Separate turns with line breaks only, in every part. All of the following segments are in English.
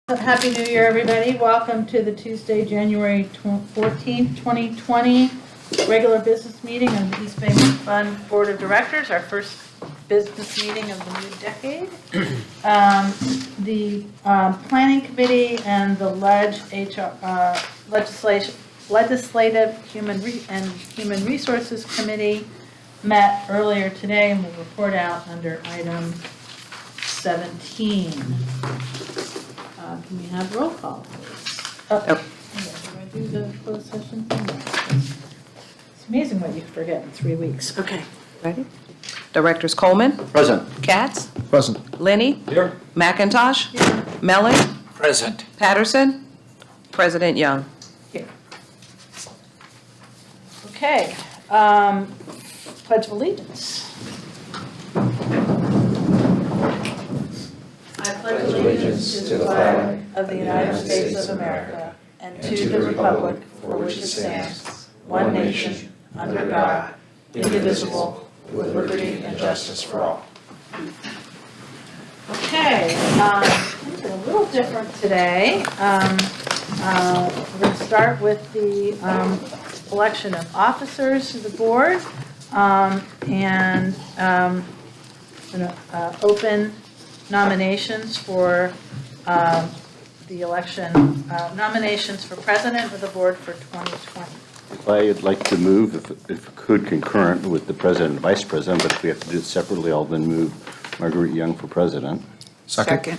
Happy New Year, everybody. Welcome to the Tuesday, January 14th, 2020 regular business meeting of the East Bay Fund Board of Directors, our first business meeting of the new decade. The Planning Committee and the Legislative Human Resources Committee met earlier today and will report out under item 17. Can we have roll call, please? Oh, yeah, do I do the closed session thing? It's amazing what you forget in 3 weeks. Okay.
Ready? Directors Coleman.
Present.
Katz.
Present.
Lenny.
Here.
McIntosh. Here. Melling.
Present.
Patterson. President Young.
Here. Okay. Pledge of Allegiance. I pledge allegiance to the flag of the United States of America and to the republic for which it stands, one nation, under God, indivisible, with liberty and justice for all. Okay, things are a little different today. We're going to start with the election of officers to the board, and open nominations for the election, nominations for president of the board for 2020.
I'd like to move, if it could, concurrent with the president and vice president, but if we have to do it separately, I'll then move Marguerite Young for president.
Second.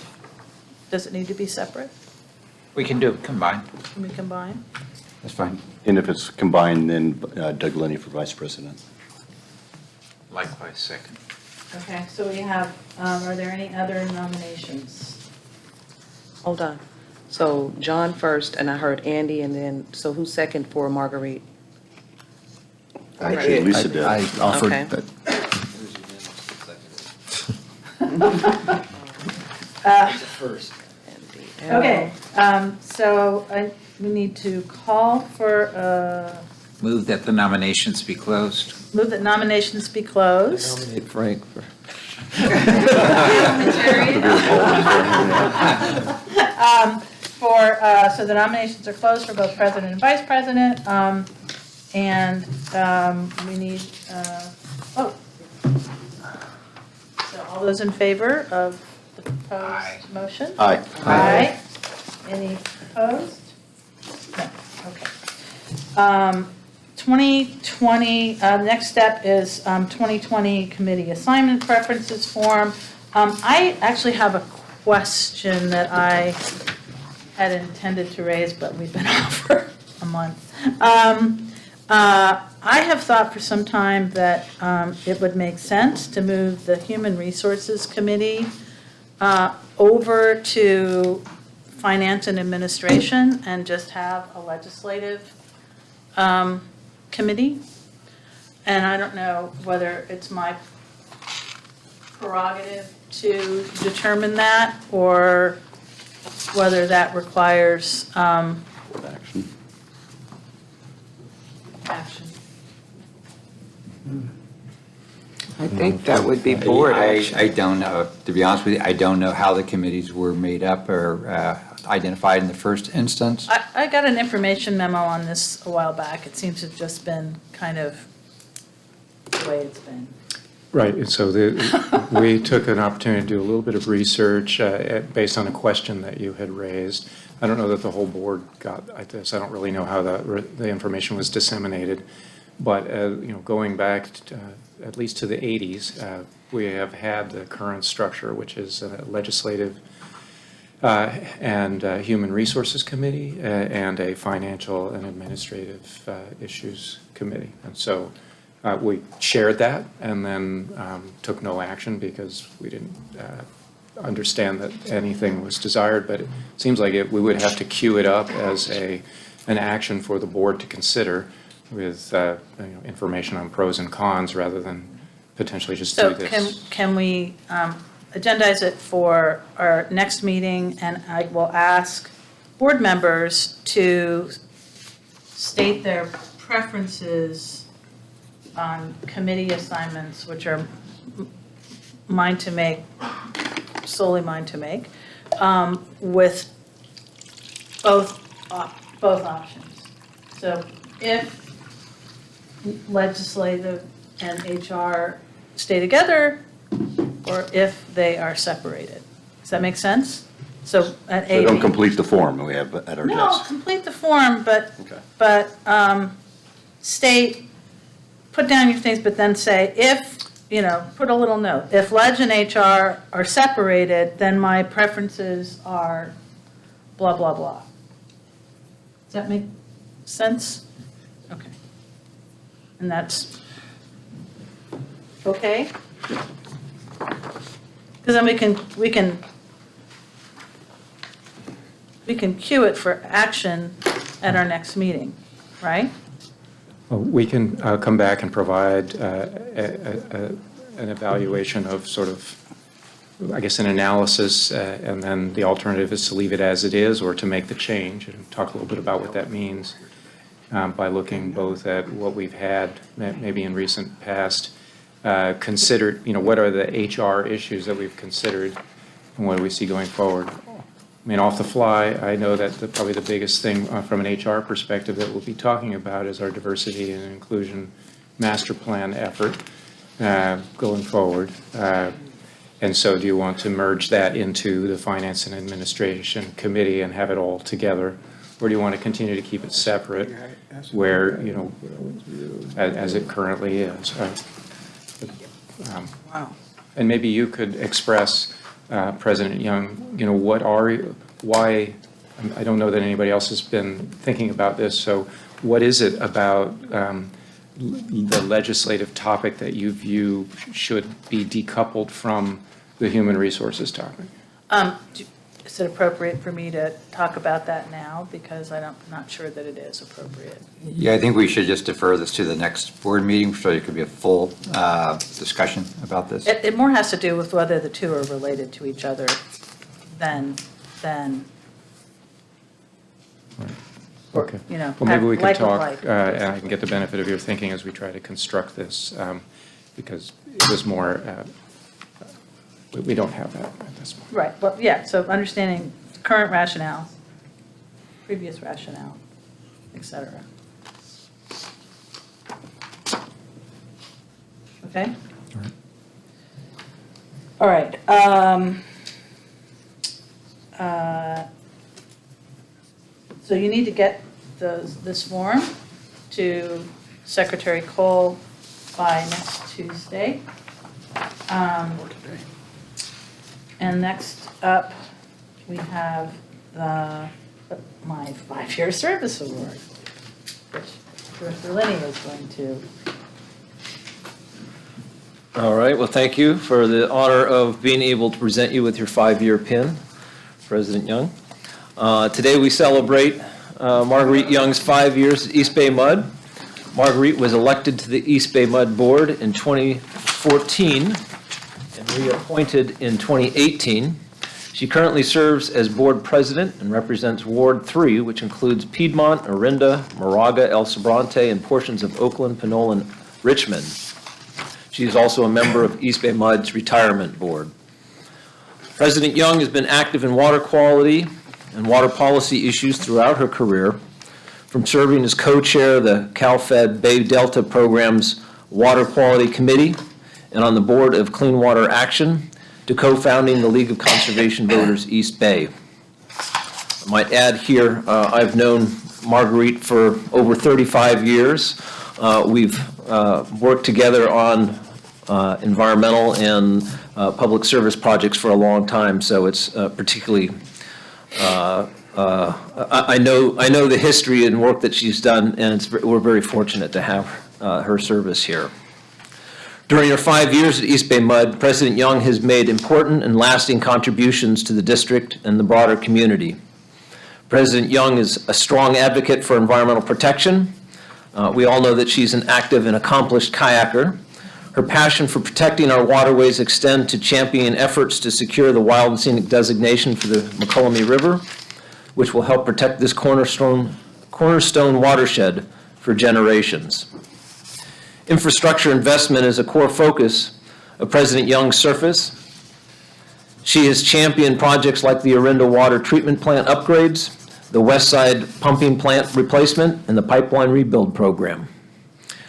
Does it need to be separate?
We can do it combined.
Can we combine?
That's fine.
And if it's combined, then Doug Lenny for vice president.
Likewise, second.
Okay, so we have, are there any other nominations?
Hold on. So John first, and I heard Andy, and then, so who's second for Marguerite?
Actually, Lisa did.
I offered
Okay.
that.
First.
Andy.
Okay, so we need to call for,
Move that the nominations be closed.
move that nominations be closed.
Nominate Frank for.
So the nominations are closed for both president and vice president, and we need vote. So all those in favor of the proposed
Aye.
motion?
Aye.
Aye. Any opposed? No, okay. 2020, next step is 2020 committee assignment preferences form. I actually have a question that I had intended to raise, but we've been off for a month. I have thought for some time that it would make sense to move the Human Resources Committee over to Finance and Administration and just have a legislative committee. And I don't know whether it's my prerogative to determine that or whether that requires
Action.
action.
I think that would be board action.
I don't know, to be honest with you, I don't know how the committees were made up or identified in the first instance.
I got an information memo on this a while back. It seems to have just been kind of the way it's been.
Right, and so we took an opportunity to do a little bit of research based on a question that you had raised. I don't know that the whole board got at this. I don't really know how the information was disseminated. But going back at least to the 80s, we have had the current structure, which is a legislative and Human Resources Committee and a Financial and Administrative Issues Committee. And so we shared that and then took no action because we didn't understand that anything was desired. But it seems like we would have to queue it up as an action for the board to consider with information on pros and cons rather than potentially just do this.
So can we agendize it for our next meeting, and I will ask board members to state their preferences on committee assignments, which are mine to make, solely mine to make, with both options. So if legislative and HR stay together, or if they are separated. Does that make sense? So at
They
A,
don't
B.
complete the form we have at our
No,
desk.
complete the form, but,
Okay.
state, put down your things, but then say, if, put a little note. If Ledge and HR are separated, then my preferences are blah, blah, blah. Does that make sense? Okay. And that's, okay? Because then we can cue it for action at our next meeting, right?
Well, we can come back and provide an evaluation of sort of, I guess, an analysis, and then the alternative is to leave it as it is or to make the change, and talk a little bit about what that means by looking both at what we've had, maybe in recent past, considered, what are the HR issues that we've considered, and what do we see going forward. I mean, off the fly, I know that probably the biggest thing from an HR perspective that we'll be talking about is our diversity and inclusion master plan effort going forward. And so do you want to merge that into the Finance and Administration Committee and have it all together? Or do you want to continue to keep it separate where, as it currently is?
Wow.
And maybe you could express, President Young, why, I don't know that anybody else has been thinking about this, so what is it about the legislative topic that you view should be decoupled from the human resources topic?
Is it appropriate for me to talk about that now? Because I'm not sure that it is appropriate.
Yeah, I think we should just defer this to the next board meeting so it could be a full discussion about this.
It more has to do with whether the two are related to each other than
Okay.
you know,
Well, maybe we can
like with
talk,
like.
and I can get the benefit of your thinking as we try to construct this, because it was more, we don't have that at this point.
Right, well, yeah, so understanding current rationale, previous rationale, et cetera. Okay? All right. So you need to get this form to Secretary Cole by next Tuesday. And next up, we have my 5-year service award, which Director Linney is going to.
All right, well, thank you for the honor of being able to present you with your 5-year pin, President Young. Today we celebrate Marguerite Young's 5 years at East Bay MUD. Marguerite was elected to the East Bay MUD Board in 2014 and reappointed in 2018. She currently serves as board president and represents Ward 3, which includes Piedmont, Orinda, Moraga, El Sobrante, and portions of Oakland, Pinole, and Richmond. She is also a member of East Bay MUD's retirement board. President Young has been active in water quality and water policy issues throughout her career, from serving as co-chair of the CalFed Bay Delta Program's Water Quality Committee and on the board of Clean Water Action, to co-founding the League of Conservation Voters East Bay. I might add here, I've known Marguerite for over 35 years. We've worked together on environmental and public service projects for a long time, so it's particularly, I know the history and work that she's done, and we're very fortunate to have her service here. During her 5 years at East Bay MUD, President Young has made important and lasting contributions to the district and the broader community. President Young is a strong advocate for environmental protection. We all know that she's an active and accomplished kayaker. Her passion for protecting our waterways extend to championing efforts to secure the wild and scenic designation for the McCollum River, which will help protect this cornerstone watershed for generations. Infrastructure investment is a core focus of President Young's service. She has championed projects like the Orinda Water Treatment Plant upgrades, the West Side Pumping Plant Replacement, and the Pipeline Rebuild Program.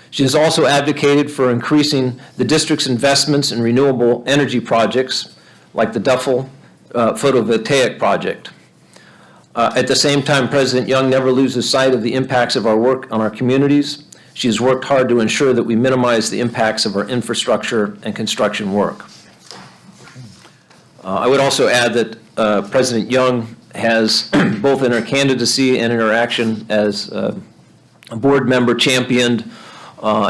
She has also advocated for increasing the district's investments in renewable energy projects, like the Duffel photovoltaic project. At the same time, President Young never loses sight of the impacts of our work on our communities. She has worked hard to ensure that we minimize the impacts of our infrastructure and construction work. I would also add that President Young has, both in her candidacy and in her action as a board member, championed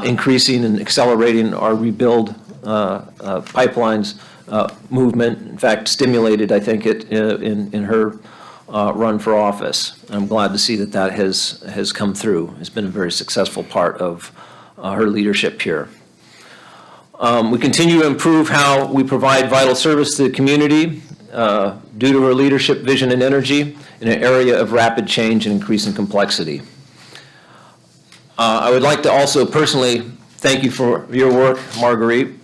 increasing and accelerating our rebuild pipelines movement. In fact, stimulated, I think, it in her run for office. I'm glad to see that that has come through. It's been a very successful part of her leadership here. We continue to improve how we provide vital service to the community due to her leadership, vision, and energy in an area of rapid change and increasing complexity. I would like to also personally thank you for your work, Marguerite.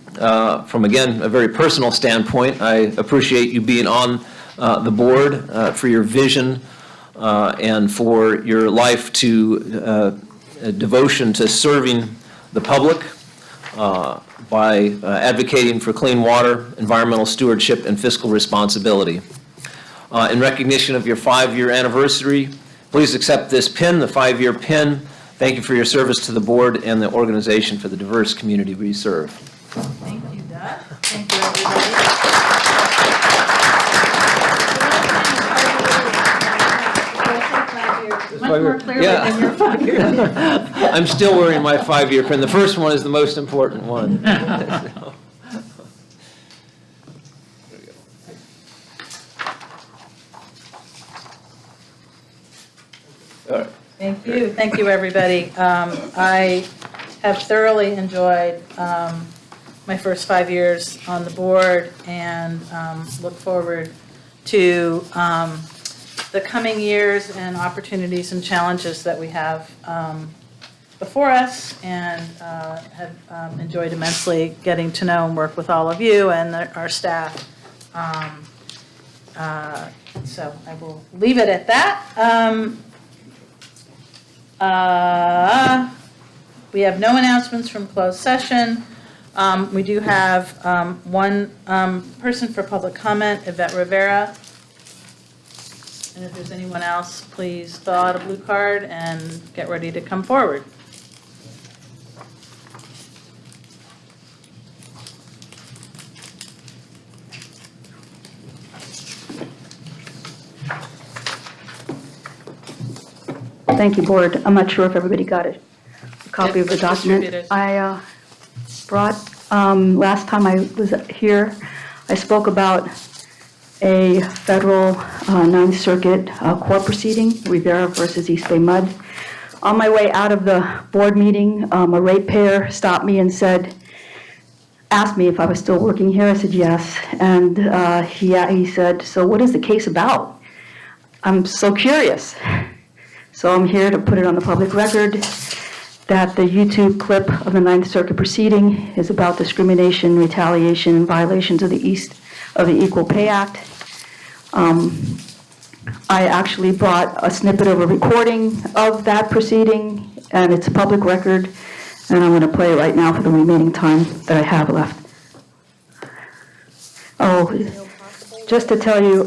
From, again, a very personal standpoint, I appreciate you being on the board for your vision and for your life to devotion to serving the public by advocating for clean water, environmental stewardship, and fiscal responsibility. In recognition of your 5-year anniversary, please accept this pin, the 5-year pin. Thank you for your service to the board and the organization for the diverse community we serve.
Thank you, Doug. Thank you, everybody. Much more clearly than your 5-year.
I'm still wearing my 5-year pin. The first one is the most important one. All right.
Thank you, everybody. I have thoroughly enjoyed my first 5 years on the board and look forward to the coming years and opportunities and challenges that we have before us, and have enjoyed immensely getting to know and work with all of you and our staff. So I will leave it at that. We have no announcements from closed session. We do have one person for public comment, Yvette Rivera. And if there's anyone else, please fill out a blue card and get ready to come forward.
Thank you, Board. I'm not sure if everybody got a copy of the document.
Distributors.
I brought, last time I was here, I spoke about a federal Ninth Circuit court proceeding, Rivera versus EBMUD. On my way out of the board meeting, a ratepayer stopped me and asked me if I was still working here. I said yes, and he said, "So what is the case about?" I'm so curious. So I'm here to put it on the public record that the YouTube clip of the Ninth Circuit proceeding is about discrimination, retaliation, and violations of the Equal Pay Act. I actually brought a snippet of a recording of that proceeding, and it's a public record, and I'm going to play it right now for the remaining time that I have left. Oh, just to tell you,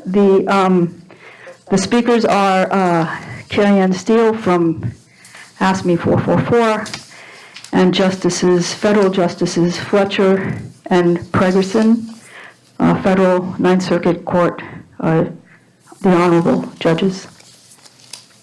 the speakers are Carrie Ann Steele from Ask Me 444, and Federal Justices Fletcher and Pregerson, Federal Ninth Circuit Court, the Honorable Judges.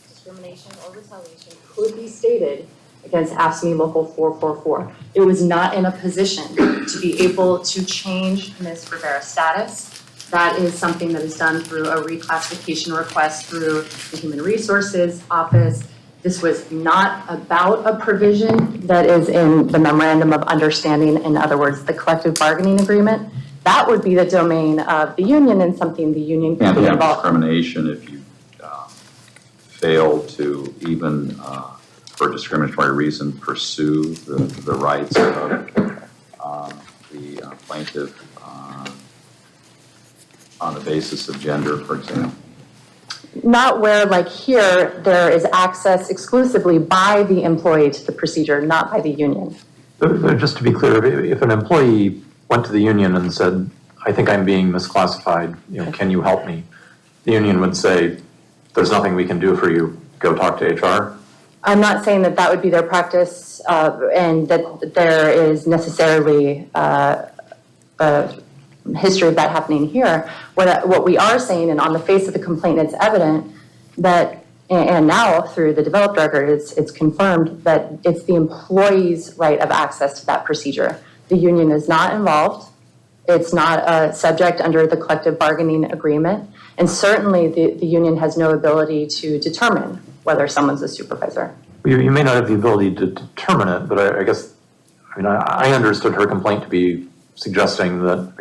Discrimination or retaliation could be stated against AFSCME Local 444. It was not in a position to be able to change Ms. Rivera's status. That is something that is done through a reclassification request through the Human Resources Office. This was not about a provision that is in the Memorandum of Understanding, in other words, the collective bargaining agreement. That would be the domain of the union and something the union could be involved in.
Discrimination if you fail to even, for discriminatory reason, pursue the rights of the plaintiff on the basis of gender, for example.
not where, like here, there is access exclusively by the employee to the procedure, not by the union.
But just to be clear, if an employee went to the union and said, I think I'm being misclassified, can you help me? The union would say, there's nothing we can do for you, go talk to HR.
I'm not saying that that would be their practice and that there is necessarily a history of that happening here. What we are saying, and on the face of the complaint, it's evident that, and now through the developed record, it's confirmed that it's the employee's right of access to that procedure. The union is not involved. It's not a subject under the collective bargaining agreement. And certainly the union has no ability to determine whether someone's a supervisor.
You may not have the ability to determine it, but I understood her complaint to be suggesting that,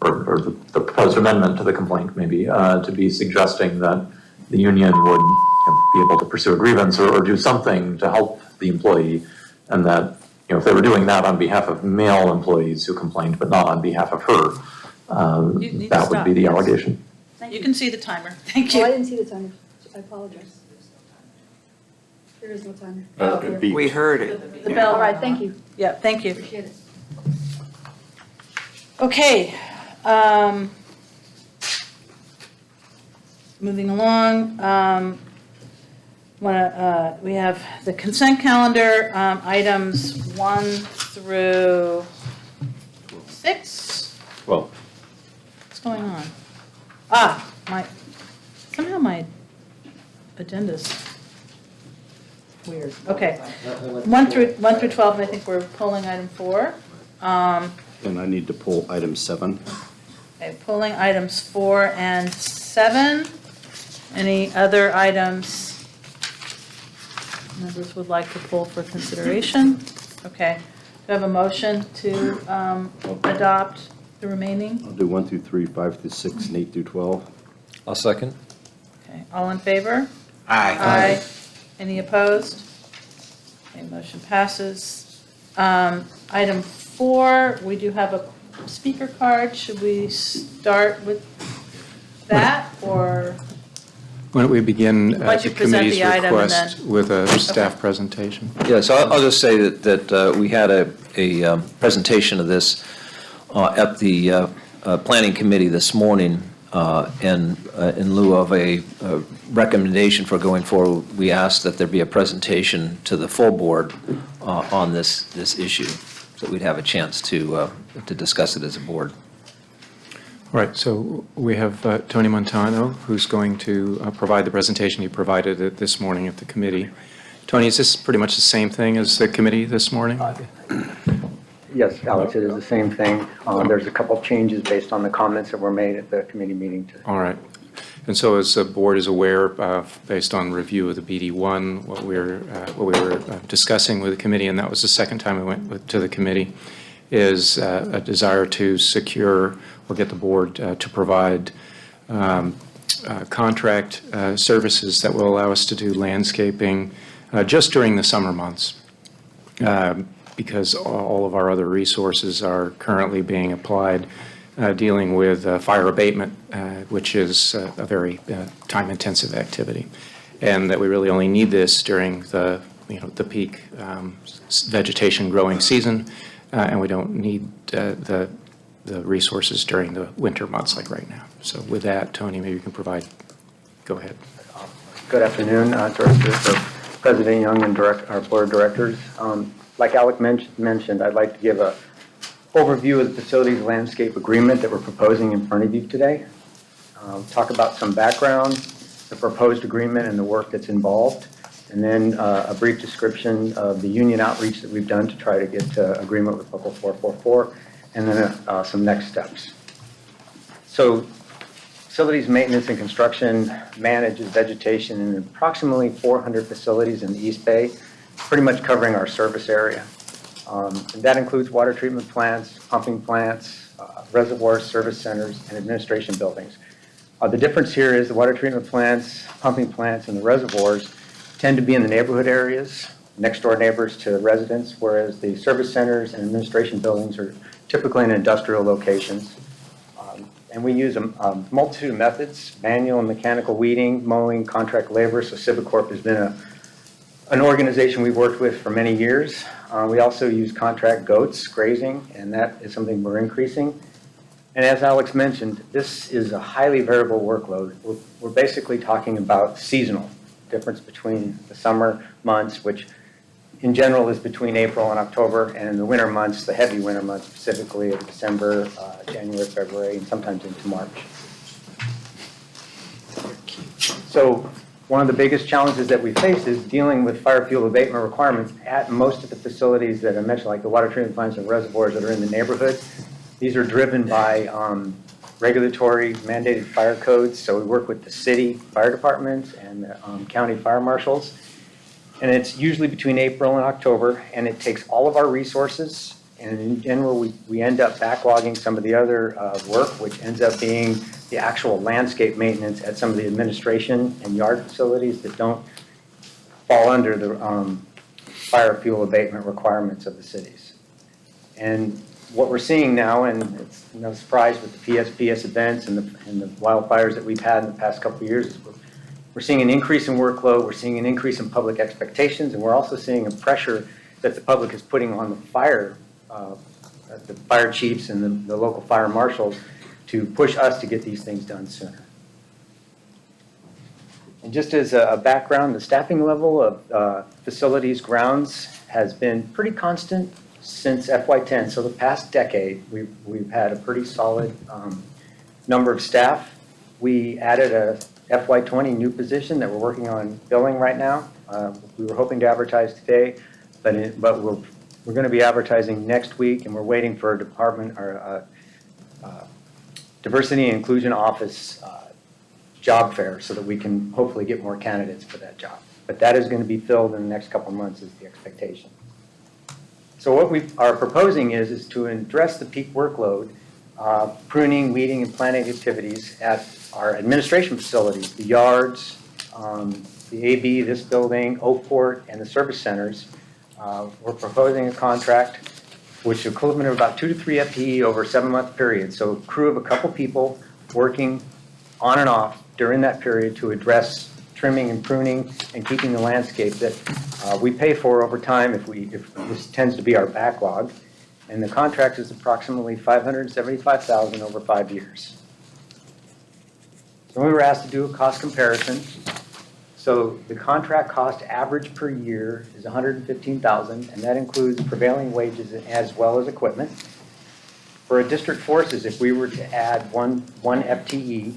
or the proposed amendment to the complaint maybe, to be suggesting that the union would be able to pursue a grievance or do something to help the employee, and that if they were doing that on behalf of male employees who complained but not on behalf of her, that would be the allegation.
You can see the timer. Thank
Oh, I
you.
didn't see the timer. I apologize. There is no timer.
We heard it.
The bell.
All right, thank you.
Yeah, thank you.
Appreciate it.
Okay. Moving along. We have the consent calendar, items 1 through 6.
Well,
What's going on? Somehow my agenda's weird. Okay. 1 through 12, and I think we're pulling item 4.
and I need to pull item 7.
Okay, pulling items 4 and 7. Any other items members would like to pull for consideration? Okay. Do I have a motion to adopt the remaining?
I'll do 1 through 3, 5 through 6, and 8 through 12.
I'll second.
Okay, all in favor?
Aye.
Any opposed? Okay, motion passes. Item 4, we do have a speaker card. Should we start with that, or?
Why don't we begin
Why don't
the
you present
committee's
the item and
request
then-
with a staff presentation?
Yeah, so I'll just say that we had a presentation of this at the Planning Committee this morning, and in lieu of a recommendation for going forward, we asked that there be a presentation to the full board on this issue, so we'd have a chance to discuss it as a board.
All right, so we have Tony Montano, who's going to provide the presentation. He provided it this morning at the committee. Tony, is this pretty much the same thing as the committee this morning?
Yes, Alex, it is the same thing. There's a couple of changes based on the comments that were made at the committee meeting today.
All right. And so as the board is aware, based on review of the BD1, what we were discussing with the committee, and that was the second time we went to the committee, is a desire to secure or get the board to provide contract services that will allow us to do landscaping just during the summer months, because all of our other resources are currently being applied dealing with fire abatement, which is a very time-intensive activity, and that we really only need this during the peak vegetation growing season, and we don't need the resources during the winter months like right now. So with that, Tony, maybe you can go ahead.
Good afternoon, President Young and our board of directors. Like Alec mentioned, I'd like to give a overview of the facilities landscape agreement that we're proposing in front of you today. Talk about some background, the proposed agreement and the work that's involved, and then a brief description of the union outreach that we've done to try to get agreement with Local 444, and then some next steps. So facilities maintenance and construction manages vegetation in approximately 400 facilities in the East Bay, pretty much covering our service area. And that includes water treatment plants, pumping plants, reservoirs, service centers, and administration buildings. The difference here is the water treatment plants, pumping plants, and the reservoirs tend to be in the neighborhood areas, next door neighbors to residents, whereas the service centers and administration buildings are typically in industrial locations. And we use a multitude of methods, manual and mechanical weeding, mowing, contract labor. So Civicorp has been an organization we've worked with for many years. We also use contract goats, grazing, and that is something we're increasing. And as Alex mentioned, this is a highly variable workload. We're basically talking about seasonal difference between the summer months, which in general is between April and October, and the winter months, the heavy winter months specifically of December, January, February, and sometimes into March. So one of the biggest challenges that we face is dealing with fire fuel abatement requirements at most of the facilities that I mentioned, like the water treatment plants and reservoirs that are in the neighborhood. These are driven by regulatory mandated fire codes, so we work with the city fire departments and the county fire marshals. And it's usually between April and October, and it takes all of our resources, and in general, we end up backlogging some of the other work, which ends up being the actual landscape maintenance at some of the administration and yard facilities that don't fall under the fire fuel abatement requirements of the cities. And what we're seeing now, and it's no surprise with the PSPS events and the wildfires that we've had in the past couple of years, is we're seeing an increase in workload, we're seeing an increase in public expectations, and we're also seeing a pressure that the public is putting on the fire chiefs and the local fire marshals to push us to get these things done sooner. And just as a background, the staffing level of facilities grounds has been pretty constant since FY10. So the past decade, we've had a pretty solid number of staff. We added a FY20 new position that we're working on filling right now. We were hoping to advertise today, but we're going to be advertising next week, and we're waiting for a department or diversity and inclusion office job fair so that we can hopefully get more candidates for that job. But that is going to be filled in the next couple of months is the expectation. So what we are proposing is to address the peak workload, pruning, weeding, and planting activities at our administration facilities, the yards, the AB, this building, Oakport, and the service centers. We're proposing a contract which is equivalent of about 2 to 3 FTE over a 7-month period. So a crew of a couple people working on and off during that period to address trimming and pruning and keeping the landscape that we pay for over time if this tends to be our backlog. And the contract is approximately $575,000 over 5 years. So we were asked to do a cost comparison. So the contract cost average per year is $115,000, and that includes prevailing wages as well as equipment. For a district forces, if we were to add one FTE,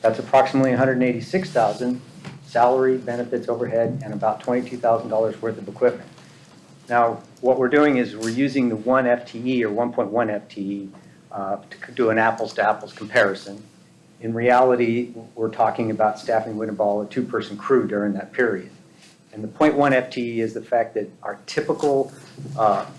that's approximately $186,000, salary, benefits, overhead, and about $22,000 worth of equipment. Now, what we're doing is we're using the 1 FTE or 1.1 FTE to do an apples-to-apples comparison. In reality, we're talking about staffing would involve a 2-person crew during that period. And the 0.1 FTE is the fact that our typical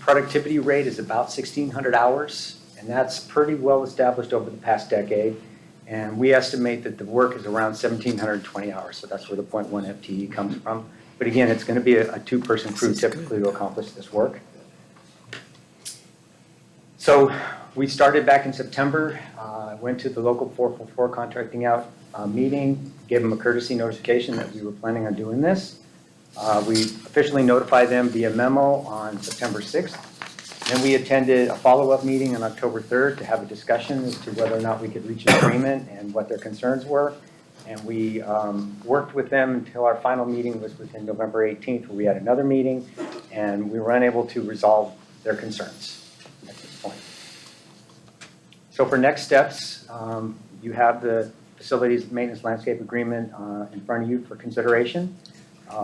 productivity rate is about 1,600 hours, and that's pretty well established over the past decade. And we estimate that the work is around 1,720 hours, so that's where the 0.1 FTE comes from. But again, it's going to be a 2-person crew typically to accomplish this work. So we started back in September. Went to the local 444 contracting out meeting, gave them a courtesy notification that we were planning on doing this. We officially notified them via memo on September 6th. Then we attended a follow-up meeting on October 3rd to have a discussion as to whether or not we could reach an agreement and what their concerns were. And we worked with them until our final meeting was within November 18th, where we had another meeting, and we were unable to resolve their concerns at this point. So for next steps, you have the facilities maintenance landscape agreement in front of you for consideration.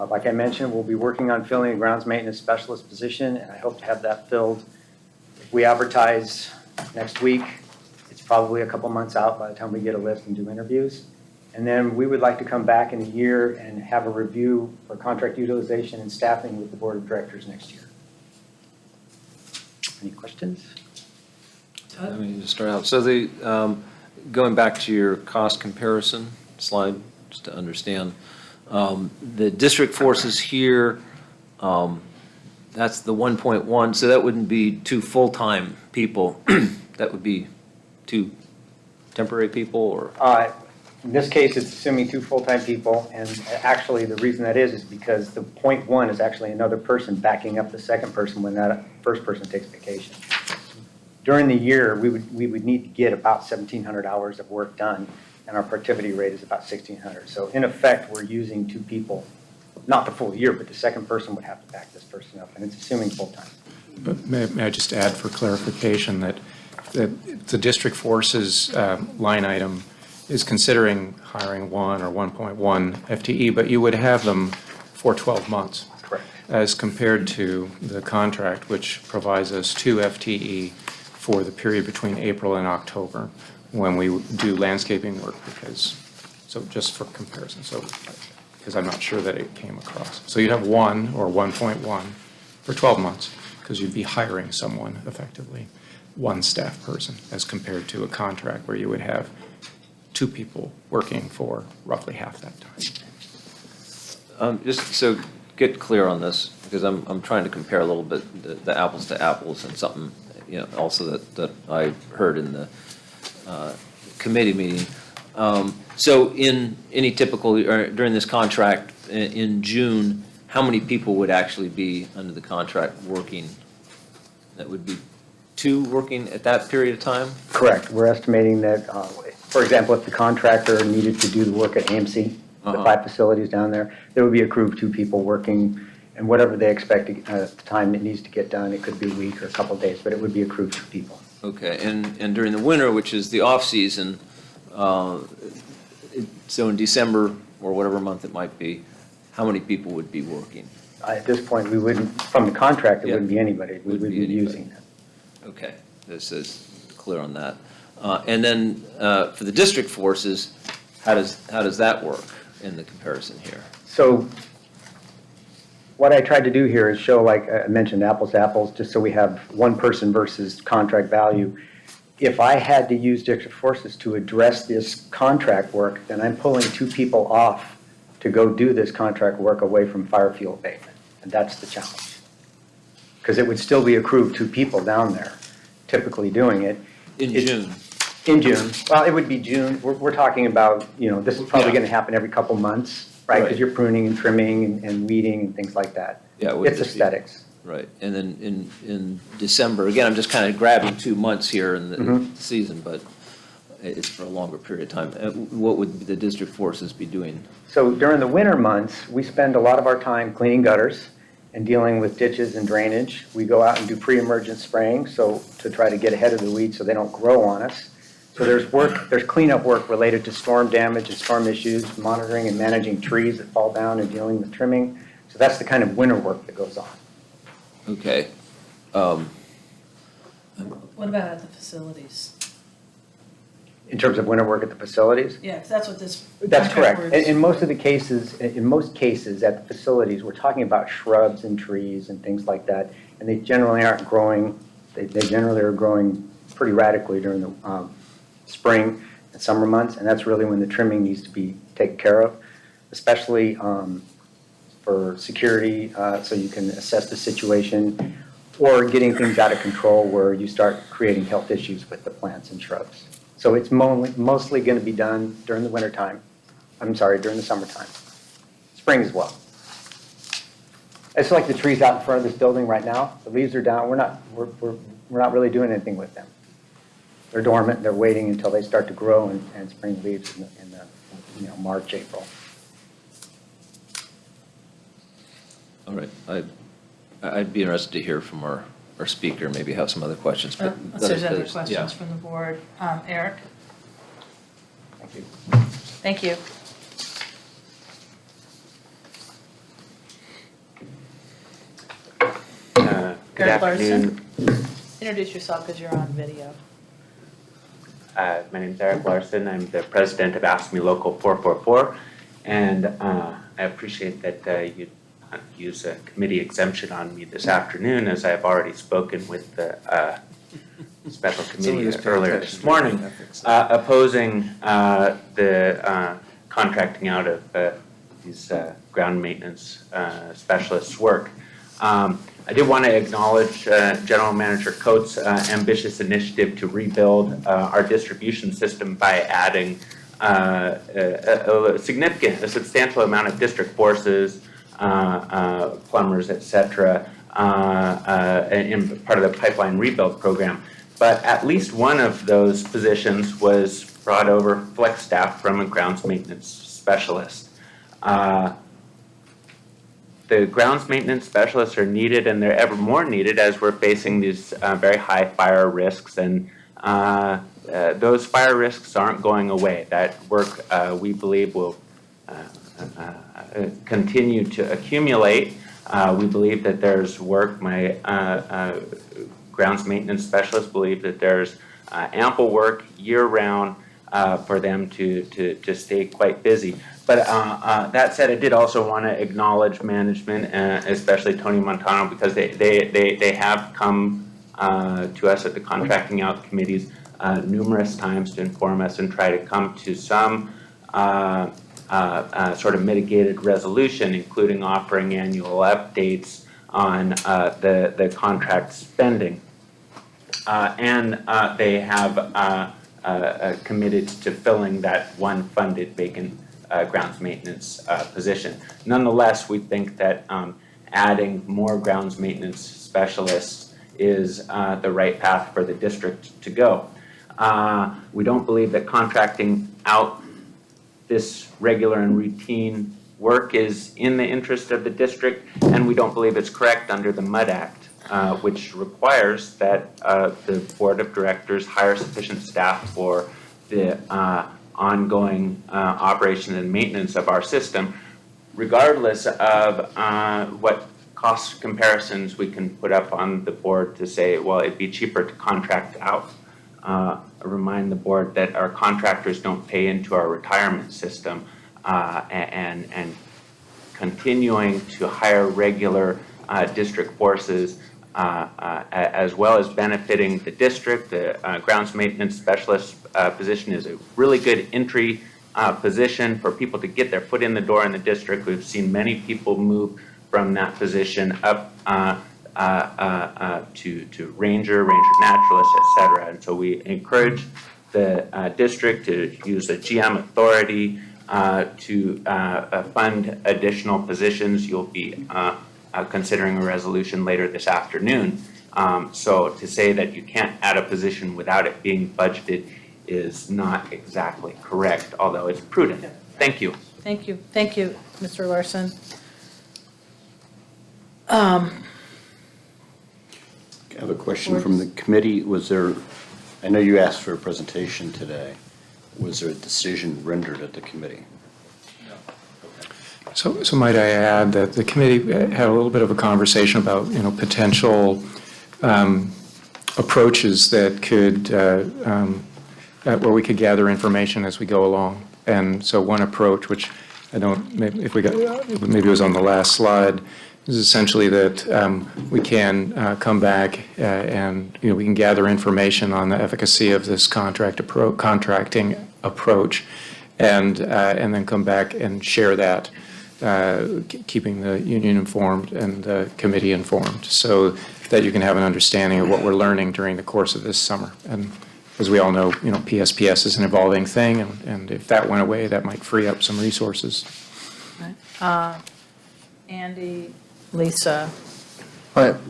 Like I mentioned, we'll be working on filling a grounds maintenance specialist position, and I hope to have that filled. If we advertise next week, it's probably a couple months out by the time we get a list and do interviews. And then we would like to come back in a year and have a review for contract utilization and staffing with the board of directors next year. Any questions?
Let me just start out. So going back to your cost comparison slide, just to understand, the district forces here, that's the 1.1, so that wouldn't be 2 full-time people. That would be 2 temporary people, or?
In this case, it's assuming 2 full-time people, and actually, the reason that is because the point 1 is actually another person backing up the second person when that first person takes vacation. During the year, we would need to get about 1,700 hours of work done, and our productivity rate is about 1,600. So in effect, we're using 2 people, not the full year, but the second person would have to back this person up, and it's assuming full-time.
But may I just add for clarification that the district forces line item is considering hiring 1 or 1.1 FTE, but you would have them for 12 months.
Correct.
As compared to the contract, which provides us 2 FTE for the period between April and October when we do landscaping work, so just for comparison, because I'm not sure that it came across. So you'd have 1 or 1.1 for 12 months, because you'd be hiring someone effectively, 1 staff person, as compared to a contract where you would have 2 people working for roughly half that time.
Just so get clear on this, because I'm trying to compare a little bit the apples to apples, and something, also that I heard in the committee meeting. So in any typical, or during this contract in June, how many people would actually be under the contract working? That would be 2 working at that period of time?
Correct. We're estimating that, for example, if the contractor needed to do the work at AMC, the 5 facilities down there, there would be a crew of 2 people working, and whatever they expect at the time it needs to get done, it could be a week or a couple of days, but it would be a crew of 2 people.
Okay, and during the winter, which is the off-season, so in December or whatever month it might be, how many people would be working?
At this point, we wouldn't, from the contract, it
Yeah.
wouldn't be anybody. We would be using it.
Okay, this is clear on that. And then for the district forces, how does that work in the comparison here?
So what I tried to do here is show, like I mentioned, apples to apples, just so we have 1 person versus contract value. If I had to use district forces to address this contract work, then I'm pulling 2 people off to go do this contract work away from fire fuel abatement. And that's the challenge. Because it would still be a crew of 2 people down there typically doing it.
In June?
In June. Well, it would be June. We're talking about, this is probably
Yeah.
going to happen every couple months, right? Because you're pruning and trimming and weeding and things like that.
Yeah, it would
It's
just be-
aesthetics.
Right, and then in December, again, I'm just kind of grabbing 2 months here in the season, but it's for a longer period of time. What would the district forces be doing?
So during the winter months, we spend a lot of our time cleaning gutters and dealing with ditches and drainage. We go out and do pre-emergent spraying, so to try to get ahead of the weeds so they don't grow on us. So there's cleanup work related to storm damage and storm issues, monitoring and managing trees that fall down and dealing with trimming. So that's the kind of winter work that goes on.
Okay.
What about at the facilities?
In terms of winter work at the facilities?
Yeah, 'cause that's what this
That's
contract
correct.
works.
In most cases at the facilities, we're talking about shrubs and trees and things like that, and they generally aren't growing, they generally are growing pretty radically during the spring and summer months, and that's really when the trimming needs to be taken care of, especially for security, so you can assess the situation, or getting things out of control where you start creating health issues with the plants and shrubs. So it's mostly going to be done during the wintertime. During the summertime. Spring as well. It's like the trees out in front of this building right now. The leaves are down. We're not really doing anything with them. They're dormant. They're waiting until they start to grow and spring leaves in the March, April.
All right, I'd be interested to hear from our speaker, maybe have some other questions. But
Unless there's other
yeah.
questions from the board. Eric?
Thank you.
Thank you.
Good
Eric Larson.
afternoon.
Introduce yourself because you're on video.
My name is Eric Larson. I'm the president of Ask Me Local 444. And I appreciate that you use a committee exemption on me this afternoon, as I've already spoken with the special committee earlier this morning, opposing the contracting out of these ground maintenance specialists' work. I did want to acknowledge General Manager Coates' ambitious initiative to rebuild our distribution system by adding a substantial amount of district forces, plumbers, et cetera, in part of the pipeline rebuild program. But at least one of those positions was brought over flex staff from a grounds maintenance specialist. The grounds maintenance specialists are needed, and they're ever more needed as we're facing these very high fire risks, and those fire risks aren't going away. That work, we believe, will continue to accumulate. We believe that there's work, my grounds maintenance specialists believe that there's ample work year-round for them to stay quite busy. But that said, I did also want to acknowledge management, especially Tony Montano, because they have come to us at the contracting out committees numerous times to inform us and try to come to some sort of mitigated resolution, including offering annual updates on the contract spending. And they have committed to filling that one funded vacant grounds maintenance position. Nonetheless, we think that adding more grounds maintenance specialists is the right path for the district to go. We don't believe that contracting out this regular and routine work is in the interest of the district, and we don't believe it's correct under the MUD Act, which requires that the board of directors hire sufficient staff for the ongoing operation and maintenance of our system, regardless of what cost comparisons we can put up on the board to say, well, it'd be cheaper to contract out. I remind the board that our contractors don't pay into our retirement system, and continuing to hire regular district forces as well as benefiting the district. The grounds maintenance specialist position is a really good entry position for people to get their foot in the door in the district. We've seen many people move from that position up to ranger naturalist, et cetera. And so we encourage the district to use the GM authority to fund additional positions. You'll be considering a resolution later this afternoon. So to say that you can't add a position without it being budgeted is not exactly correct, although it's prudent. Thank you.
Thank you. Thank you, Mr. Larson.
I have a question from the committee. Was there, I know you asked for a presentation today. Was there a decision rendered at the committee?
So might I add that the committee had a little bit of a conversation about, potential approaches that could, where we could gather information as we go along. And so one approach, which I don't, maybe it was on the last slide, is essentially that we can come back and, we can gather information on the efficacy of this contracting approach and then come back and share that, keeping the union informed and the committee informed, so that you can have an understanding of what we're learning during the course of this summer. And as we all know, PSPS is an evolving thing, and if that went away, that might free up some resources.
Right. Andy, Lisa.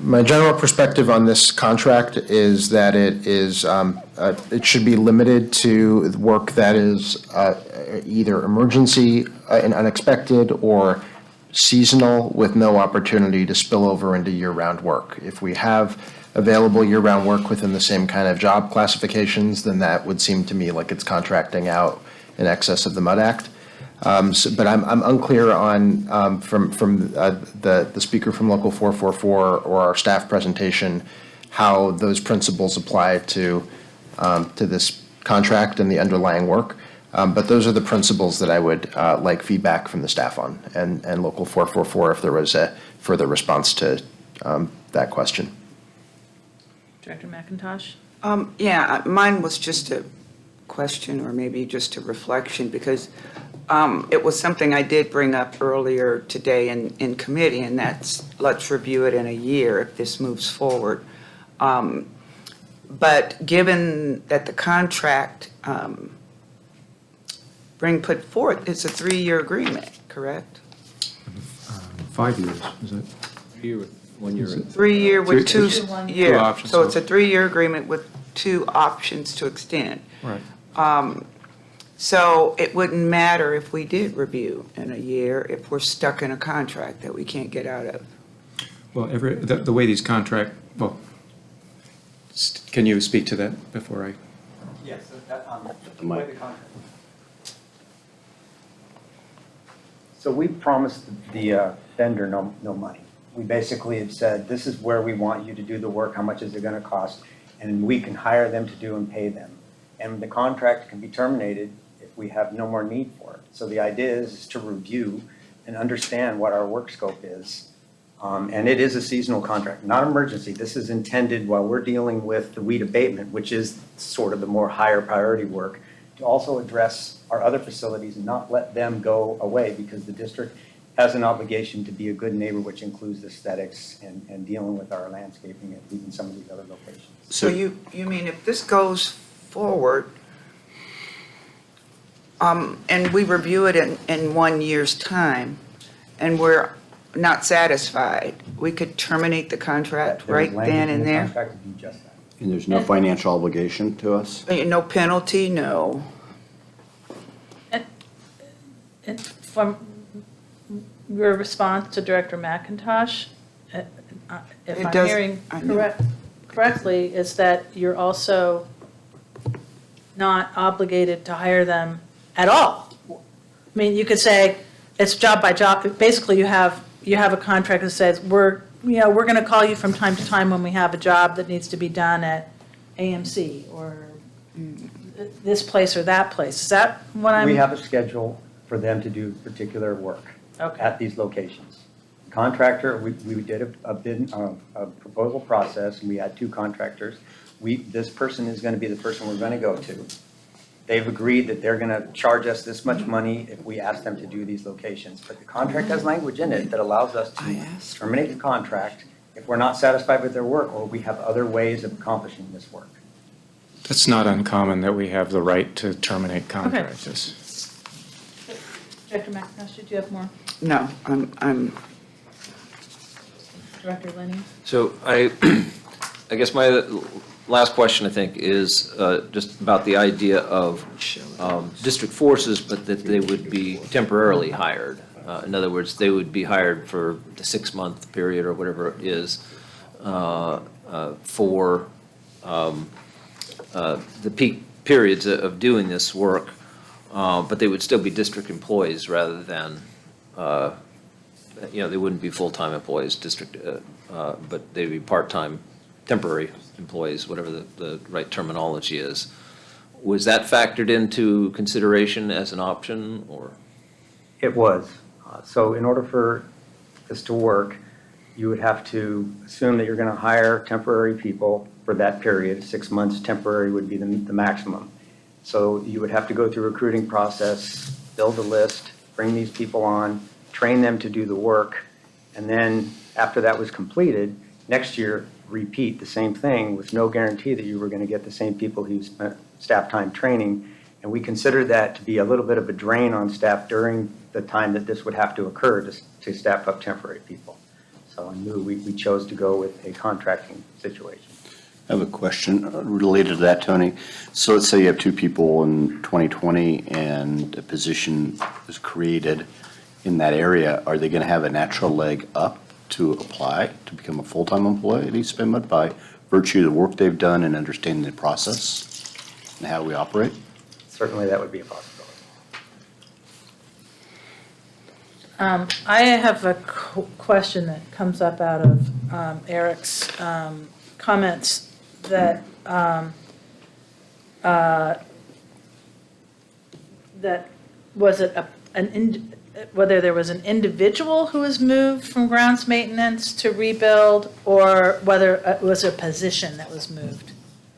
My general perspective on this contract is that it should be limited to work that is either emergency and unexpected or seasonal with no opportunity to spill over into year-round work. If we have available year-round work within the same kind of job classifications, then that would seem to me like it's contracting out in excess of the MUD Act. But I'm unclear on from the speaker from Local 444 or our staff presentation how those principles apply to this contract and the underlying work. But those are the principles that I would like feedback from the staff on, and Local 444 if there was a further response to that question.
Director McIntosh?
Yeah, mine was just a question or maybe just a reflection, because it was something I did bring up earlier today in committee, and that's, let's review it in a year if this moves forward. But given that the contract put forth, it's a 3-year agreement, correct?
5 years, is it?
1 year.
3-year with two,
Two one-
Two
yeah,
options,
so it's
so-
a 3-year agreement with 2 options to extend.
Right.
So it wouldn't matter if we did review in a year if we're stuck in a contract that we can't get out of.
Well, the way these contract, well, can you speak to that before I?
Yes,
the way the
So we promised the vendor no money. We basically have said, this is where we want you to do the work, how much is it gonna cost? And we can hire them to do and pay them. And the contract can be terminated if we have no more need for it. So the idea is to review and understand what our work scope is. And it is a seasonal contract, not emergency. This is intended while we're dealing with the weed abatement, which is sort of the more higher priority work, to also address our other facilities and not let them go away, because the district has an obligation to be a good neighbor, which includes aesthetics and dealing with our landscaping at even some of these other locations.
So you mean if this goes forward, and we review it in 1 year's time, and we're not satisfied, we could terminate the contract right then and there?
There's language in the contract to do just that.
And there's no financial obligation to us?
No penalty, no.
And from your response to Director McIntosh, if
It
I'm
does-
hearing
I know.
correctly, is that you're also not obligated to hire them at all. I mean, you could say it's job by job. Basically, you have a contract that says we're going to call you from time to time when we have a job that needs to be done at AMC or this place or that place. Is that what I'm?
We have a schedule for them to do particular work
Okay.
at these locations. Contractor, we did a bid, a proposal process, and we had 2 contractors. This person is going to be the person we're going to go to. They've agreed that they're going to charge us this much money if we ask them to do these locations. But the contract has language in it that allows us to terminate the contract if we're not satisfied with their work, or we have other ways of accomplishing this work.
It's not uncommon that we have the right to terminate contracts.
Director McIntosh, did you have more?
No, I'm
Director Lenny?
So I guess my last question, I think, is just about the idea of district forces, but that they would be temporarily hired. In other words, they would be hired for the 6-month period or whatever it is for the peak periods of doing this work, but they would still be district employees rather than, they wouldn't be full-time employees, but they'd be part-time temporary employees, whatever the right terminology is. Was that factored into consideration as an option, or?
It was. So in order for this to work, you would have to assume that you're going to hire temporary people for that period. 6 months temporary would be the maximum. So you would have to go through a recruiting process, build a list, bring these people on, train them to do the work, and then after that was completed, next year, repeat the same thing with no guarantee that you were going to get the same people who spent staff time training. And we considered that to be a little bit of a drain on staff during the time that this would have to occur to staff up temporary people. So I knew we chose to go with a contracting situation.
I have a question related to that, Tony. So let's say you have 2 people in 2020 and a position is created in that area. Are they going to have a natural leg up to apply to become a full-time employee at EBMUD by virtue of the work they've done and understanding the process and how we operate?
Certainly that would be a possibility.
I have a question that comes up out of Eric's comments that was it whether there was an individual who was moved from grounds maintenance to rebuild, or whether it was a position that was moved?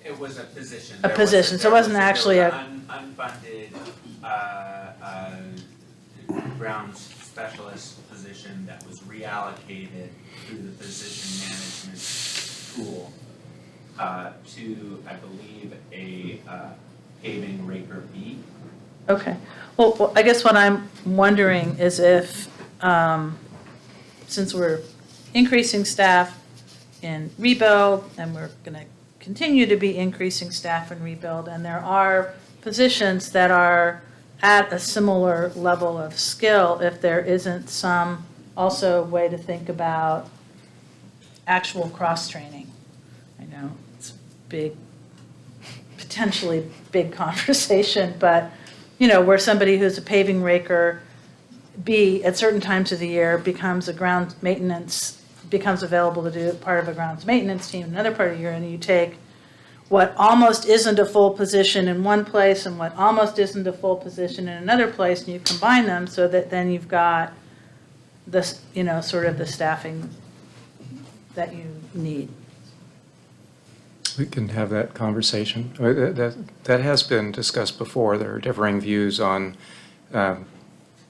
It was a position.
A position, so it wasn't actually
unfunded grounds specialist position that was reallocated through the position management tool to, I believe, a paving raker B.
Okay. Well, I guess what I'm wondering is if, since we're increasing staff in rebuild, and we're going to continue to be increasing staff in rebuild, and there are positions that are at a similar level of skill, if there isn't some also way to think about actual cross-training. I know it's a big, potentially big conversation, but, you know, where somebody who's a paving raker B at certain times of the year becomes a ground maintenance, becomes available to do part of a grounds maintenance team another part of the year, and you take what almost isn't a full position in one place and what almost isn't a full position in another place, and you combine them so that then you've got this, you know, sort of the staffing that you need.
We can have that conversation. That has been discussed before. There are differing views on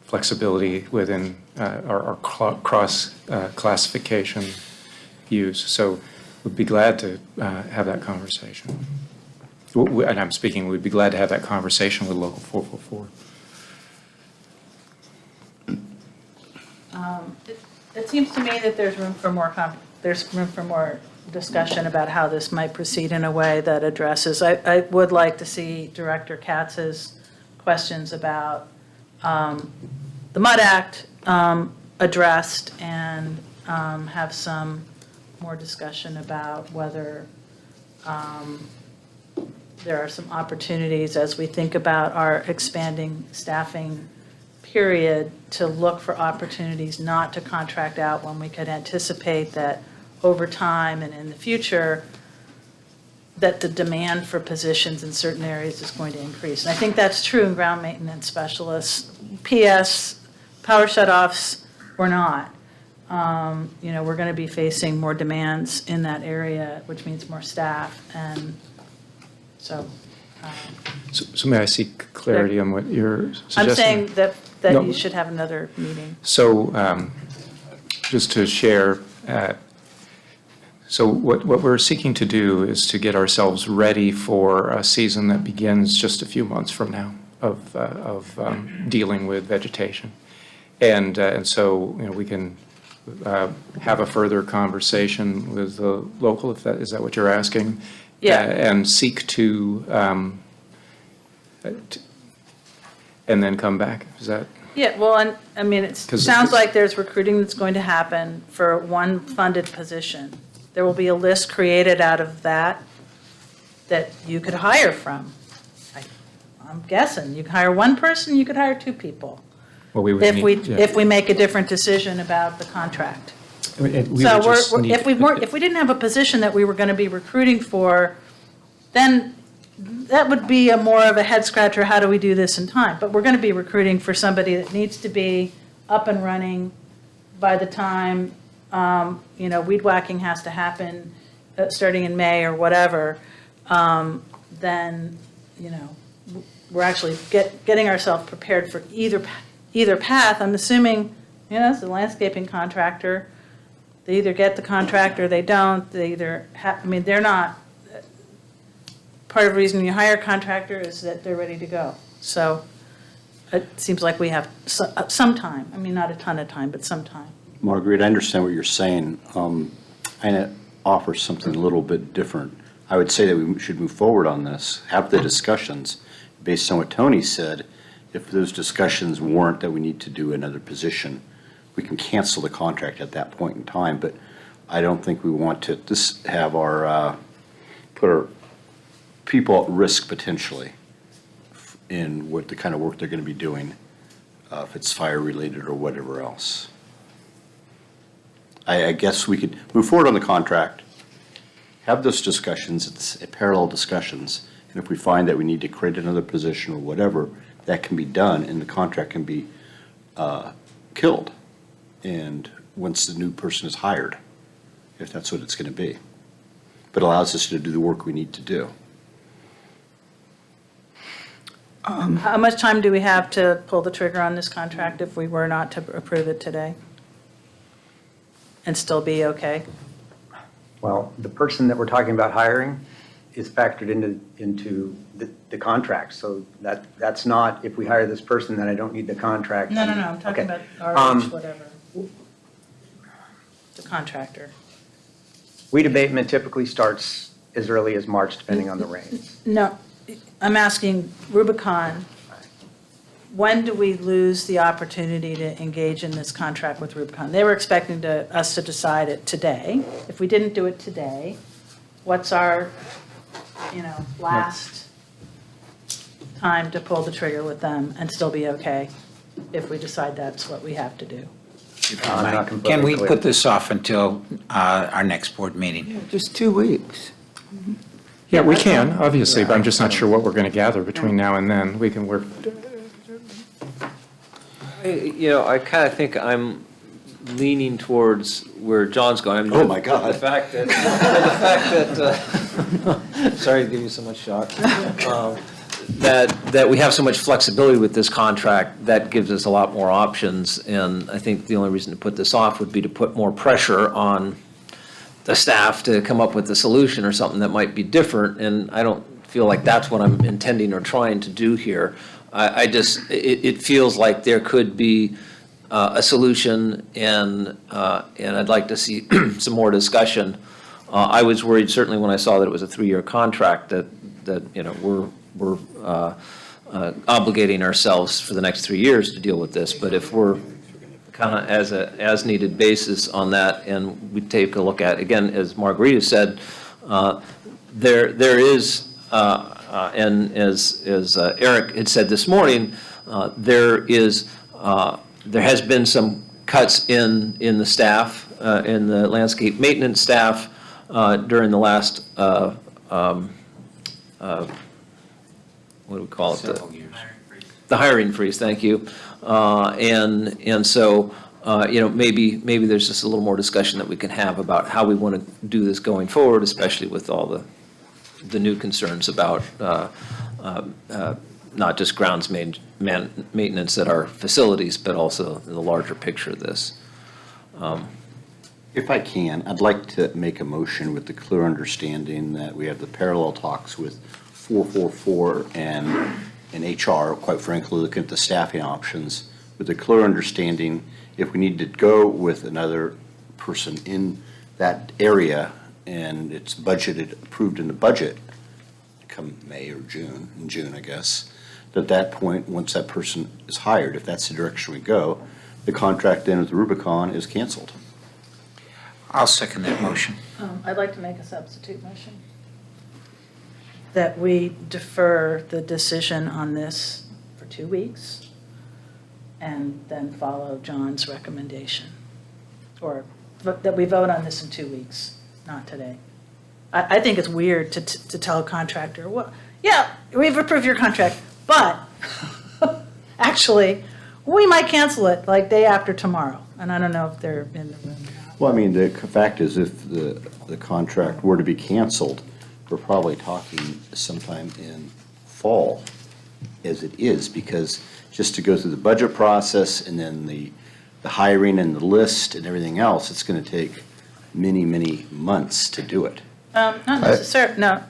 flexibility within our cross classification views. So we'd be glad to have that conversation. And I'm speaking, we'd be glad to have that conversation with Local 444.
It seems to me that there's room for more discussion about how this might proceed in a way that addresses. I would like to see Director Katz's questions about the MUD Act addressed, and have some more discussion about whether there are some opportunities as we think about our expanding staffing period to look for opportunities not to contract out when we could anticipate that over time and in the future that the demand for positions in certain areas is going to increase. And I think that's true in ground maintenance specialists, PS, power shutoffs, or not. You know, we're going to be facing more demands in that area, which means more staff, and so.
So may I seek clarity on what you're suggesting?
I'm saying that
No.
you should have another meeting.
So just to share, so what we're seeking to do is to get ourselves ready for a season that begins just a few months from now of dealing with vegetation. And so, you know, we can have a further conversation with the local, if that, is that what you're asking?
Yeah.
And seek to, and then come back, is that?
Yeah, well, and, I mean, it
'Cause
sounds
it's-
like there's recruiting that's going to happen for one funded position. There will be a list created out of that you could hire from. I'm guessing, you can hire one person, you could hire two people.
Well, we would
If
need- yeah.
if we make a different decision about the contract.
We would
So
just need-
if we didn't have a position that we were going to be recruiting for, then that would be a more of a head scratcher, how do we do this in time? But we're going to be recruiting for somebody that needs to be up and running by the time, you know, weed whacking has to happen, starting in May or whatever. Then, you know, we're actually getting ourselves prepared for either path. I'm assuming, you know, it's a landscaping contractor. They either get the contract or they don't. They either I mean, they're not, part of the reason you hire a contractor is that they're ready to go. So it seems like we have some time. I mean, not a ton of time, but some time.
Marguerite, I understand what you're saying. I offer something a little bit different. I would say that we should move forward on this, have the discussions. Based on what Tony said, if those discussions warrant that we need to do another position, we can cancel the contract at that point in time. But I don't think we want to have our, put our people at risk potentially in what the kind of work they're going to be doing, if it's fire related or whatever else. I guess we could move forward on the contract, have those discussions, it's parallel discussions, and if we find that we need to create another position or whatever, that can be done and the contract can be killed. And once the new person is hired, if that's what it's going to be. But allows us to do the work we need to do.
How much time do we have to pull the trigger on this contract if we were not to approve it today? And still be okay?
Well, the person that we're talking about hiring is factored into the contract, so that's not, if we hire this person, then I don't need the contract.
No, I'm talking
Okay.
about RH, whatever. The contractor.
Weed abatement typically starts as early as March, depending on the rains.
No, I'm asking Rubicon, when do we lose the opportunity to engage in this contract with Rubicon? They were expecting us to decide it today. If we didn't do it today, what's our, last time to pull the trigger with them and still be okay if we decide that's what we have to do?
Can we put this off until our next board meeting?
Just 2 weeks.
Yeah, we can, obviously, but I'm just not sure what we're going to gather between now and then. We can work.
I kind of think I'm leaning towards where John's going.
Oh, my God.
The fact that, sorry to give you so much shock. That we have so much flexibility with this contract, that gives us a lot more options. And I think the only reason to put this off would be to put more pressure on the staff to come up with a solution or something that might be different. And I don't feel like that's what I'm intending or trying to do here. It feels like there could be a solution, and I'd like to see some more discussion. I was worried, certainly when I saw that it was a 3-year contract, that we're obligating ourselves for the next 3 years to deal with this. But if we're kind of as needed basis on that, and we take a look at, again, as Margarita said, there is, and as Eric had said this morning, there has been some cuts in the staff, in the landscape maintenance staff during the last, what do we call it?
Several years.
The hiring freeze, thank you. And so, maybe there's just a little more discussion that we can have about how we want to do this going forward, especially with all the new concerns about not just grounds maintenance at our facilities, but also the larger picture of this.
If I can, I'd like to make a motion with the clear understanding that we have the parallel talks with 444 and HR, quite frankly, looking at the staffing options, with a clear understanding if we need to go with another person in that area and it's budgeted, approved in the budget, come May or June, in June, I guess, at that point, once that person is hired, if that's the direction we go, the contract then with Rubicon is canceled.
I'll second that motion.
I'd like to make a substitute motion. That we defer the decision on this for 2 weeks and then follow John's recommendation. Or that we vote on this in 2 weeks, not today. I think it's weird to tell a contractor, well, yeah, we've approved your contract, but actually, we might cancel it like day after tomorrow. And I don't know if they're in the room now.
Well, I mean, the fact is if the contract were to be canceled, we're probably talking sometime in fall as it is, because just to go through the budget process and then the hiring and the list and everything else, it's going to take many, many months to do it.
Not necessarily, no,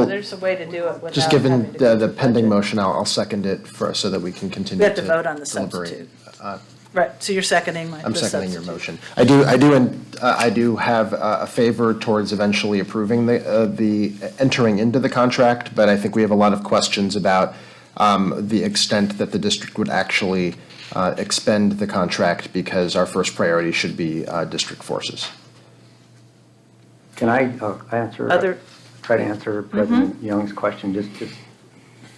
there's a way to do it without.
Just given the pending motion, I'll second it so that we can continue
We
to
have to vote on the
deliberate.
substitute. Right, so you're seconding my.
I'm seconding your motion. I do have a favor towards eventually approving the entering into the contract, but I think we have a lot of questions about the extent that the district would actually expend the contract, because our first priority should be district forces.
Can I answer? Try to answer President Young's question? Just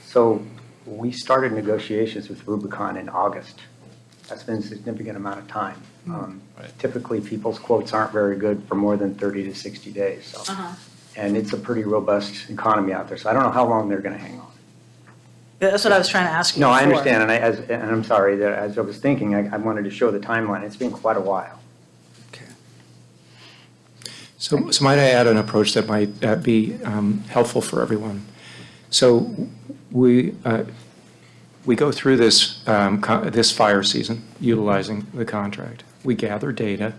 so we started negotiations with Rubicon in August. That's been a significant amount of time. Typically, people's quotes aren't very good for more than 30 to 60 days. So, and it's a pretty robust economy out there. So I don't know how long they're going to hang on.
That's what I was trying to ask you
No,
before.
I understand, and I'm sorry that as I was thinking, I wanted to show the timeline. It's been quite a while.
So might I add an approach that might be helpful for everyone? So we, we go through this, this fire season utilizing the contract. We gather data.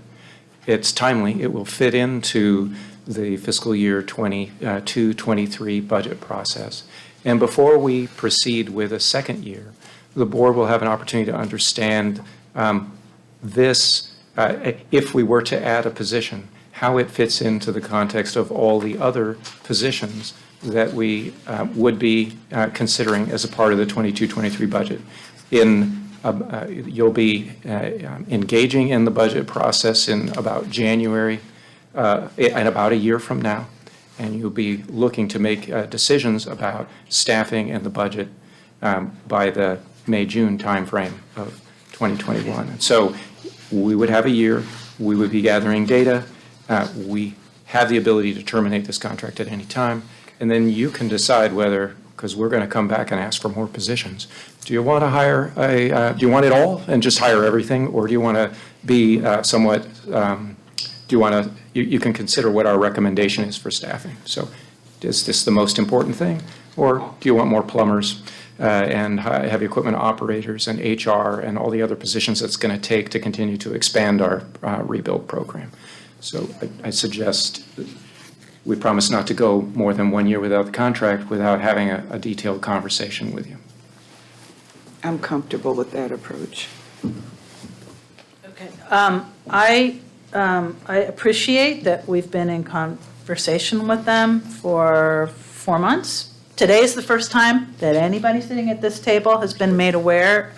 It's timely. It will fit into the fiscal year 22-23 budget process. And before we proceed with a second year, the board will have an opportunity to understand this, if we were to add a position, how it fits into the context of all the other positions that we would be considering as a part of the 22-23 budget. You'll be engaging in the budget process in about January, and about a year from now, and you'll be looking to make decisions about staffing and the budget by the May-June timeframe of 2021. And so we would have a year, we would be gathering data, we have the ability to terminate this contract at any time, and then you can decide whether, because we're going to come back and ask for more positions, do you want to hire do you want it all and just hire everything, or do you want to be somewhat, do you want to, you can consider what our recommendation is for staffing. So is this the most important thing, or do you want more plumbers and heavy equipment operators and HR and all the other positions that's going to take to continue to expand our rebuild program? So I suggest we promise not to go more than 1 year without the contract without having a detailed conversation with you.
I'm comfortable with that approach.
Okay. I appreciate that we've been in conversation with them for 4 months. Today is the first time that anybody sitting at this table has been made aware.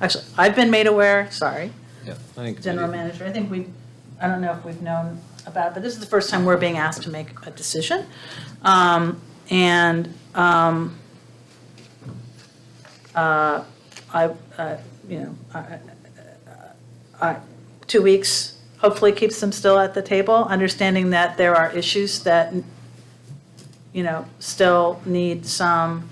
Actually, I've been made aware, sorry.
Yeah, I think
General Manager, I don't know if we've known about it, but this is the first time we're being asked to make a decision. 2 weeks hopefully keeps them still at the table, understanding that there are issues that, still need some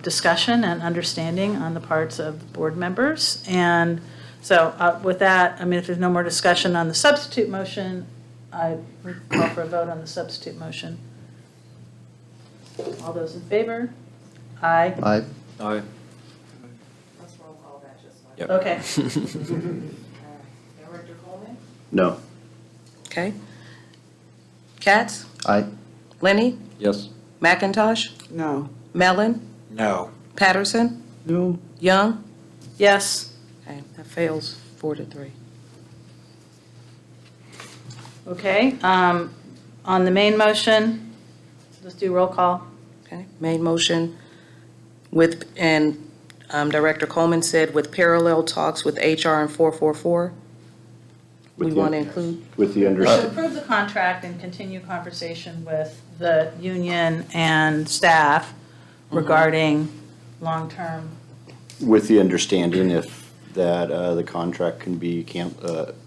discussion and understanding on the parts of board members. And so with that, if there's no more discussion on the substitute motion, I would call for a vote on the substitute motion. All those in favor? Aye.
Aye.
Aye.
Let's roll call that just like.
Yep.
Okay.
Director Coleman?
No.
Okay. Katz?
Aye.
Lenny?
Yes.
McIntosh?
No.
Mellon?
No.
Patterson?
No.
Young?
Yes.
Okay, that fails 4-3.
Okay. On the main motion, let's do roll call.
Okay, main motion with, and Director Coleman said with parallel talks with HR and 444. We
With the-
want to include,
With the
To
understanding.
approve the contract and continue conversation with the union and staff regarding long-term.
With the understanding if that the contract can be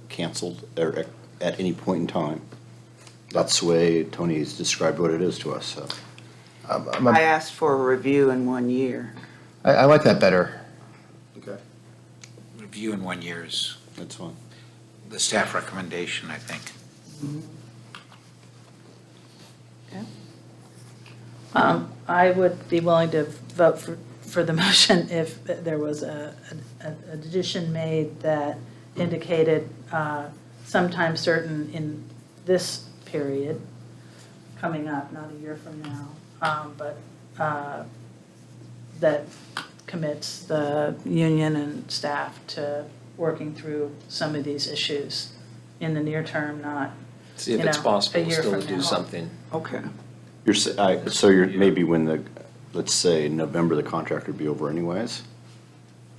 canceled at any point in time. That's the way Tony's described what it is to us, so.
I asked for a review in 1 year.
I like that better.
Okay.
Review in 1 year is
That's fine.
the staff recommendation, I think.
I would be willing to vote for the motion if there was an addition made that indicated sometime certain in this period, coming up, not a year from now, but that commits the union and staff to working through some of these issues in the near term, not,
See if
you
it's
know,
possible
a year
still
from
to do
now.
something.
Okay.
So you're, maybe when the, let's say November, the contract would be over anyways?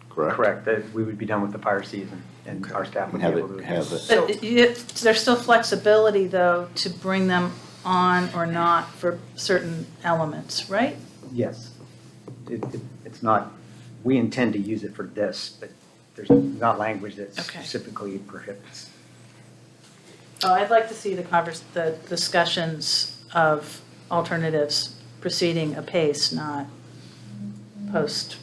Correct?
Correct, that we would be done with the fire season, and our staff would
And
be
have
able to.
have it.
But there's still flexibility, though, to bring them on or not for certain elements, right?
Yes. It's not, we intend to use it for this, but there's not language that
Okay.
specifically prohibits.
Oh, I'd like to see the discussions of alternatives proceeding apace, not post.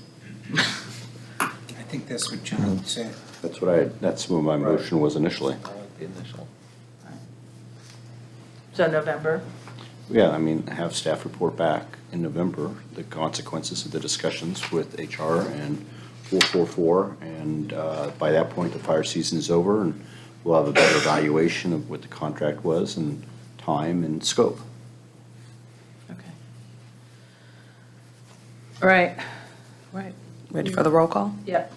I think that's what John said.
That's what my motion was initially.
I like the initial.
So November.
Yeah, I mean, have staff report back in November, the consequences of the discussions with HR and 444, and by that point, the fire season is over, and we'll have a better evaluation of what the contract was and time and scope.
Okay. All right, right.
Ready for the roll call?
Yep.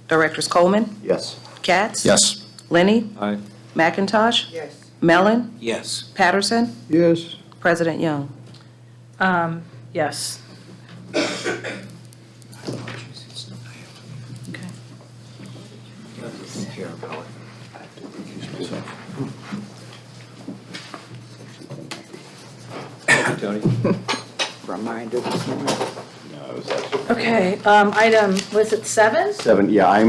Directors Coleman,
Yes.
Katz?
Yes.
Lenny?
Aye.
McIntosh?
Yes.
Mellon?
Yes.
Patterson?
Yes.
President Young?
Yes. Okay.
Tony?
Reminder this morning.
No, it was actually
Okay, item, was it 7?
7. Yeah, I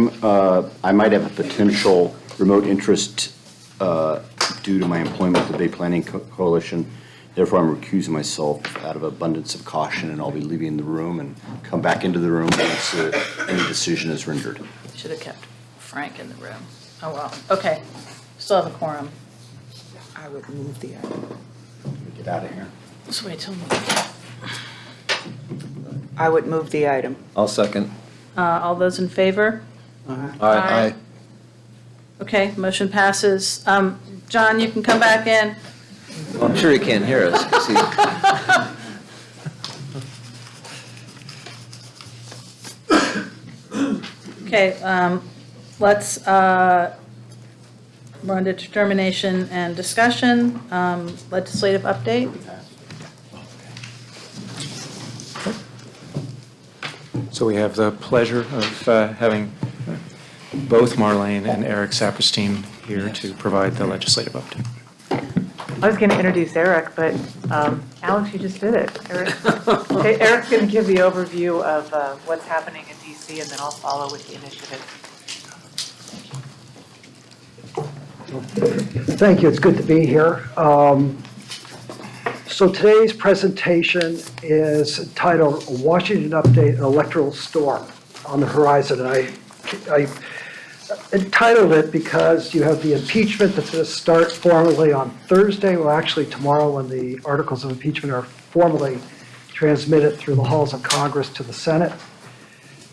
might have a potential remote interest due to my employment with the Bay Planning Coalition. Therefore, I'm recusing myself out of abundance of caution, and I'll be leaving the room and come back into the room once any decision is rendered.
Should have kept Frank in the room. Oh, well, okay. Still have a quorum.
I would move the item.
Get out of here.
Let's wait till,
I would move the item.
I'll second.
all those in favor?
Aye.
Okay, motion passes. John, you can come back in.
Well, I'm sure he can't hear us, 'cause he...
Okay, let's run to determination and discussion. Legislative update.
So we have the pleasure of having both Marlene and Eric Saperstein here to provide the legislative update.
I was going to introduce Eric, but Alex, you just did it. Okay, Eric's going to give the overview of what's happening in DC, and then I'll follow with the initiative.
Thank you. It's good to be here. So today's presentation is titled Washington Update, An Electoral Storm on the Horizon. And I entitled it because you have the impeachment that's going to start formally on Thursday, well, actually tomorrow, when the articles of impeachment are formally transmitted through the halls of Congress to the Senate.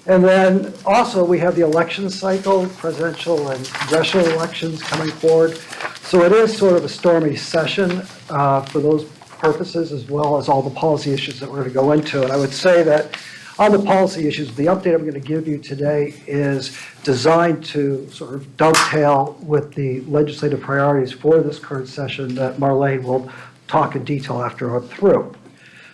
And then also we have the election cycle, presidential and congressional elections coming forward. So it is sort of a stormy session for those purposes, as well as all the policy issues that we're going to go into. And I would say that on the policy issues, the update I'm going to give you today is designed to sort of dovetail with the legislative priorities for this current session that Marlene will talk in detail after I'm through.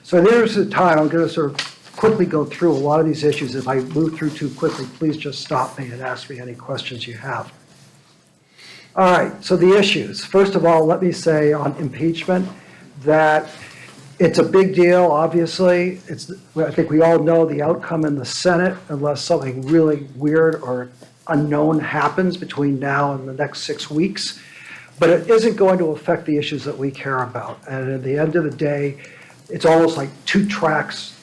So in the interest of time, I'm going to sort of quickly go through a lot of these issues. If I move through too quickly, please just stop me and ask me any questions you have. All right, so the issues. First of all, let me say on impeachment that it's a big deal, obviously. I think we all know the outcome in the Senate, unless something really weird or unknown happens between now and the next 6 weeks. But it isn't going to affect the issues that we care about. And at the end of the day, it's almost like two tracks,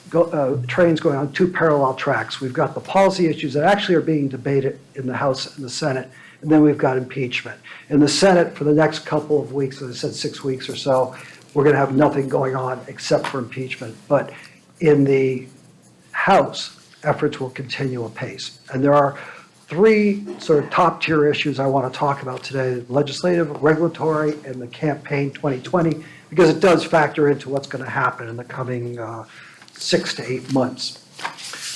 trains going on two parallel tracks. We've got the policy issues that actually are being debated in the House and the Senate, and then we've got impeachment. In the Senate, for the next couple of weeks, as I said, 6 weeks or so, we're going to have nothing going on except for impeachment. But in the House, efforts will continue apace. And there are three sort of top-tier issues I want to talk about today: legislative, regulatory, and the campaign 2020, because it does factor into what's going to happen in the coming 6 to 8 months.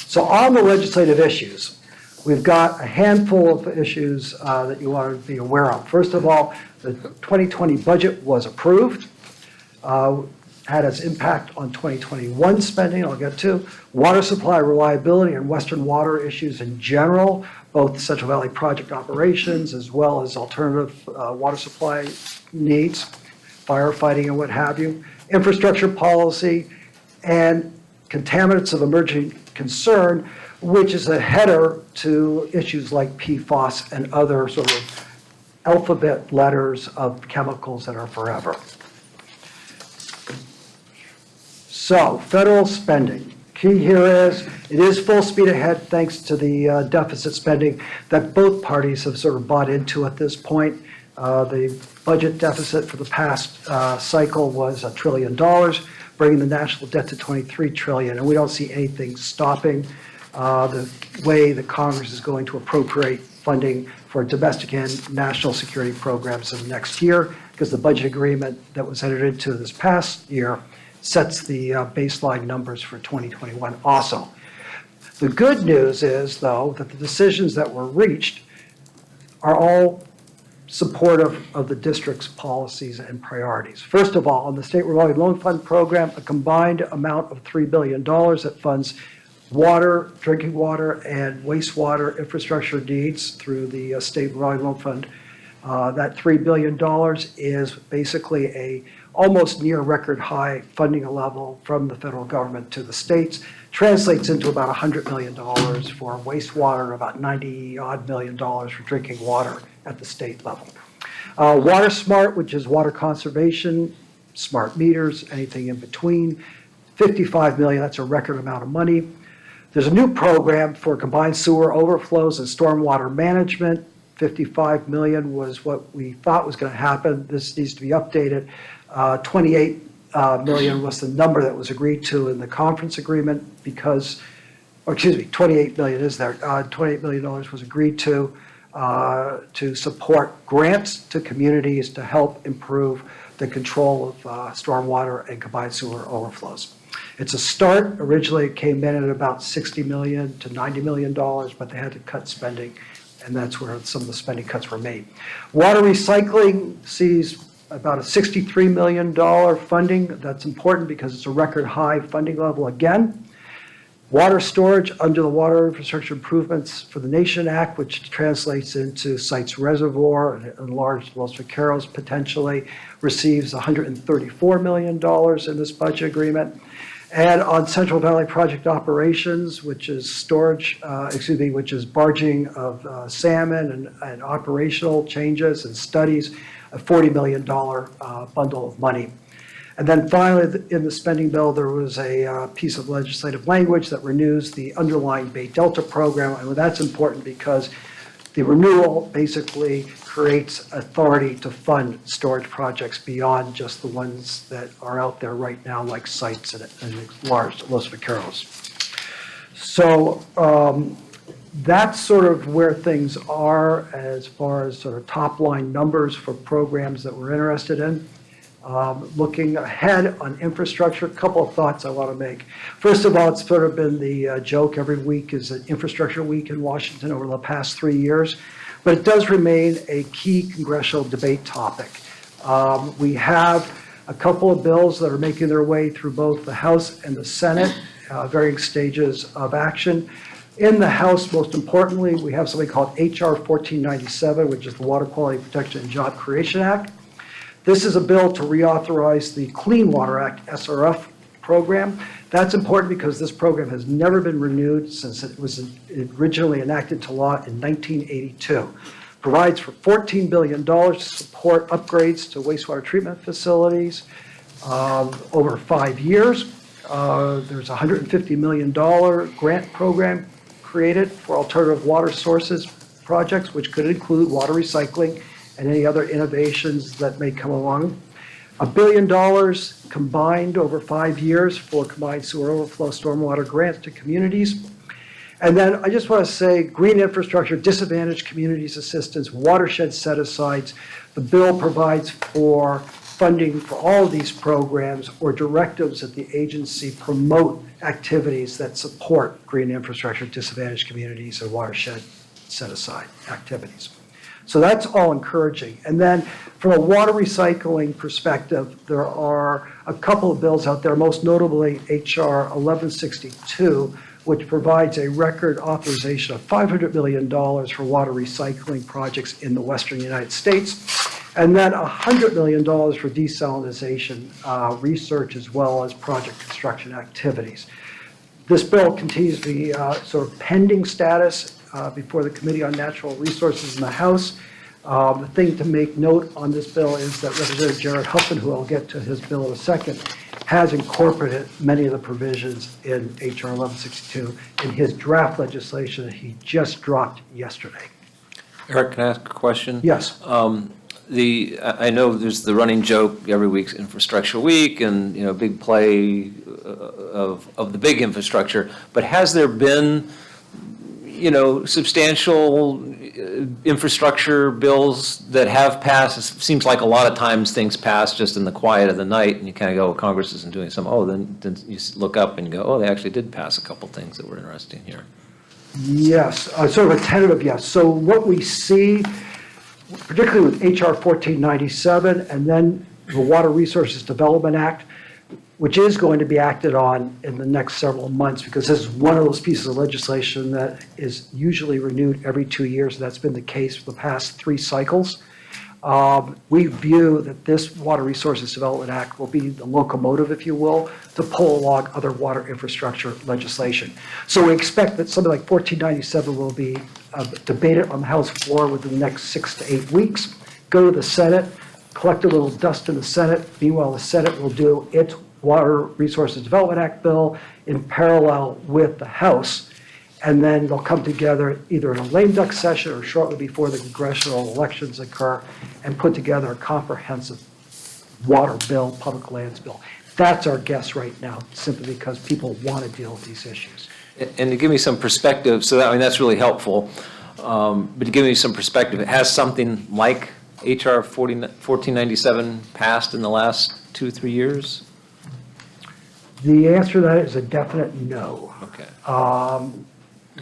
So on the legislative issues, we've got a handful of issues that you want to be aware of. First of all, the 2020 budget was approved. Had its impact on 2021 spending, I'll get to. Water supply reliability and Western water issues in general, both Central Valley project operations as well as alternative water supply needs, firefighting and what have you. Infrastructure policy and contaminants of emerging concern, which is a header to issues like PFAS and other sort of alphabet letters of chemicals that are forever. So, federal spending. Key here is, it is full speed ahead thanks to the deficit spending that both parties have sort of bought into at this point. The budget deficit for the past cycle was $1 trillion, bringing the national debt to $23 trillion, and we don't see anything stopping the way that Congress is going to appropriate funding for domestic and national security programs in the next year, because the budget agreement that was entered into this past year sets the baseline numbers for 2021 also. The good news is, though, that the decisions that were reached are all supportive of the district's policies and priorities. First of all, on the State Revolving Loan Fund program, a combined amount of $3 billion that funds water, drinking water, and wastewater infrastructure needs through the State Revolving Loan Fund. That $3 billion is basically a almost near record high funding level from the federal government to the states, translates into about $100 million for wastewater, about $90-odd million for drinking water at the state level. Water Smart, which is water conservation, smart meters, anything in between, $55 million, that's a record amount of money. There's a new program for combined sewer overflows and stormwater management. $55 million was what we thought was going to happen. This needs to be updated. $28 million was the number that was agreed to in the conference agreement because, or excuse me, $28 million is there. $28 million was agreed to support grants to communities to help improve the control of stormwater and combined sewer overflows. It's a start. Originally, it came in at about $60 million to $90 million, but they had to cut spending, and that's where some of the spending cuts were made. Water recycling sees about a $63 million funding. That's important because it's a record high funding level again. Water storage under the Water Infrastructure Improvements for the Nation Act, which translates into Sites Reservoir and enlarged Los Vaqueros potentially, receives $134 million in this budget agreement. And on Central Valley Project Operations, which is storage, which is barging of salmon and operational changes and studies, a $40 million bundle of money. And then finally, in the spending bill, there was a piece of legislative language that renews the underlying Bay Delta program. And that's important because the renewal basically creates authority to fund storage projects beyond just the ones that are out there right now, like sites and large Los Vaqueros. So that's sort of where things are as far as sort of top line numbers for programs that we're interested in. Looking ahead on infrastructure, a couple of thoughts I want to make. First of all, it's sort of been the joke every week is an infrastructure week in Washington over the past 3 years, but it does remain a key congressional debate topic. We have a couple of bills that are making their way through both the House and the Senate, varying stages of action. In the House, most importantly, we have something called H.R. 1497, which is the Water Quality Protection and Job Creation Act. This is a bill to reauthorize the Clean Water Act, SRF program. That's important because this program has never been renewed since it was originally enacted to law in 1982. Provides for $14 billion to support upgrades to wastewater treatment facilities over 5 years. There's a $150 million grant program created for alternative water sources projects, which could include water recycling and any other innovations that may come along. $1 billion combined over 5 years for combined sewer overflow stormwater grants to communities. And then I just want to say green infrastructure, disadvantaged communities assistance, watershed set-asides. The bill provides for funding for all of these programs or directives that the agency promote activities that support green infrastructure, disadvantaged communities, and watershed set-aside activities. So that's all encouraging. And then from a water recycling perspective, there are a couple of bills out there, most notably H.R. 1162, which provides a record authorization of $500 million for water recycling projects in the western United States, and then $100 million for desalinization research as well as project construction activities. This bill continues to be sort of pending status before the Committee on Natural Resources in the House. The thing to make note on this bill is that Representative Jared Huffman, who I'll get to his bill in a second, has incorporated many of the provisions in H.R. 1162 in his draft legislation that he just dropped yesterday.
Eric, can I ask a question?
Yes.
I know there's the running joke every week's Infrastructure Week and, big play of the big infrastructure, but has there been, substantial infrastructure bills that have passed? It seems like a lot of times things pass just in the quiet of the night, and you kind of go, Congress isn't doing something. Oh, then you look up and you go, oh, they actually did pass a couple things that were interesting here.
Yes, sort of a tentative yes. So what we see, particularly with HR 1497 and then the Water Resources Development Act, which is going to be acted on in the next several months, because this is one of those pieces of legislation that is usually renewed every 2 years. That's been the case for the past 3 cycles. We view that this Water Resources Development Act will be the locomotive, if you will, to pull along other water infrastructure legislation. So we expect that something like 1497 will be debated on the House floor within the next 6 to 8 weeks, go to the Senate, collect a little dust in the Senate. Meanwhile, the Senate will do its Water Resources Development Act bill in parallel with the House, and then they'll come together either in a lame duck session or shortly before the congressional elections occur and put together a comprehensive water bill, public lands bill. That's our guess right now, simply because people want to deal with these issues.
And to give me some perspective, so that's really helpful, but to give me some perspective, has something like HR 1497 passed in the last 2-3 years?
The answer to that is a definite no.
Okay.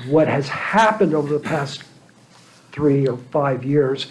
What has happened over the past 3 or 5 years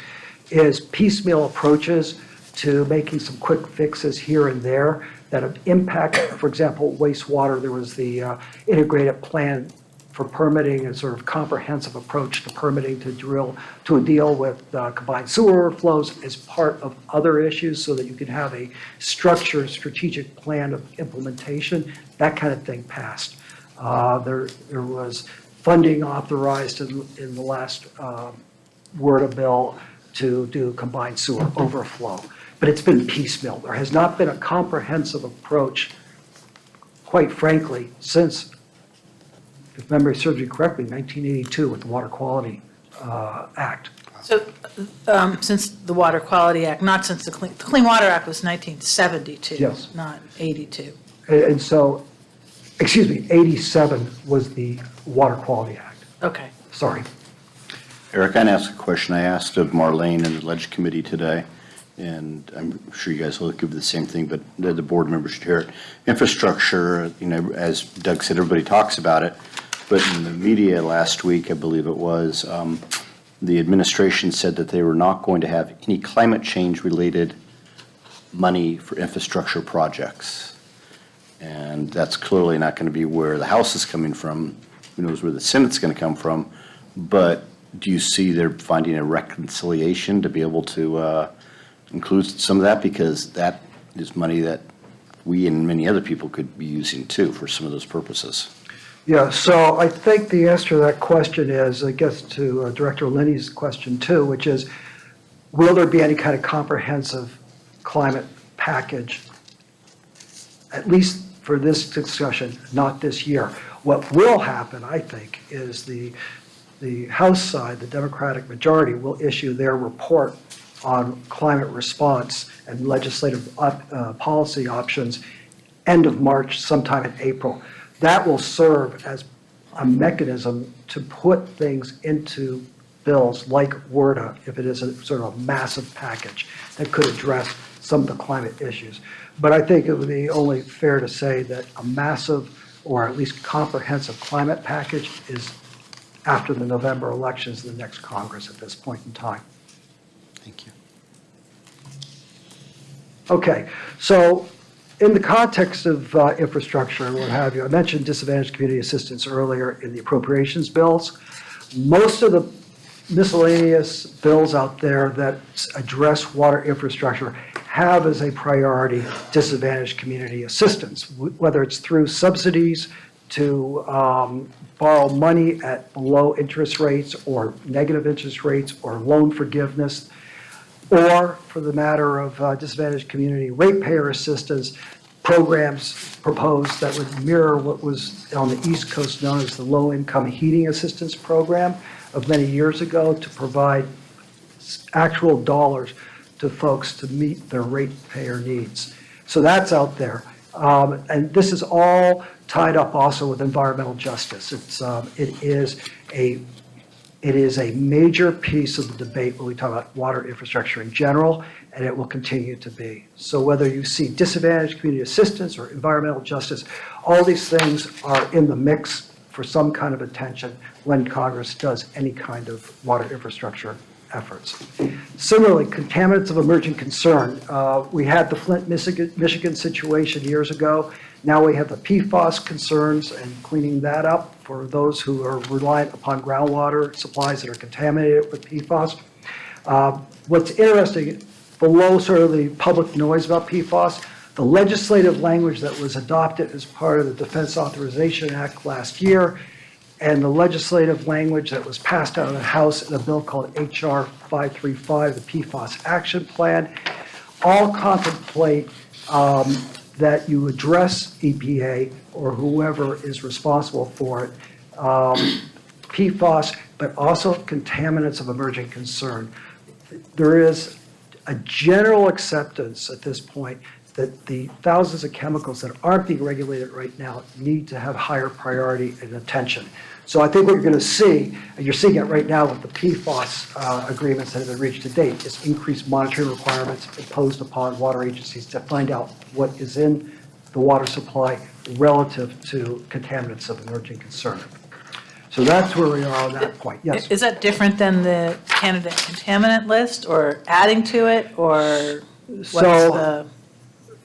is piecemeal approaches to making some quick fixes here and there that have impacted, for example, wastewater. There was the integrated plan for permitting, a sort of comprehensive approach to permitting to deal with combined sewer overflows as part of other issues so that you can have a structured strategic plan of implementation. That kind of thing passed. There was funding authorized in the last WRDA bill to do combined sewer overflow, but it's been piecemeal. There has not been a comprehensive approach, quite frankly, since, if memory serves me correctly, 1982 with the Water Quality Act.
So, since the Water Quality Act, not since the Clean Water Act was 1972.
Yes.
Not 82.
And so, 87 was the Water Quality Act.
Okay.
Sorry.
Eric, I asked a question I asked of Marlene in the Ledge Committee today, and I'm sure you guys will give the same thing, but the board members should hear it. Infrastructure, as Doug said, everybody talks about it, but in the media last week, I believe it was, the administration said that they were not going to have any climate change related money for infrastructure projects. And that's clearly not going to be where the House is coming from. Who knows where the Senate's going to come from, but do you see they're finding a reconciliation to be able to include some of that? Because that is money that we and many other people could be using too for some of those purposes.
Yeah, so I think the answer to that question is, I guess to Director Linney's question too, which is, will there be any kind of comprehensive climate package, at least for this discussion, not this year? What will happen, I think, is the House side, the Democratic majority, will issue their report on climate response and legislative policy options end of March, sometime in April. That will serve as a mechanism to put things into bills like WRDA, if it is a sort of a massive package that could address some of the climate issues. But I think it would be only fair to say that a massive or at least comprehensive climate package is after the November elections in the next Congress at this point in time.
Thank you.
Okay, so in the context of infrastructure and what have you, I mentioned disadvantaged community assistance earlier in the appropriations bills. Most of the miscellaneous bills out there that address water infrastructure have as a priority disadvantaged community assistance, whether it's through subsidies to borrow money at low interest rates or negative interest rates or loan forgiveness, or for the matter of disadvantaged community ratepayer assistance, programs proposed that would mirror what was on the East Coast known as the Low-Income Heating Assistance Program of many years ago to provide actual dollars to folks to meet their ratepayer needs. So that's out there. And this is all tied up also with environmental justice. It is a major piece of the debate when we talk about water infrastructure in general, and it will continue to be. So whether you see disadvantaged community assistance or environmental justice, all these things are in the mix for some kind of attention when Congress does any kind of water infrastructure efforts. Similarly, contaminants of emerging concern. We had the Flint, Michigan situation years ago. Now we have the PFAS concerns and cleaning that up for those who are reliant upon groundwater supplies that are contaminated with PFAS. What's interesting, below sort of the public noise about PFAS, the legislative language that was adopted as part of the Defense Authorization Act last year, and the legislative language that was passed out of the House in a bill called H.R. 535, the PFAS Action Plan, all contemplate that you address EPA or whoever is responsible for it, PFAS, but also contaminants of emerging concern. There is a general acceptance at this point that the thousands of chemicals that aren't being regulated right now need to have higher priority and attention. So I think what you're going to see, and you're seeing it right now with the PFAS agreements that have been reached to date, is increased monitoring requirements imposed upon water agencies to find out what is in the water supply relative to contaminants of emerging concern. So that's where we are on that point. Yes.
Is that different than the candidate contaminant list, or adding to it, or what's the?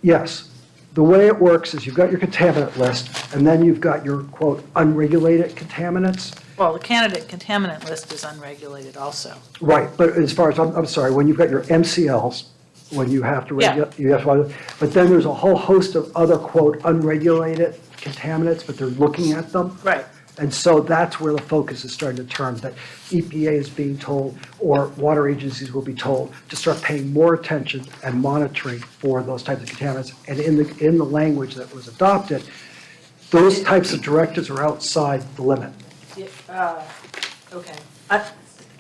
Yes. The way it works is you've got your contaminant list, and then you've got your, quote, unregulated contaminants.
Well, the candidate contaminant list is unregulated also.
Right, but as far as, I'm sorry, when you've got your MCLs, when you have to regulate, you have to, but then there's a whole host of other, quote, unregulated contaminants, but they're looking at them.
Right.
And so that's where the focus is starting to turn, that EPA is being told, or water agencies will be told, to start paying more attention and monitoring for those types of contaminants. And in the language that was adopted, those types of directives are outside the limit.
Okay.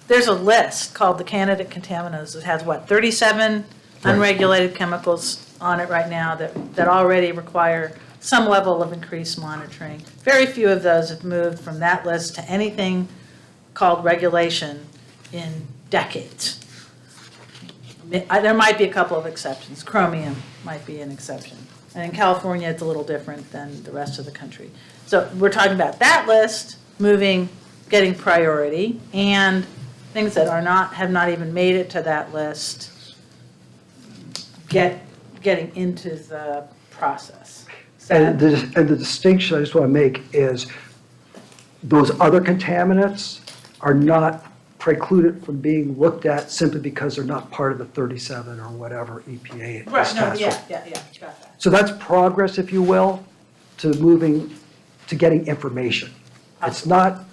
There's a list called the candidate contaminants that has, what, 37 unregulated chemicals on it right now that already require some level of increased monitoring. Very few of those have moved from that list to anything called regulation in decades. There might be a couple of exceptions. Chromium might be an exception. And in California, it's a little different than the rest of the country. So we're talking about that list moving, getting priority, and things that have not even made it to that list getting into the process.
And the distinction I just want to make is those other contaminants are not precluded from being looked at simply because they're not part of the 37 or whatever EPA is tasked with.
Yeah, got that.
So that's progress, if you will, to moving, to getting information. It's not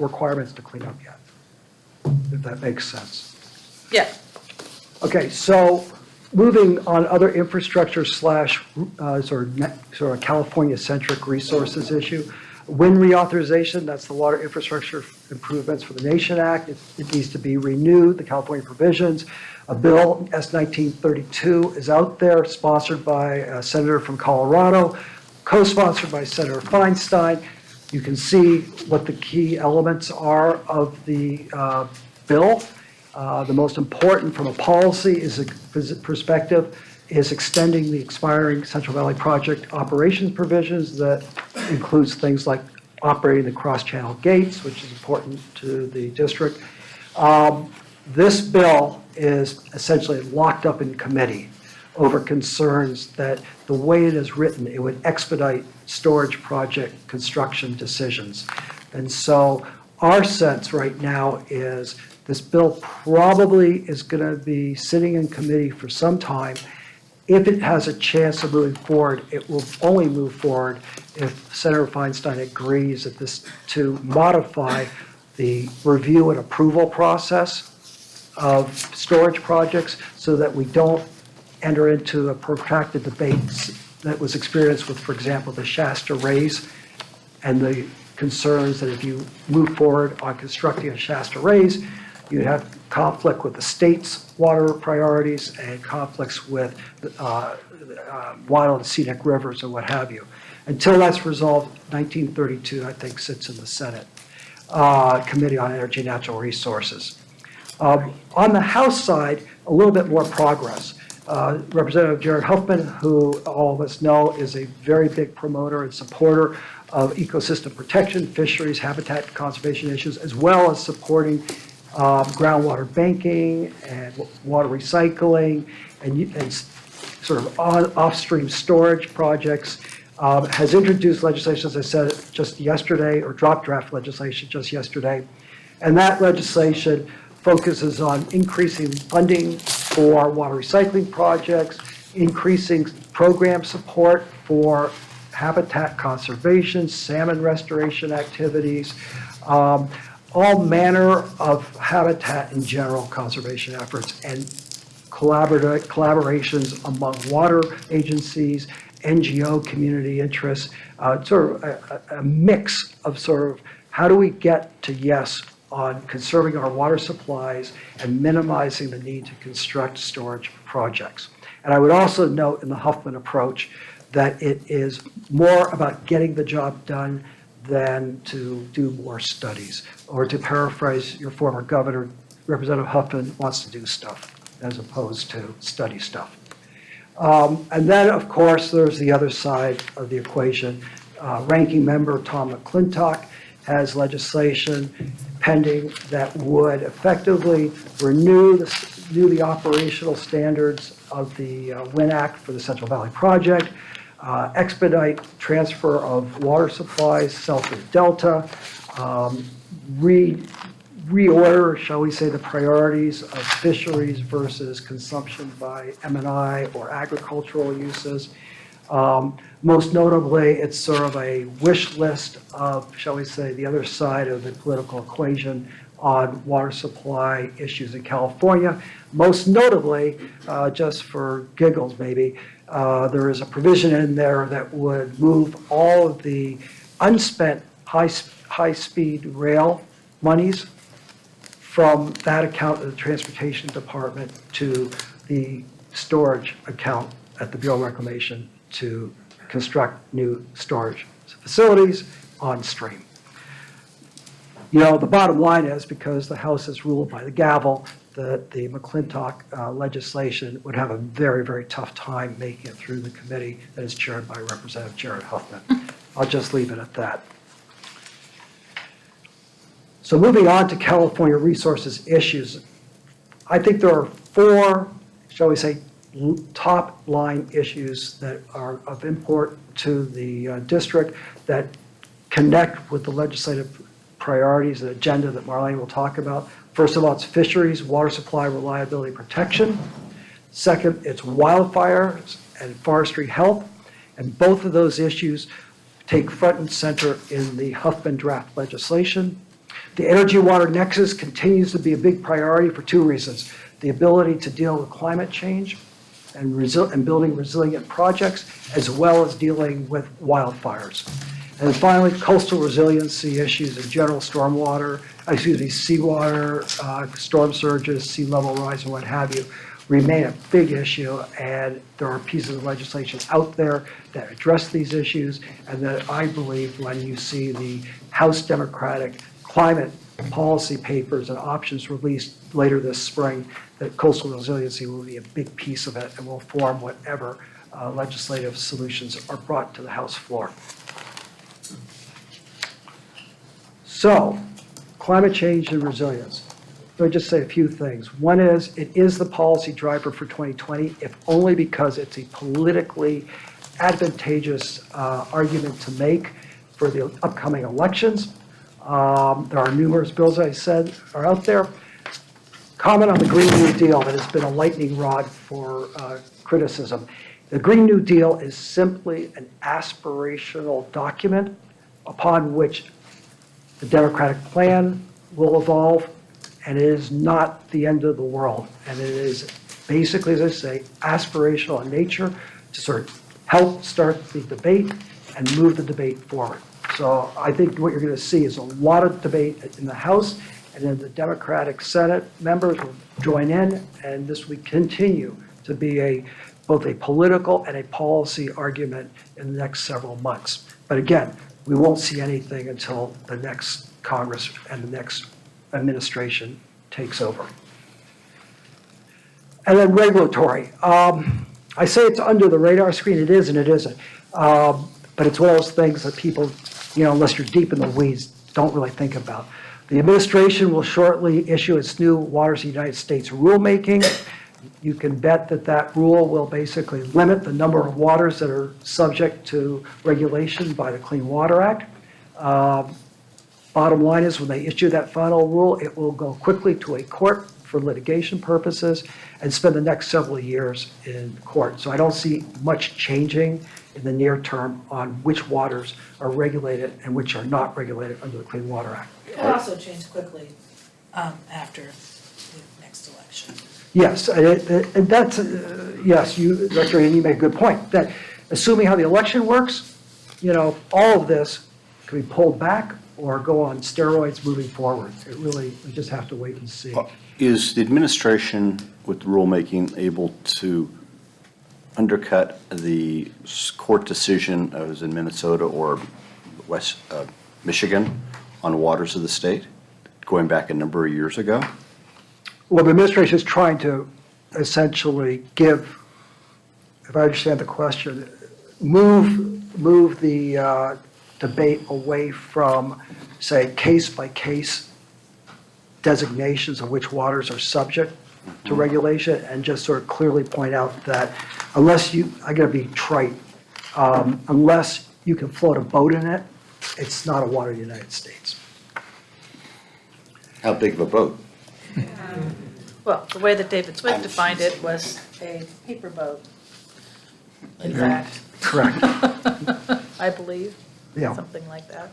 requirements to clean up yet, if that makes sense.
Yeah.
Okay, so moving on other infrastructure slash sort of California-centric resources issue. Wind reauthorization, that's the Water Infrastructure Improvements for the Nation Act. It needs to be renewed, the California provisions. A bill, S-1932, is out there, sponsored by a senator from Colorado, co-sponsored by Senator Feinstein. You can see what the key elements are of the bill. The most important from a policy perspective is extending the expiring Central Valley Project operations provisions that includes things like operating the cross-channel gates, which is important to the district. This bill is essentially locked up in committee over concerns that the way it is written, it would expedite storage project construction decisions. And so our sense right now is this bill probably is going to be sitting in committee for some time. If it has a chance of moving forward, it will only move forward if Senator Feinstein agrees that to modify the review and approval process of storage projects so that we don't enter into a protracted debate that was experienced with, for example, the Shasta raise and the concerns that if you move forward on constructing a Shasta raise, you'd have conflict with the state's water priorities and conflicts with wild and scenic rivers and what have you. Until that's resolved, 1932, I think, sits in the Senate Committee on Energy and Natural Resources. On the House side, a little bit more progress. Representative Jared Huffman, who all of us know is a very big promoter and supporter of ecosystem protection, fisheries, habitat conservation issues, as well as supporting groundwater banking and water recycling and sort of off-stream storage projects, has introduced legislation, as I said, just yesterday, or draft legislation just yesterday. And that legislation focuses on increasing funding for water recycling projects, increasing program support for habitat conservation, salmon restoration activities, all manner of habitat and general conservation efforts, and collaborations among water agencies, NGO community interests, sort of a mix of sort of how do we get to yes on conserving our water supplies and minimizing the need to construct storage projects. And I would also note in the Huffman approach that it is more about getting the job done than to do more studies. Or to paraphrase your former governor, Representative Huffman wants to do stuff as opposed to study stuff. And then, of course, there's the other side of the equation. Ranking member Tom McClintock has legislation pending that would effectively renew the operational standards of the WIN Act for the Central Valley Project, expedite transfer of water supplies south of Delta, reorder, shall we say, the priorities of fisheries versus consumption by M&I or agricultural uses. Most notably, it's sort of a wish list of, shall we say, the other side of the political equation on water supply issues in California. Most notably, just for giggles maybe, there is a provision in there that would move all of the unspent high-speed rail monies from that account of the Transportation Department to the storage account at the Bureau of Reclamation to construct new storage facilities on stream. You know, the bottom line is, because the House has ruled by the gavel, that the McClintock legislation would have a very, very tough time making it through the committee that is chaired by Representative Jared Huffman. I'll just leave it at that. So moving on to California resources issues, I think there are four, shall we say, top line issues that are of import to the district that connect with the legislative priorities and agenda that Marlene will talk about. First of all, it's fisheries, water supply reliability protection. Second, it's wildfires and forestry health. And both of those issues take front and center in the Huffman draft legislation. The energy-water nexus continues to be a big priority for two reasons: the ability to deal with climate change and building resilient projects, as well as dealing with wildfires. And finally, coastal resiliency issues and general seawater, storm surges, sea level rise, and what have you, remain a big issue, and there are pieces of legislation out there that address these issues, and that I believe when you see the House Democratic climate policy papers and options released later this spring, that coastal resiliency will be a big piece of it and will form whatever legislative solutions are brought to the House floor. So, climate change and resilience. Let me just say a few things. One is, it is the policy driver for 2020, if only because it's a politically advantageous argument to make for the upcoming elections. There are numerous bills, I said, are out there. Comment on the Green New Deal that has been a lightning rod for criticism. The Green New Deal is simply an aspirational document upon which the Democratic plan will evolve, and it is not the end of the world. And it is basically, as I say, aspirational in nature to sort of help start the debate and move the debate forward. So I think what you're going to see is a lot of debate in the House and then the Democratic Senate members will join in, and this will continue to be both a political and a policy argument in the next several months. But again, we won't see anything until the next Congress and the next administration takes over. And then regulatory. I say it's under the radar screen. It is and it isn't. But it's one of those things that people, unless you're deep in the weeds, don't really think about. The administration will shortly issue its new Waters of the United States rulemaking. You can bet that that rule will basically limit the number of waters that are subject to regulation by the Clean Water Act. Bottom line is, when they issue that final rule, it will go quickly to a court for litigation purposes and spend the next several years in court. So I don't see much changing in the near term on which waters are regulated and which are not regulated under the Clean Water Act.
It will also change quickly after the next election.
Yes, and that's, yes, Director, and you make a good point, that assuming how the election works, all of this can be pulled back or go on steroids moving forward. We just have to wait and see.
Is the administration with rulemaking able to undercut the court decision that was in Minnesota or West Michigan on waters of the state, going back a number of years ago?
Well, the administration is trying to essentially give, if I understand the question, move the debate away from, say, case-by-case designations of which waters are subject to regulation, and just sort of clearly point out that unless I gotta be trite, unless you can float a boat in it, it's not a water of the United States.
How big of a boat?
Well, the way that David Swift defined it was a paper boat, in fact.
Correct.
I believe,
Yeah.
something like that.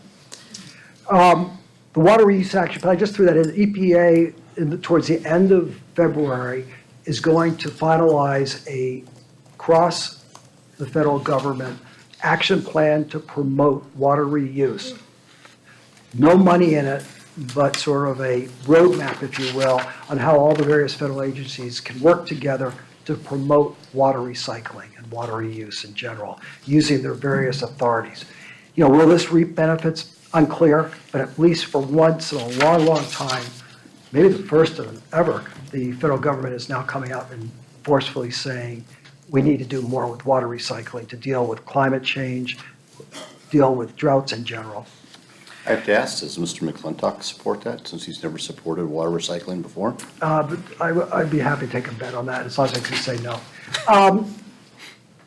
The Water Reuse Action Plan, I just threw that in, EPA towards the end of February is going to finalize across the federal government action plan to promote water reuse. No money in it, but sort of a roadmap, if you will, on how all the various federal agencies can work together to promote water recycling and water reuse in general, using their various authorities. Will this reap benefits? Unclear, but at least for once in a long, long time, maybe the first of them ever, the federal government is now coming out and forcefully saying, we need to do more with water recycling to deal with climate change, deal with droughts in general.
I have to ask, does Mr. McClintock support that, since he's never supported water recycling before?
But I'd be happy to take a bet on that, as long as I can say no.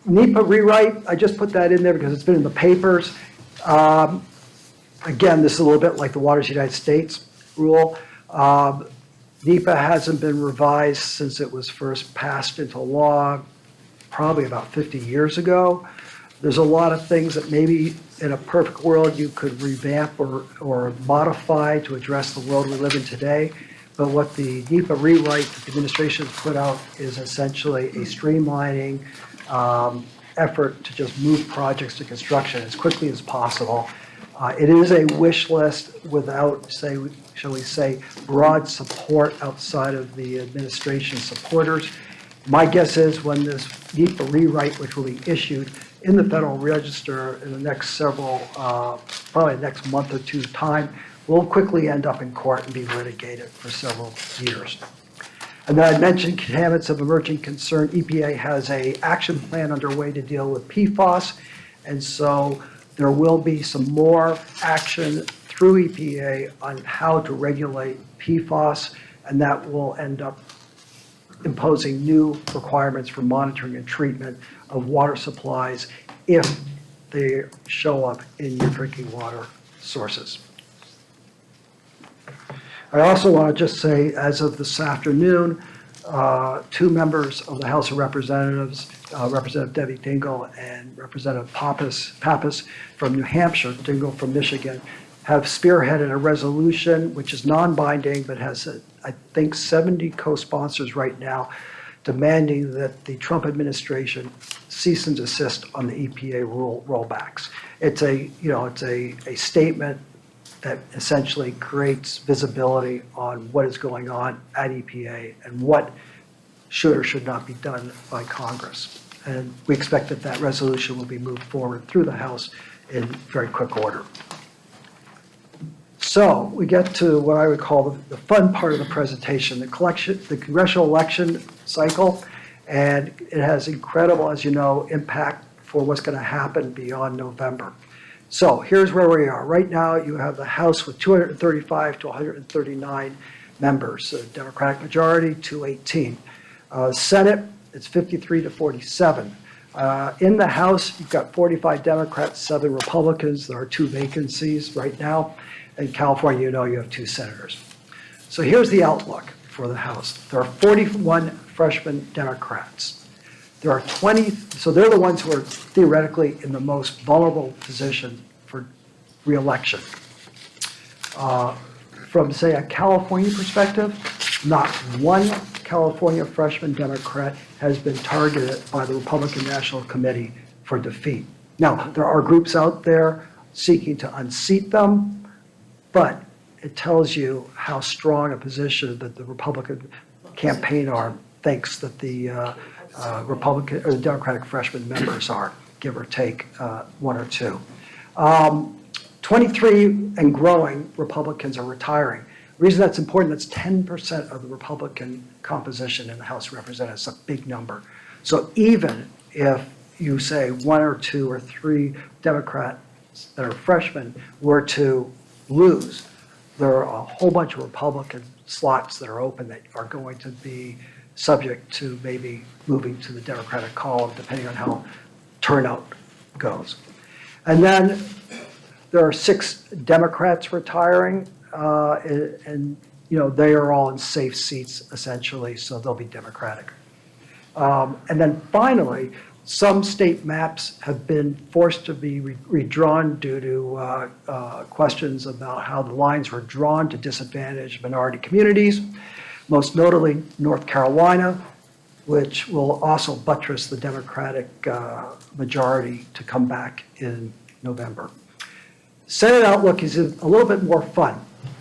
NEPA rewrite, I just put that in there because it's been in the papers. Again, this is a little bit like the Waters of the United States rule. NEPA hasn't been revised since it was first passed into law, probably about 50 years ago. There's a lot of things that maybe in a perfect world you could revamp or modify to address the world we live in today. But what the NEPA rewrite that the administration has put out is essentially a streamlining effort to just move projects to construction as quickly as possible. It is a wish list without, shall we say, broad support outside of the administration supporters. My guess is when this NEPA rewrite, which will be issued in the Federal Register in the next probably the next month or two's time, will quickly end up in court and be litigated for several years. And then I mentioned contaminants of emerging concern. EPA has an action plan underway to deal with PFAS, and so there will be some more action through EPA on how to regulate PFAS, and that will end up imposing new requirements for monitoring and treatment of water supplies if they show up in your drinking water sources. I also want to just say, as of this afternoon, two members of the House of Representatives, Representative Debbie Dingell and Representative Pappas from New Hampshire, Dingell from Michigan, have spearheaded a resolution which is non-binding but has, I think, 70 co-sponsors right now, demanding that the Trump administration cease and desist on the EPA rule rollbacks. It's a statement that essentially creates visibility on what is going on at EPA and what should or should not be done by Congress. And we expect that that resolution will be moved forward through the House in very quick order. So we get to what I would call the fun part of the presentation, the congressional election cycle, and it has incredible, as you know, impact for what's going to happen beyond November. So here's where we are. Right now, you have the House with 235 to 139 members, a Democratic majority, 218. Senate, it's 53 to 47. In the House, you've got 45 Democrats, 7 Republicans. There are 2 vacancies right now. In California, you know you have 2 senators. So here's the outlook for the House. There are 41 freshman Democrats. There are 20, so they're the ones who are theoretically in the most vulnerable position for reelection. From, say, a California perspective, not one California freshman Democrat has been targeted by the Republican National Committee for defeat. Now, there are groups out there seeking to unseat them, but it tells you how strong a position that the Republican campaign arm thinks that the Republican or the Democratic freshman members are, give or take 1 or 2. 23 and growing Republicans are retiring. The reason that's important, that's 10% of the Republican composition in the House of Representatives. It's a big number. So even if you say 1 or 2 or 3 Democrats that are freshmen were to lose, there are a whole bunch of Republican slots that are open that are going to be subject to maybe moving to the Democratic column, depending on how turnout goes. And then there are 6 Democrats retiring, and you know they are all in safe seats essentially, so they'll be Democratic. And then finally, some state maps have been forced to be redrawn due to questions about how the lines were drawn to disadvantage minority communities, most notably North Carolina, which will also buttress the Democratic majority to come back in November. Senate outlook is a little bit more fun.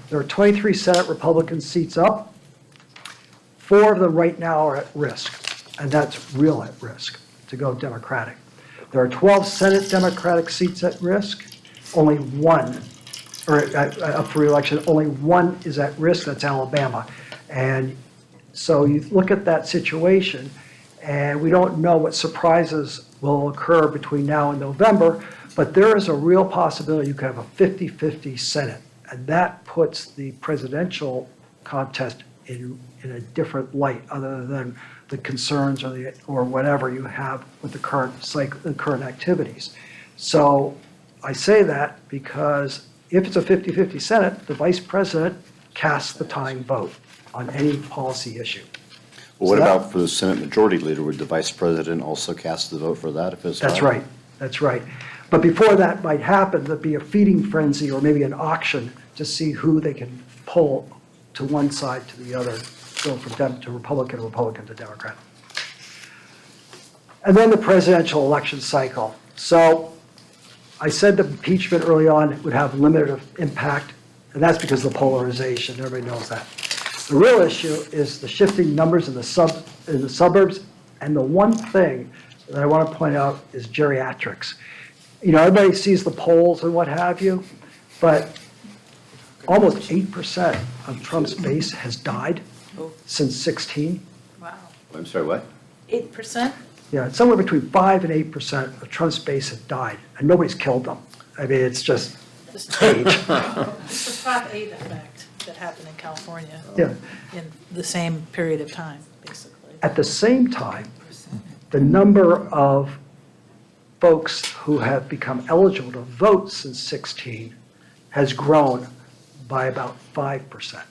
There are 23 Senate Republican seats up. 4 of them right now are at risk, and that's real at risk to go Democratic. There are 12 Senate Democratic seats at risk. Only 1, or up for re-election, only 1 is at risk, that's Alabama. And so you look at that situation, and we don't know what surprises will occur between now and November, but there is a real possibility you could have a 50-50 Senate, and that puts the presidential contest in a different light other than the concerns or whatever you have with the current activities. So I say that because if it's a 50-50 Senate, the vice president casts the tying vote on any policy issue.
Well, what about for the Senate Majority Leader? Would the Vice President also cast the vote for that if it's
That's right. That's right. But before that might happen, there'd be a feeding frenzy or maybe an auction to see who they can pull to one side to the other, go from to Republican to Democrat. And then the presidential election cycle. So I said the impeachment early on would have limited impact, and that's because of the polarization. Everybody knows that. The real issue is the shifting numbers in the suburbs, and the one thing that I want to point out is geriatrics. You know, everybody sees the polls and what have you, but almost 8% of Trump's base has died since 16.
Wow.
I'm sorry, what?
8%?
Yeah, it's somewhere between 5 and 8% of Trump's base have died, and nobody's killed them. I mean, it's just age.
It's the Prop 8 effect that happened in California
Yeah.
in the same period of time, basically.
At the same time, the number of folks who have become eligible to vote since 16 has grown by about 5%.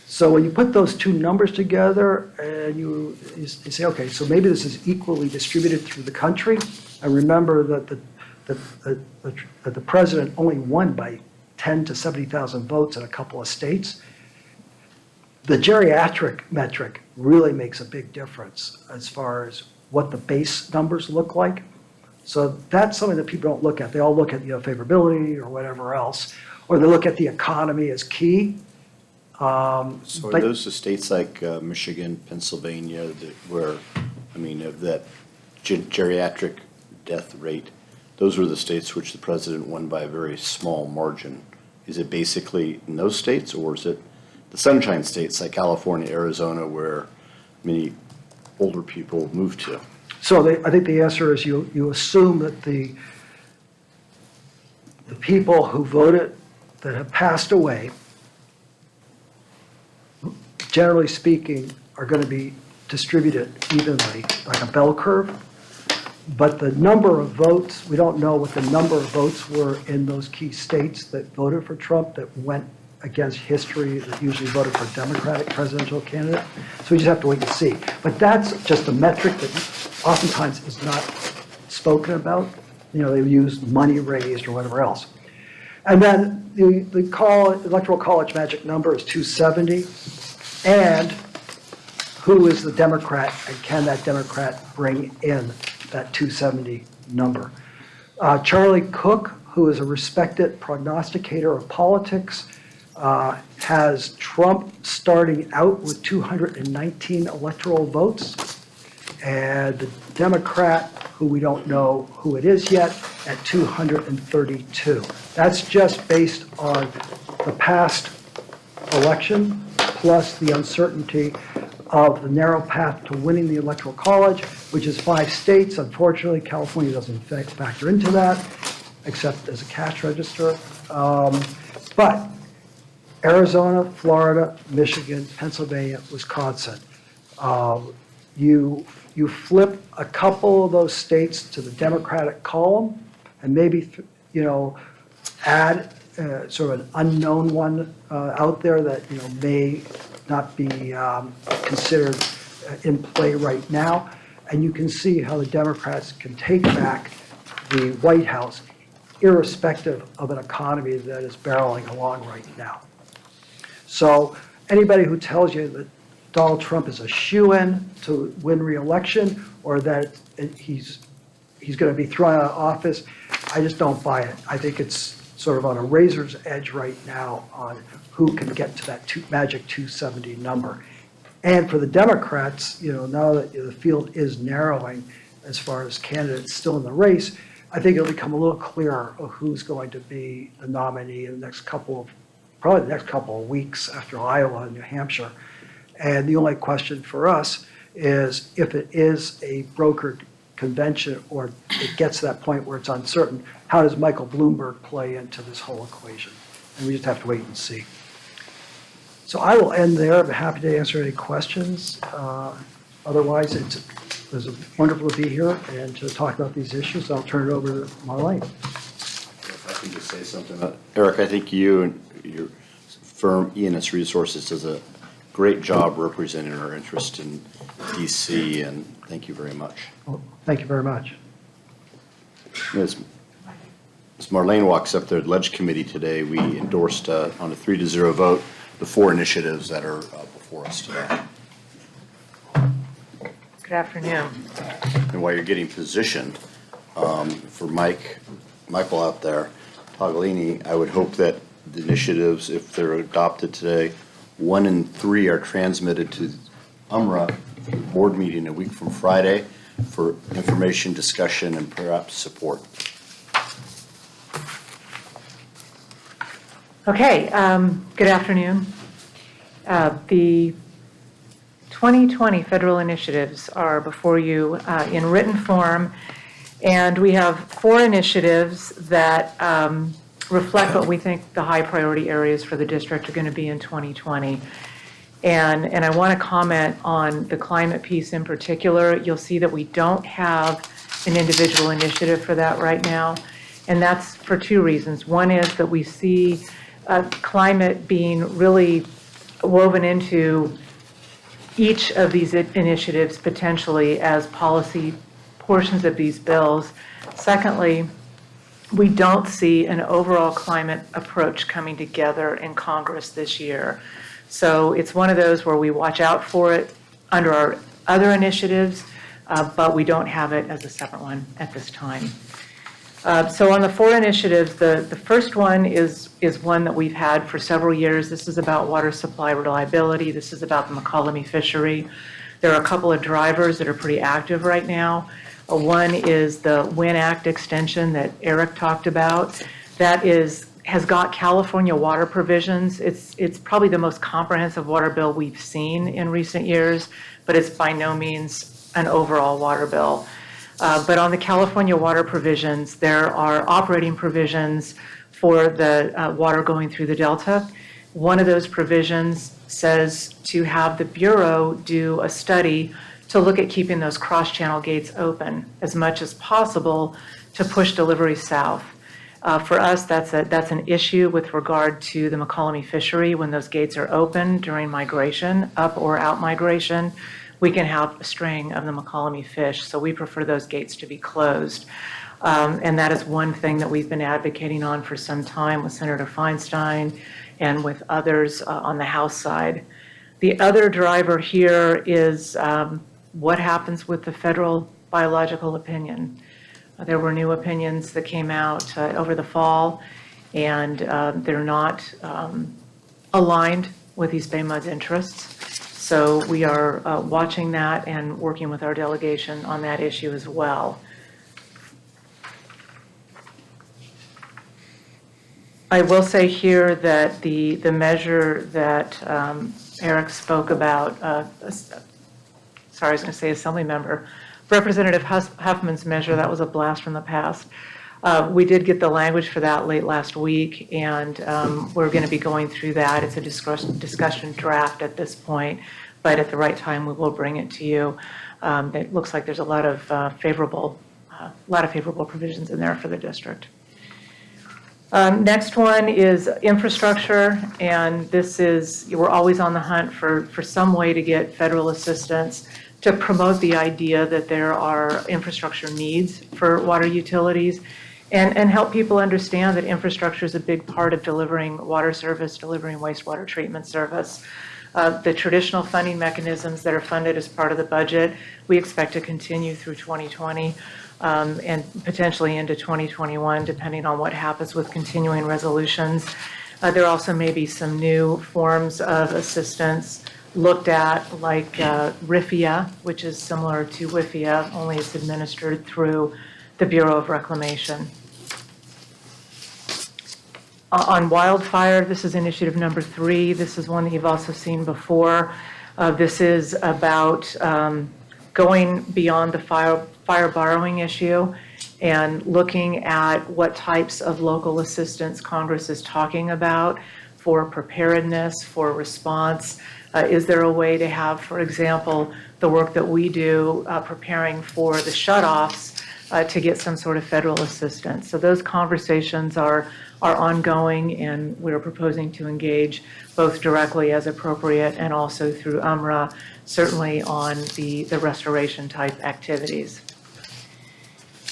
So when you put those two numbers together and you say, okay, so maybe this is equally distributed through the country, and remember that the president only won by 10 to 70,000 votes in a couple of states, the geriatric metric really makes a big difference as far as what the base numbers look like. So that's something that people don't look at. They all look at favorability or whatever else. or they look at the economy as key.
So are
But-
those the states like Michigan, Pennsylvania, where, I mean, of that geriatric death rate, those were the states which the president won by a very small margin. Is it basically in those states, or is it the sunshine states like California, Arizona, where many older people move to?
So I think the answer is you assume that the people who voted that have passed away, generally speaking, are going to be distributed evenly, like a bell curve. But the number of votes, we don't know what the number of votes were in those key states that voted for Trump, that went against history, that usually voted for a Democratic presidential candidate. So we just have to wait and see. But that's just a metric that oftentimes is not spoken about. You know, they use money raised or whatever else. And then the electoral college magic number is 270. And who is the Democrat, and can that Democrat bring in that 270 number? Charlie Cook, who is a respected prognosticator of politics, has Trump starting out with 219 electoral votes, and the Democrat, who we don't know who it is yet, at 232. That's just based on the past election, plus the uncertainty of the narrow path to winning the Electoral College, which is 5 states. Unfortunately, California doesn't factor into that, except as a cash register. But Arizona, Florida, Michigan, Pennsylvania, Wisconsin. You flip a couple of those states to the Democratic column, and maybe, add sort of an unknown one out there that, may not be considered in play right now. And you can see how the Democrats can take back the White House, irrespective of an economy that is barreling along right now. So anybody who tells you that Donald Trump is a shoo-in to win re-election, or that he's going to be thrown out of office, I just don't buy it. I think it's sort of on a razor's edge right now on who can get to that magic 270 number. And for the Democrats, now that the field is narrowing as far as candidates still in the race, I think it'll become a little clearer of who's going to be the nominee in the next couple of weeks after Iowa and New Hampshire. And the only question for us is if it is a brokered convention, or it gets to that point where it's uncertain, how does Michael Bloomberg play into this whole equation? And we just have to wait and see. So I will end there. I'm happy to answer any questions. Otherwise, it was wonderful to be here and to talk about these issues. I'll turn it over to Marlene.
If I can just say something. Eric, I think you and your firm, E&S Resources, does a great job representing our interest in DC, and thank you very much.
Well, thank you very much.
As Marlene walks up there at Ledge Committee today, we endorsed on a 3-0 vote the 4 initiatives that are before us today.
Good afternoon.
And while you're getting positioned, for Michael out there, Toglini, I would hope that the initiatives, if they're adopted today, 1 and 3 are transmitted to UMRA board meeting a week from Friday for information, discussion, and perhaps support.
Okay, good afternoon. The 2020 federal initiatives are before you in written form, and we have 4 initiatives that reflect what we think the high priority areas for the district are going to be in 2020. And I want to comment on the climate piece in particular. You'll see that we don't have an individual initiative for that right now, and that's for 2 reasons. One is that we see climate being really woven into each of these initiatives potentially as policy portions of these bills. Secondly, we don't see an overall climate approach coming together in Congress this year. So it's one of those where we watch out for it under our other initiatives, but we don't have it as a separate one at this time. So on the 4 initiatives, the first one is one that we've had for several years. This is about water supply reliability. This is about the McCollum Fishery. There are a couple of drivers that are pretty active right now. One is the WIN Act extension that Eric talked about. That has got California water provisions. It's probably the most comprehensive water bill we've seen in recent years, but it's by no means an overall water bill. But on the California water provisions, there are operating provisions for the water going through the Delta. One of those provisions says to have the Bureau do a study to look at keeping those cross-channel gates open as much as possible to push delivery south. For us, that's an issue with regard to the McCollum Fishery. When those gates are open during migration, up or out migration, we can have a straying of the McCollum fish, so we prefer those gates to be closed. And that is one thing that we've been advocating on for some time with Senator Feinstein and with others on the House side. The other driver here is what happens with the federal biological opinion. There were new opinions that came out over the fall, and they're not aligned with East Bay MUD's interests. So we are watching that and working with our delegation on that issue as well. I will say here that the measure that Eric spoke about, sorry, I was going to say Assembly Member, Representative Huffman's measure, that was a blast from the past. We did get the language for that late last week, and we're going to be going through that. It's a discussion draft at this point, but at the right time, we will bring it to you. It looks like there's a lot of favorable provisions in there for the district. Next one is infrastructure, and this is, we're always on the hunt for some way to get federal assistance to promote the idea that there are infrastructure needs for water utilities and help people understand that infrastructure is a big part of delivering water service, delivering wastewater treatment service. The traditional funding mechanisms that are funded as part of the budget, we expect to continue through 2020 and potentially into 2021, depending on what happens with continuing resolutions. There also may be some new forms of assistance looked at, like RIFIA, which is similar to WIFIA, only it's administered through the Bureau of Reclamation. On wildfire, this is initiative number 3. This is one that you've also seen before. This is about going beyond the fire borrowing issue and looking at what types of local assistance Congress is talking about for preparedness, for response. Is there a way to have, for example, the work that we do preparing for the shutoffs to get some sort of federal assistance? So those conversations are ongoing, and we're proposing to engage both directly as appropriate and also through UMRA, certainly on the restoration type activities.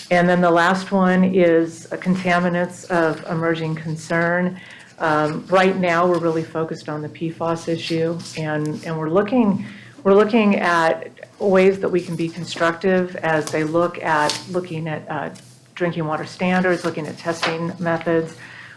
And then the last one is contaminants of emerging concern. Right now, we're really focused on the PFAS issue, and we're looking at ways that we can be constructive as they looking at drinking water standards, looking at testing methods.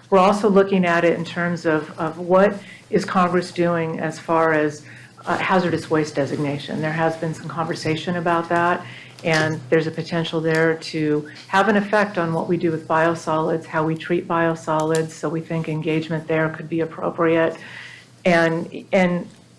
We're also looking at it in terms of what is Congress doing as far as hazardous waste designation. There has been some conversation about that, and there's a potential there to have an effect on what we do with biosolids, how we treat biosolids, so we think engagement there could be appropriate. And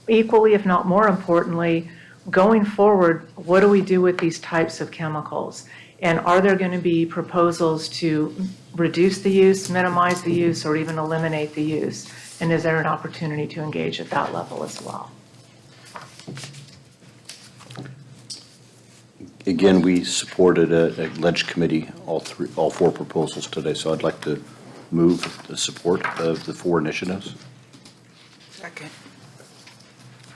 equally, if not more importantly, going forward, what do we do with these types of chemicals? And are there going to be proposals to reduce the use, minimize the use, or even eliminate the use? And is there an opportunity to engage at that level as well?
Again, we supported a ledge committee, all 4 proposals today, so I'd like to move the support of the 4 initiatives.
Second.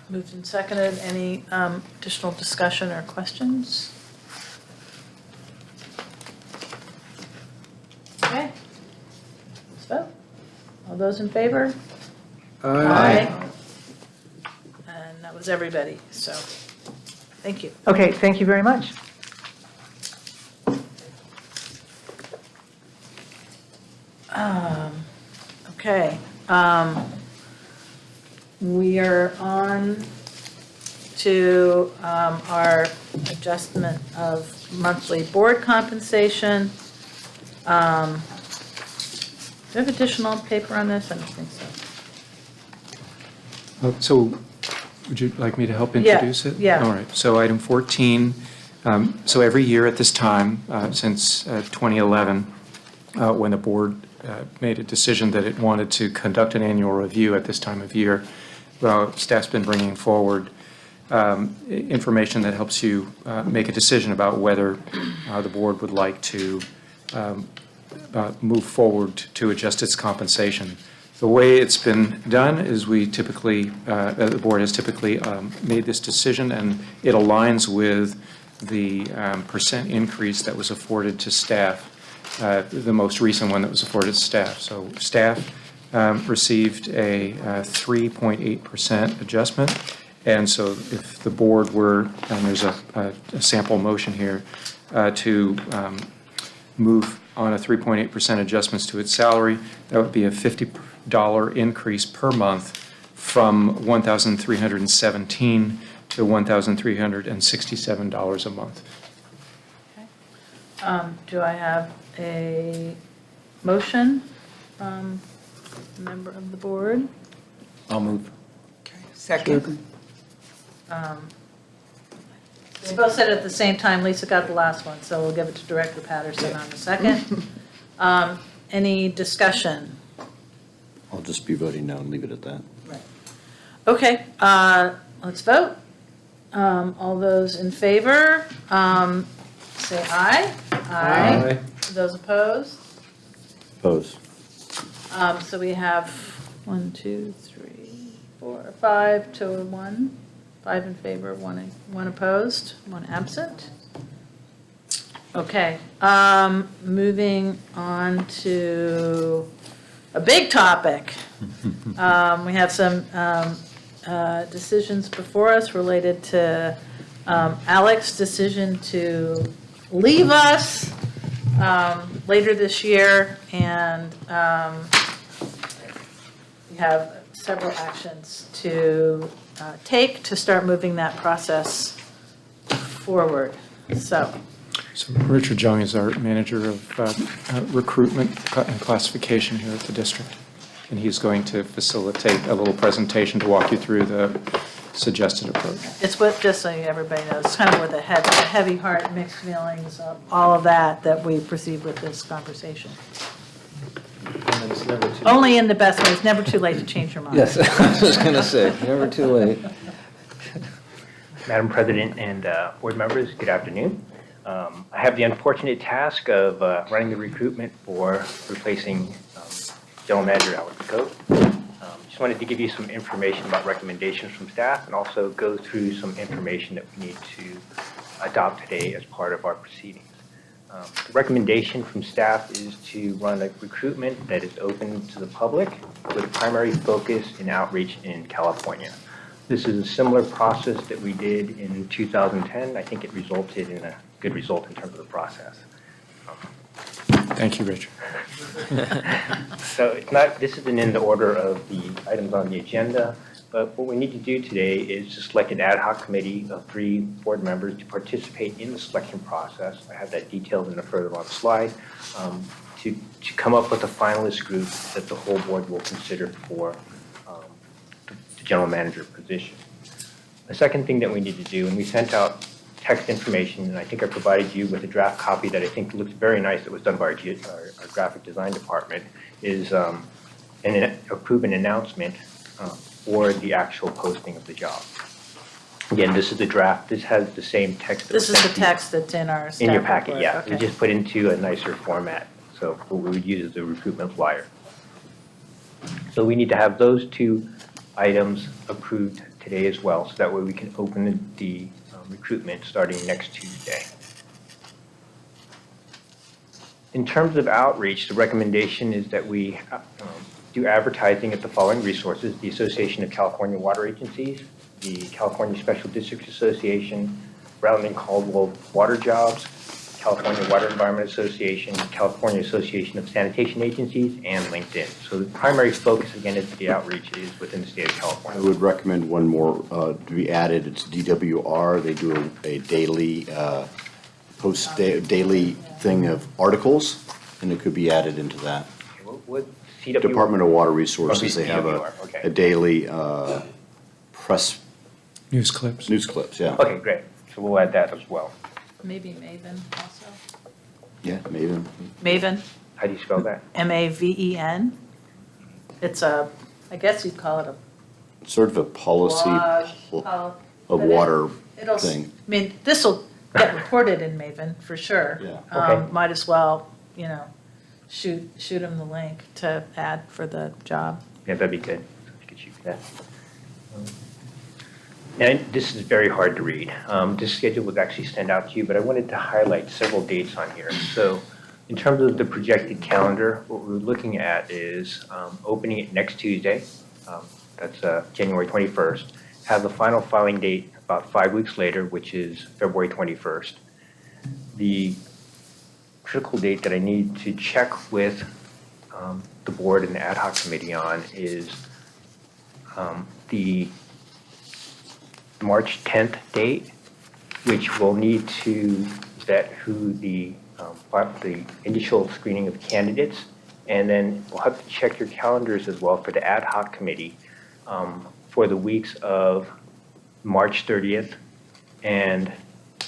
Moved and seconded. Any additional discussion or questions? Okay. Let's vote. All those in favor? Aye. And that was everybody, so thank you.
Okay, thank you very much.
Okay. We are on to our adjustment of monthly board compensation. Do you have additional paper on this? I don't think so.
So would you like me to help
Yeah,
introduce it?
yeah.
All right, so item 14, so every year at this time, since 2011, when the board made a decision that it wanted to conduct an annual review at this time of year, staff's been bringing forward information that helps you make a decision about whether the board would like to move forward to adjust its compensation. The way it's been done is we typically, the board has typically made this decision, and it aligns with the percent increase that was afforded to staff, the most recent one that was afforded to staff. So staff received a 3.8% adjustment, and so if the board were, and there's a sample motion here, to move on a 3.8% adjustments to its salary, that would be a $50 increase per month from $1,317 to $1,367 a month.
Okay. Do I have a motion from a member of the board?
I'll move.
Second.
We both said it at the same time. Lisa got the last one, so we'll give it to Director Patterson on the second. Any discussion?
I'll just be voting no and leave it at that.
Right. Okay, let's vote. All those in favor, say aye.
Aye.
Those opposed?
Opposed.
So we have 1, 2, 3, 4, 5 to 1. 5 in favor, 1 opposed, 1 absent. Okay, moving on to a big topic. We have some decisions before us related to Alex's decision to leave us later this year, and we have several actions to take to start moving that process forward. So
Richard Young is our manager of recruitment and classification here at the district, and he's going to facilitate a little presentation to walk you through the suggested approach.
it's what, just so everybody knows, it's kind of with a heavy heart, mixed feelings, all of that we proceed with this conversation.
And it's never too
Only in the best way. It's never too late to change your mind.
Yes, I was just going to say, never too late.
Madam President and board members, good afternoon. I have the unfortunate task of running the recruitment for replacing General Manager Alex Coe. Just wanted to give you some information about recommendations from staff and also go through some information that we need to adopt today as part of our proceedings. The recommendation from staff is to run a recruitment that is open to the public with a primary focus in outreach in California. This is a similar process that we did in 2010. I think it resulted in a good result in terms of the process.
Thank you, Richard.
So it's not, this isn't in the order of the items on the agenda, but what we need to do today is to select an ad hoc committee of 3 board members to participate in the selection process. I have that detailed in the further on slide, to come up with a finalist group that the whole board will consider for the general manager position. The second thing that we need to do, and we sent out text information, and I think I provided you with a draft copy that I think looks very nice that was done by our graphic design department, is approve an announcement for the actual posting of the job. Again, this is the draft. This has the same text.
This is the text that's in our staff
in your packet,
report.
yeah.
Okay.
We just put into a nicer format. So what we would use is the recruitment flyer. So we need to have those 2 items approved today as well, so that way we can open the recruitment starting next Tuesday. In terms of outreach, the recommendation is that we do advertising at the following resources: the Association of California Water Agencies, the California Special Districts Association, Brown and Caldwell Water Jobs, California Water Environment Association, California Association of Sanitation Agencies, and LinkedIn. So the primary focus, again, is the outreach is within the state of
I
California.
would recommend one more to be added. It's DWR. They do a daily, daily thing of articles, and it could be added into that.
What CW?
Department of Water Resources, they have
DWR, okay.
a daily press.
News clips.
News clips, yeah.
Okay, great. So we'll add that as well.
Maybe Maven also.
Yeah, maybe.
Maven,
How do you spell that?
Maven. It's a, I guess you'd call it a
Sort of a policy
blog.
of
But
water
it'll,
thing.
I mean, this will get recorded in Maven for sure.
Yeah.
Okay.
Might as well, shoot them the link to add for the job.
Yeah, that'd be good. You could shoot that. And this is very hard to read. This schedule was actually sent out to you, but I wanted to highlight several dates on here. So in terms of the projected calendar, what we're looking at is opening it next Tuesday. That's January 21st. Have the final filing date about 5 weeks later, which is February 21st. The critical date that I need to check with the board and the ad hoc committee on is the March 10th date, which will need to vet who the initial screening of candidates, and then we'll have to check your calendars as well for the ad hoc committee for the weeks of March 30th and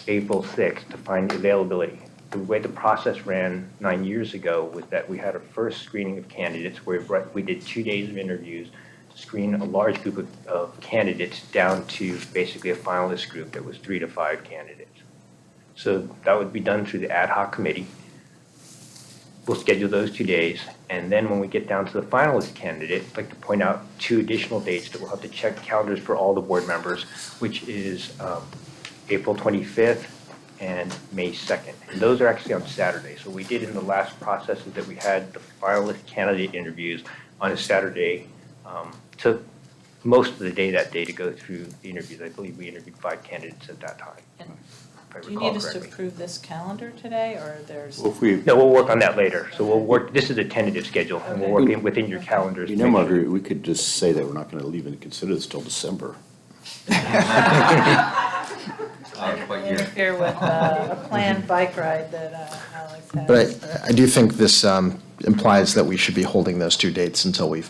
April 6th to find availability. The way the process ran 9 years ago was that we had a first screening of candidates where we did 2 days of interviews to screen a large group of candidates down to basically a finalist group that was 3 to 5 candidates. So that would be done through the ad hoc committee. We'll schedule those 2 days, and then when we get down to the finalist candidate, I'd like to point out 2 additional dates that we'll have to check calendars for all the board members, which is April 25th and May 2nd. And those are actually on Saturday. So we did in the last processes that we had the finalist candidate interviews on a Saturday. Took most of the day that day to go through the interviews. I believe we interviewed 5 candidates at that time.
And
if I
do you
recall
need us to
correctly.
approve this calendar today, or there's?
Well, if we,
No, we'll work on that later. So we'll work, this is a tentative schedule, and we'll work within your calendars. to make sure-
Marguerite, we could just say that we're not going to even consider this till December.
Interfere with a planned bike ride that Alex has.
But I do think this implies that we should be holding those 2 dates until we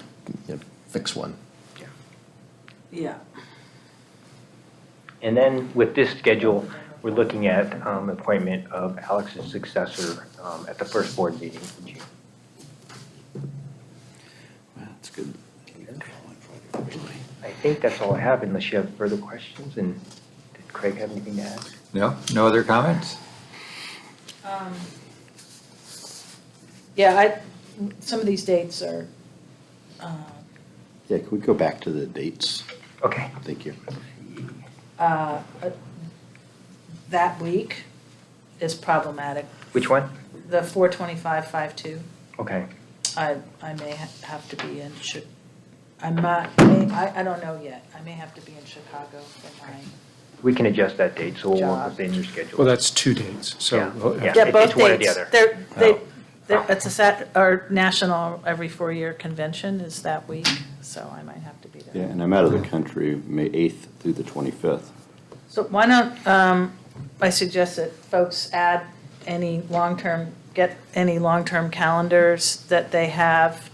fix one.
Yeah.
And then with this schedule, we're looking at appointment of Alex's successor at the first board meeting in June.
That's good.
I think that's all I have unless you have further questions. And did Craig have anything to add?
No? No other comments?
Yeah, some of these dates are,
Yeah, can we go back to the dates?
Okay.
Thank you.
that week is problematic.
Which one?
The 4/25/52.
Okay.
I may have to be in, I don't know yet. I may have to be in Chicago for mine.
We can adjust that date, so we'll work
Job.
within your schedule.
Well, that's 2 dates, so.
Yeah.
we'll have
Yeah.
to-
Yeah, both
it's one or the
dates.
other.
It's our national every 4-year convention is that week, so I might have to be there.
Yeah, and I'm out of the country May 8th through the 25th.
So why don't, I suggest that folks add get any long-term calendars that they have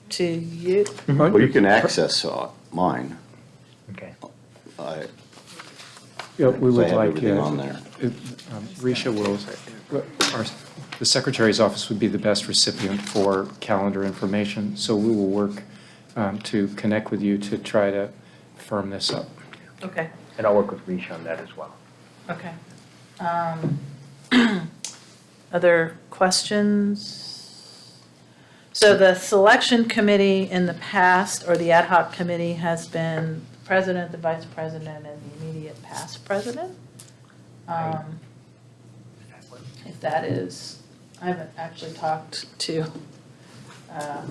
to you.
Well, you can access mine.
Okay.
Yeah, we
I
would
have
like,
everything on there.
Risha will, the Secretary's office would be the best recipient for calendar information, so we will work to connect with you to try to firm this up.
Okay,
And I'll work with Risha on that as well.
okay. Other questions? So the selection committee in the past, or the ad hoc committee, has been the president, the vice president, and the immediate past president. If that is, I haven't actually talked to that.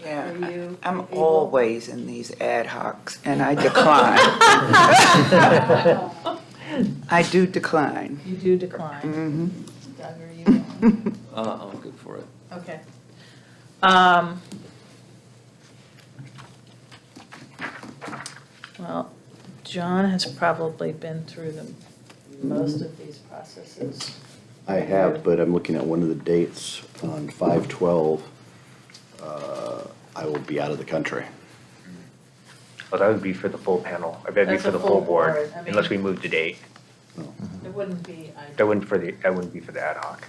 Yeah,
Are you
I'm
able?
always in these ad hocs, and I decline. I do decline.
You do decline.
Mhm.
Doug, are you going?
I'm good for it.
Okay. Well, John has probably been through most of these processes.
I have, but I'm looking at one of the dates on 5/12. I will be out of the country.
Well, that would be for the full panel, or that'd be
That's
for
a
the
full
full board,
board. I mean-
unless we move the date.
It wouldn't be,
That wouldn't be for the ad hoc.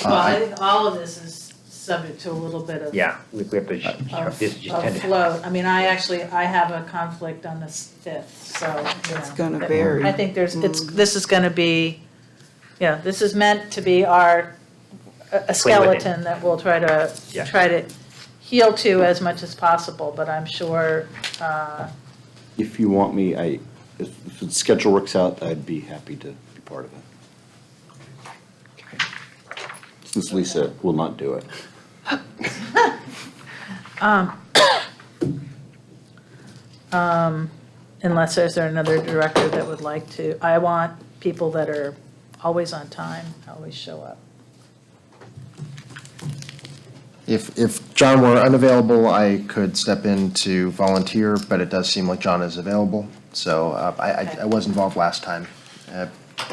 well, I think all of this is subject to a little bit of.
Yeah, we have to, this is just
Of
tentative.
float. I mean, I have a conflict on the 5th, so, you know.
It's gonna vary.
I think this is gonna be, this is meant to be a
Play with it.
skeleton that we'll try
Yeah.
to heal to as much as possible, but I'm sure,
If you want me, if the schedule works out, I'd be happy to be part of it. Since Lisa will not do it.
unless there's another director that would like to. I want people that are always on time, always show up.
If John were unavailable, I could step in to volunteer, but it does seem like John is available. So I was involved last time.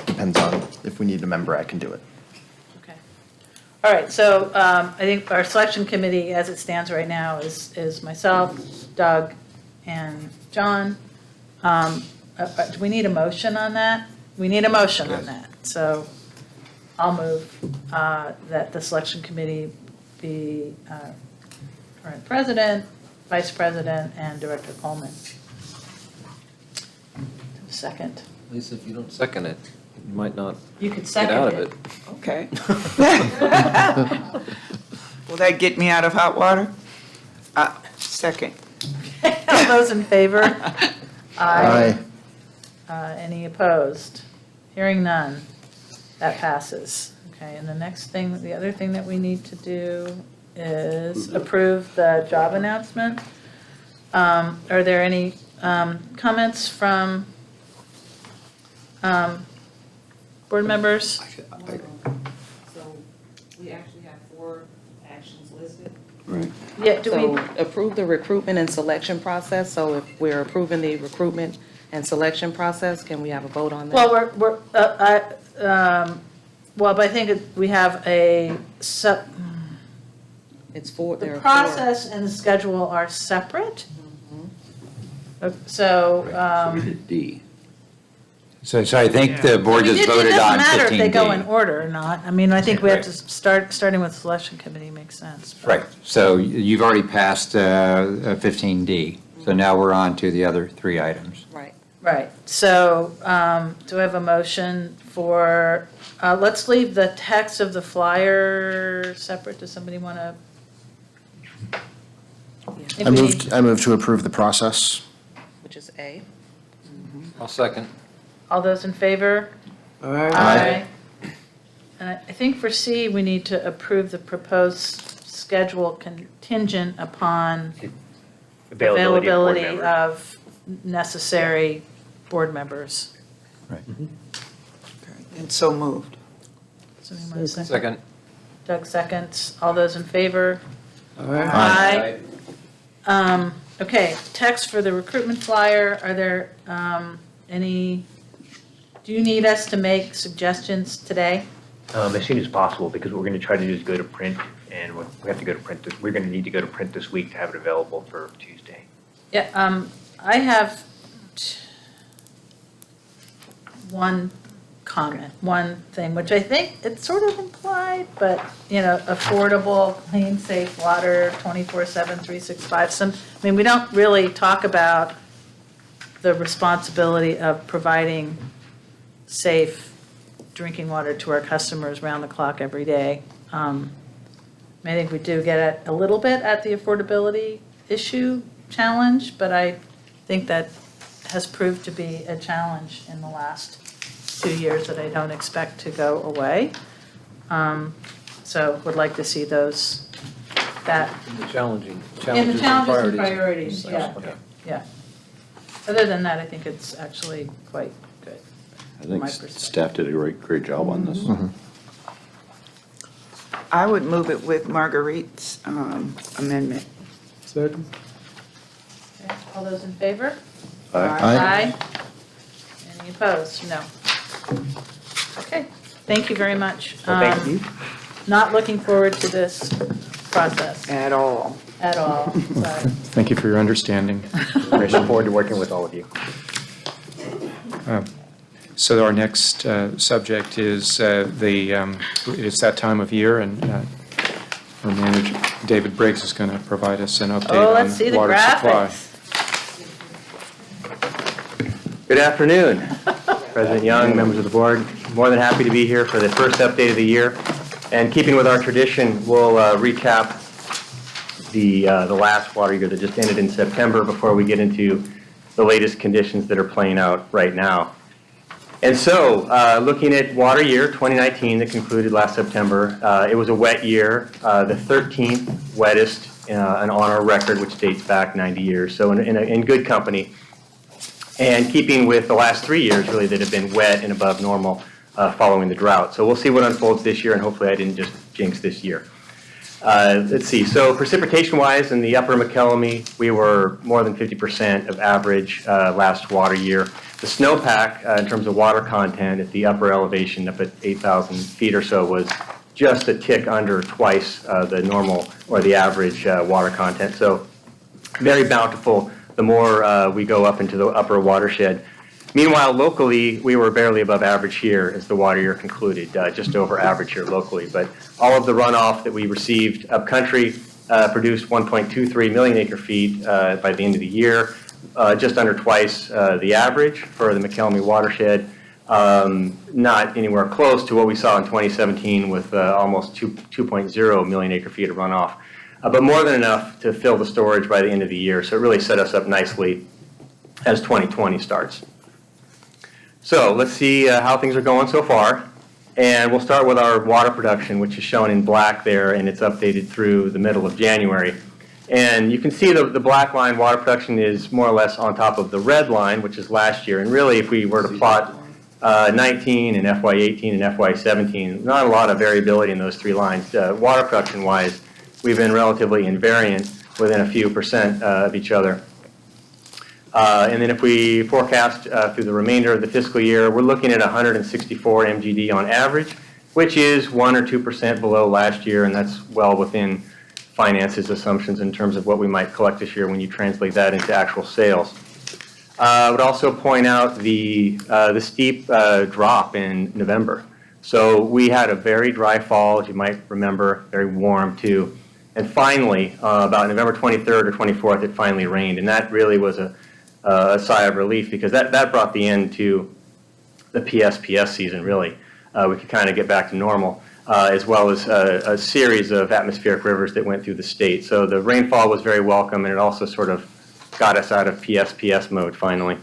Depends on if we need a member, I can do it.
Okay. All right, so I think our selection committee, as it stands right now, is myself, Doug, and John. Do we need a motion on that? We need a motion on that. So I'll move that the selection committee be current president, vice president, and Director Coleman. Second.
Lisa, if you don't second it, you might not
You could
get
second
out of
it.
it.
Okay. Will that get me out of hot water? Second.
All those in favor?
Aye.
Any opposed? Hearing none. That passes. Okay, and the other thing that we need to do is approve the job announcement. Are there any comments from board members?
So we actually have 4 actions listed.
Right.
Yeah, do we?
So approve the recruitment and selection process. So if we're approving the recruitment and selection process, can we have a vote on that?
Well, but I think we have
It's 4, there
the
are 4.
process and the schedule are separate. So,
So we did D.
So I think the board just
it
voted on 15D.
doesn't matter if they go in order or not. I mean, I think we have to starting with selection committee makes sense.
Right, so you've already passed 15D, so now we're on to the other 3 items.
Right.
Right, so do I have a motion for, let's leave the text of the flyer separate. Does somebody want to?
I moved to approve the process.
Which is A.
I'll second.
All those in favor?
Aye.
And I think for C, we need to approve the proposed schedule contingent upon availability
members.
of necessary board members.
Right.
And so moved.
Somebody want to second?
Second.
Doug seconds. All those in favor?
Aye.
Okay, text for the recruitment flyer. Are there do you need us to make suggestions today?
As soon as possible, because what we're going to try to do is go to print, and we have to go to print. We're going to need to go to print this week to have it available for Tuesday.
Yeah, I have one comment, one thing, which I think it's sort of implied, but, affordable, clean, safe water, 24/7, 365. We don't really talk about the responsibility of providing safe drinking water to our customers round the clock every day. I think we do get it a little bit at the affordability issue challenge, but I think that has proved to be a challenge in the last 2 years that I don't expect to go away. So would like to see those, that.
In the challenging
In the challenges and
priorities.
priorities, yeah,
Okay.
yeah. Other than that, I think it's actually quite
I think
my perspective.
staff did a great job on this.
I would move it with Marguerite's amendment.
Second.
Okay, all those in favor?
Aye.
Any opposed? No. Okay, thank you very much.
Well, thank you.
Not looking forward to this process
At all.
at all, sorry.
Thank you for your understanding.
I look forward to working with all of you.
So our next subject is it's that time of year, and our manager, David Briggs, is going to provide us an update
Oh,
on
let's see the
water supply.
graphics.
Good afternoon, President Young, members of the board. More than happy to be here for the first update of the year. And keeping with our tradition, we'll recap the last water year that just ended in September before we get into the latest conditions that are playing out right now. And so, looking at water year 2019 that concluded last September, it was a wet year, the 13th wettest on our record, which dates back 90 years, so in good company. And keeping with the last 3 years, really, that have been wet and above normal following the drought. So we'll see what unfolds this year, and hopefully I didn't just jinx this year. Let's see, so precipitation-wise in the upper McKelvey, we were more than 50% of average last water year. The snowpack, in terms of water content at the upper elevation up at 8,000 feet or so, was just a tick under twice the normal or the average water content. So very bountiful the more we go up into the upper watershed. Meanwhile, locally, we were barely above average here as the water year concluded, just over average here locally. But all of the runoff that we received upcountry produced 1.23 million acre feet by the end of the year, just under twice the average for the McKelvey watershed, not anywhere close to what we saw in 2017 with almost 2.0 million acre feet of runoff, but more than enough to fill the storage by the end of the year. So it really set us up nicely as 2020 starts. So let's see how things are going so far. And we'll start with our water production, which is shown in black there, and it's updated through the middle of January. And you can see the black line, water production, is more or less on top of the red line, which is last year. And really, if we were to plot 19 and FY18 and FY17, not a lot of variability in those three lines. Water production-wise, we've been relatively invariant within a few percent of each other. And then if we forecast through the remainder of the fiscal year, we're looking at 164 MGD on average, which is 1 or 2% below last year, and that's well within finance's assumptions in terms of what we might collect this year when you translate that into actual sales. I would also point out the steep drop in November. So we had a very dry fall, as you might remember, very warm too. And finally, about November 23rd or 24th, it finally rained, and that really was a sigh of relief because that brought the end to the PSPS season, really. We could kind of get back to normal, as well as a series of atmospheric rivers that went through the state. So the rainfall was very welcome, and it also sort of got us out of PSPS mode finally.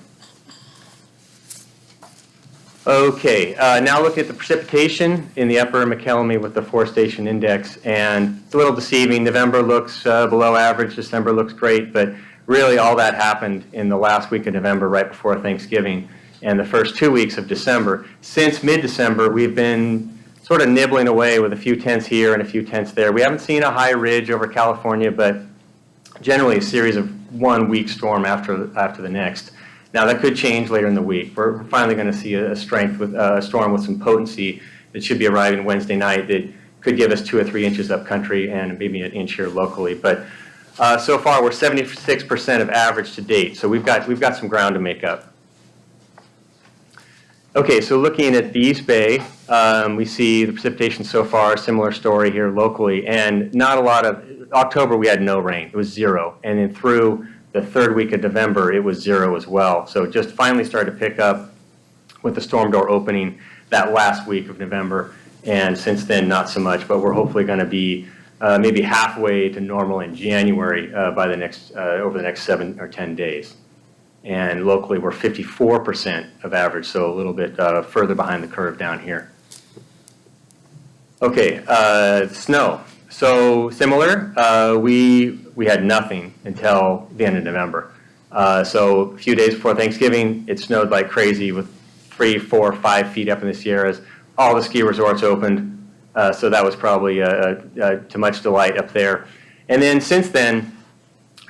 Okay, now looking at the precipitation in the upper McKelvey with the 4-station index, and it's a little deceiving. November looks below average, December looks great, but really all that happened in the last week of November right before Thanksgiving and the first 2 weeks of December. Since mid-December, we've been sort of nibbling away with a few tenths here and a few tenths there. We haven't seen a high ridge over California, but generally a series of 1 week storm after the next. Now that could change later in the week. We're finally going to see a strength with a storm with some potency that should be arriving Wednesday night that could give us 2 or 3 inches up country and maybe an inch here locally. But so far we're 76% of average to date, so we've got some ground to make up. Okay, so looking at the East Bay, we see the precipitation so far, similar story here locally, and not a lot of, October we had no rain, it was 0, and then through the 3rd week of November it was 0 as well. So just finally started to pick up with the storm door opening that last week of November, and since then not so much, but we're hopefully going to be maybe halfway to normal in January by the next over the next 7 or 10 days. And locally, we're 54% of average, so a little bit further behind the curve down here. Okay, snow. So similar, we had nothing until the end of November. So a few days before Thanksgiving, it snowed like crazy with 3, 4, 5 feet up in the Sierras. All the ski resorts opened, so that was probably to much delight up there. And then since then,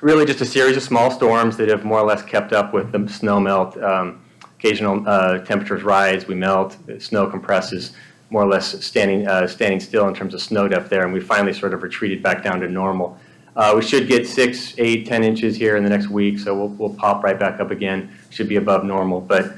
really just a series of small storms that have more or less kept up with the snow melt. Occasional temperatures rise, we melt, the snow compresses, more or less standing still in terms of snow depth there, and we finally sort of retreated back down to normal. We should get 6, 8, 10 inches here in the next week, so we'll pop right back up again. Should be above normal, but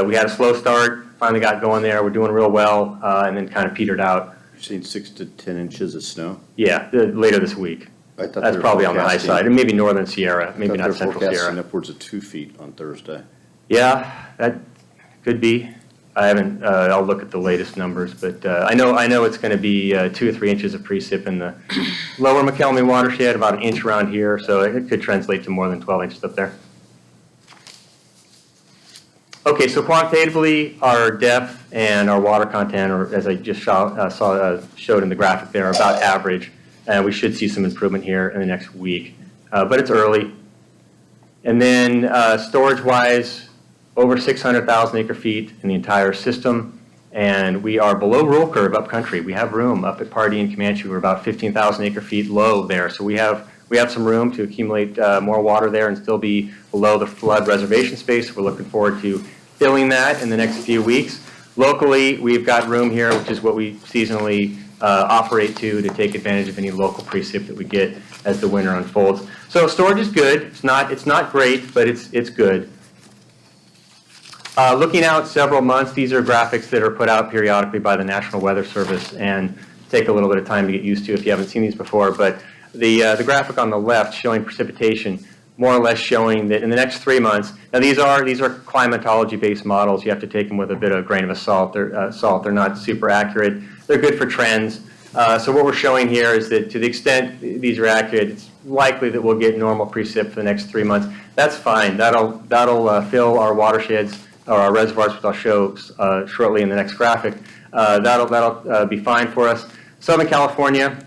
we had a slow start, finally got going there. We're doing real well, and then kind of petered out.
You're saying 6 to 10 inches of snow?
Yeah, later this week.
I thought
That's probably on the high side, and maybe northern Sierra, maybe not central Sierra.
Upwards of 2 feet on Thursday.
Yeah, that could be. I haven't. I'll look at the latest numbers, but I know it's going to be 2 or 3 inches of precip in the lower McElmy watershed, about an inch around here, so it could translate to more than 12 inches up there. Okay, so quantitatively, our depth and our water content, or as I just showed in the graphic there, are about average, and we should see some improvement here in the next week, but it's early. And then storage-wise, over 600,000 acre-feet in the entire system, and we are below roll curve upcountry. We have room up at Pardee and Comanche. We're about 15,000 acre-feet low there, so we have some room to accumulate more water there and still be below the flood reservation space. We're looking forward to filling that in the next few weeks. Locally, we've got room here, which is what we seasonally operate to take advantage of any local precip that we get as the winter unfolds. So storage is good. It's not great, but it's good. Looking out several months, these are graphics that are put out periodically by the National Weather Service and take a little bit of time to get used to if you haven't seen these before. But the graphic on the left showing precipitation, more or less showing that in the next 3 months, now these are climatology-based models. You have to take them with a bit of a grain of salt. They're not super accurate. They're good for trends. So what we're showing here is that to the extent these are accurate, it's likely that we'll get normal precip for the next 3 months. That's fine. That'll fill our watersheds or our reservoirs, which I'll show shortly in the next graphic. That'll be fine for us. Southern California